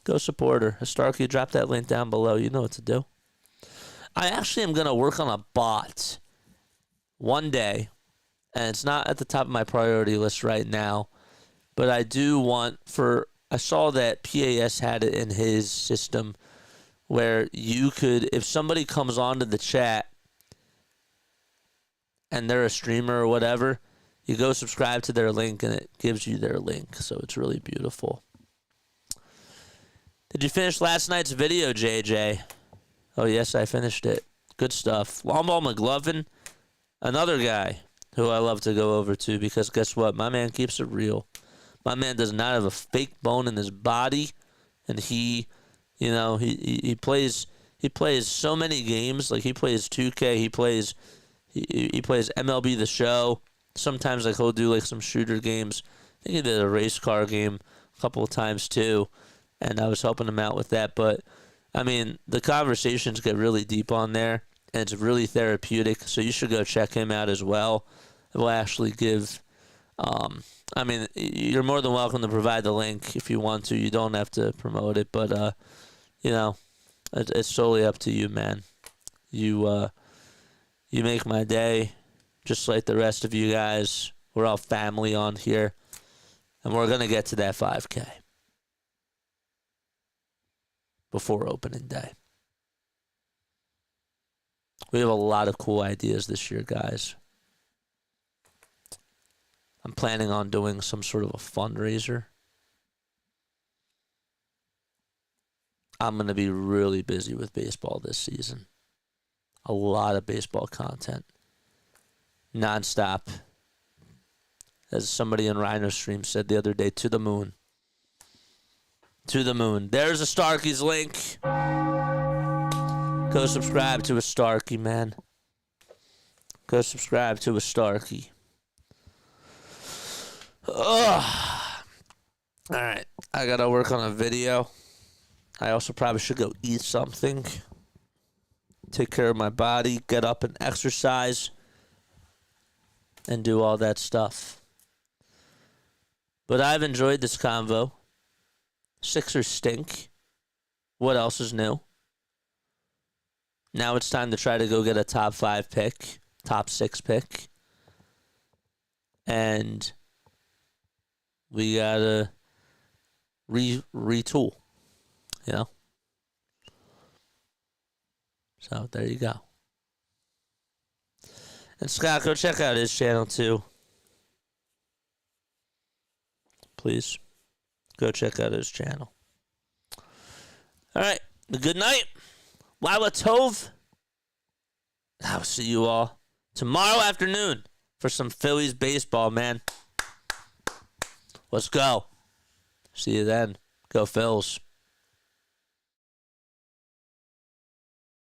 Go support her. Starkey, drop that link down below. You know what to do. I actually am going to work on a bot one day, and it's not at the top of my priority list right now, but I do want I saw that PAS had it in his system where you could, if somebody comes onto the chat and they're a streamer or whatever, you go subscribe to their link and it gives you their link. So it's really beautiful. Did you finish last night's video, JJ? Oh, yes, I finished it. Good stuff. Lomball McLovin, another guy who I love to go over to because guess what? My man keeps it real. My man does not have a fake bone in his body, and he plays so many games. Like he plays 2K, he plays MLB The Show. Sometimes like he'll do like some shooter games. I think he did a race car game a couple of times too, and I was helping him out with that. But I mean, the conversations get really deep on there, and it's really therapeutic. So you should go check him out as well. It will actually give. I mean, you're more than welcome to provide the link if you want to. You don't have to promote it, but it's solely up to you, man. You make my day, just like the rest of you guys. We're all family on here, and we're gonna get to that 5K before opening day. We have a lot of cool ideas this year, guys. I'm planning on doing some sort of a fundraiser. I'm going to be really busy with baseball this season. A lot of baseball content. Nonstop. As somebody in Rhino Stream said the other day, to the moon. To the moon. There's a Starkey's link. Go subscribe to a Starkey, man. Go subscribe to a Starkey. Ugh. All right, I gotta work on a video. I also probably should go eat something, take care of my body, get up and exercise, and do all that stuff. But I've enjoyed this convo. Sixers stink. What else is new? Now it's time to try to go get a top 5 pick, top 6 pick, and we gotta retool, you know? So there you go. And Scott, go check out his channel too. Please. Go check out his channel. All right. Good night. Lila Tove. I'll see you all tomorrow afternoon for some Phillies baseball, man. Let's go. See you then. Go Phils.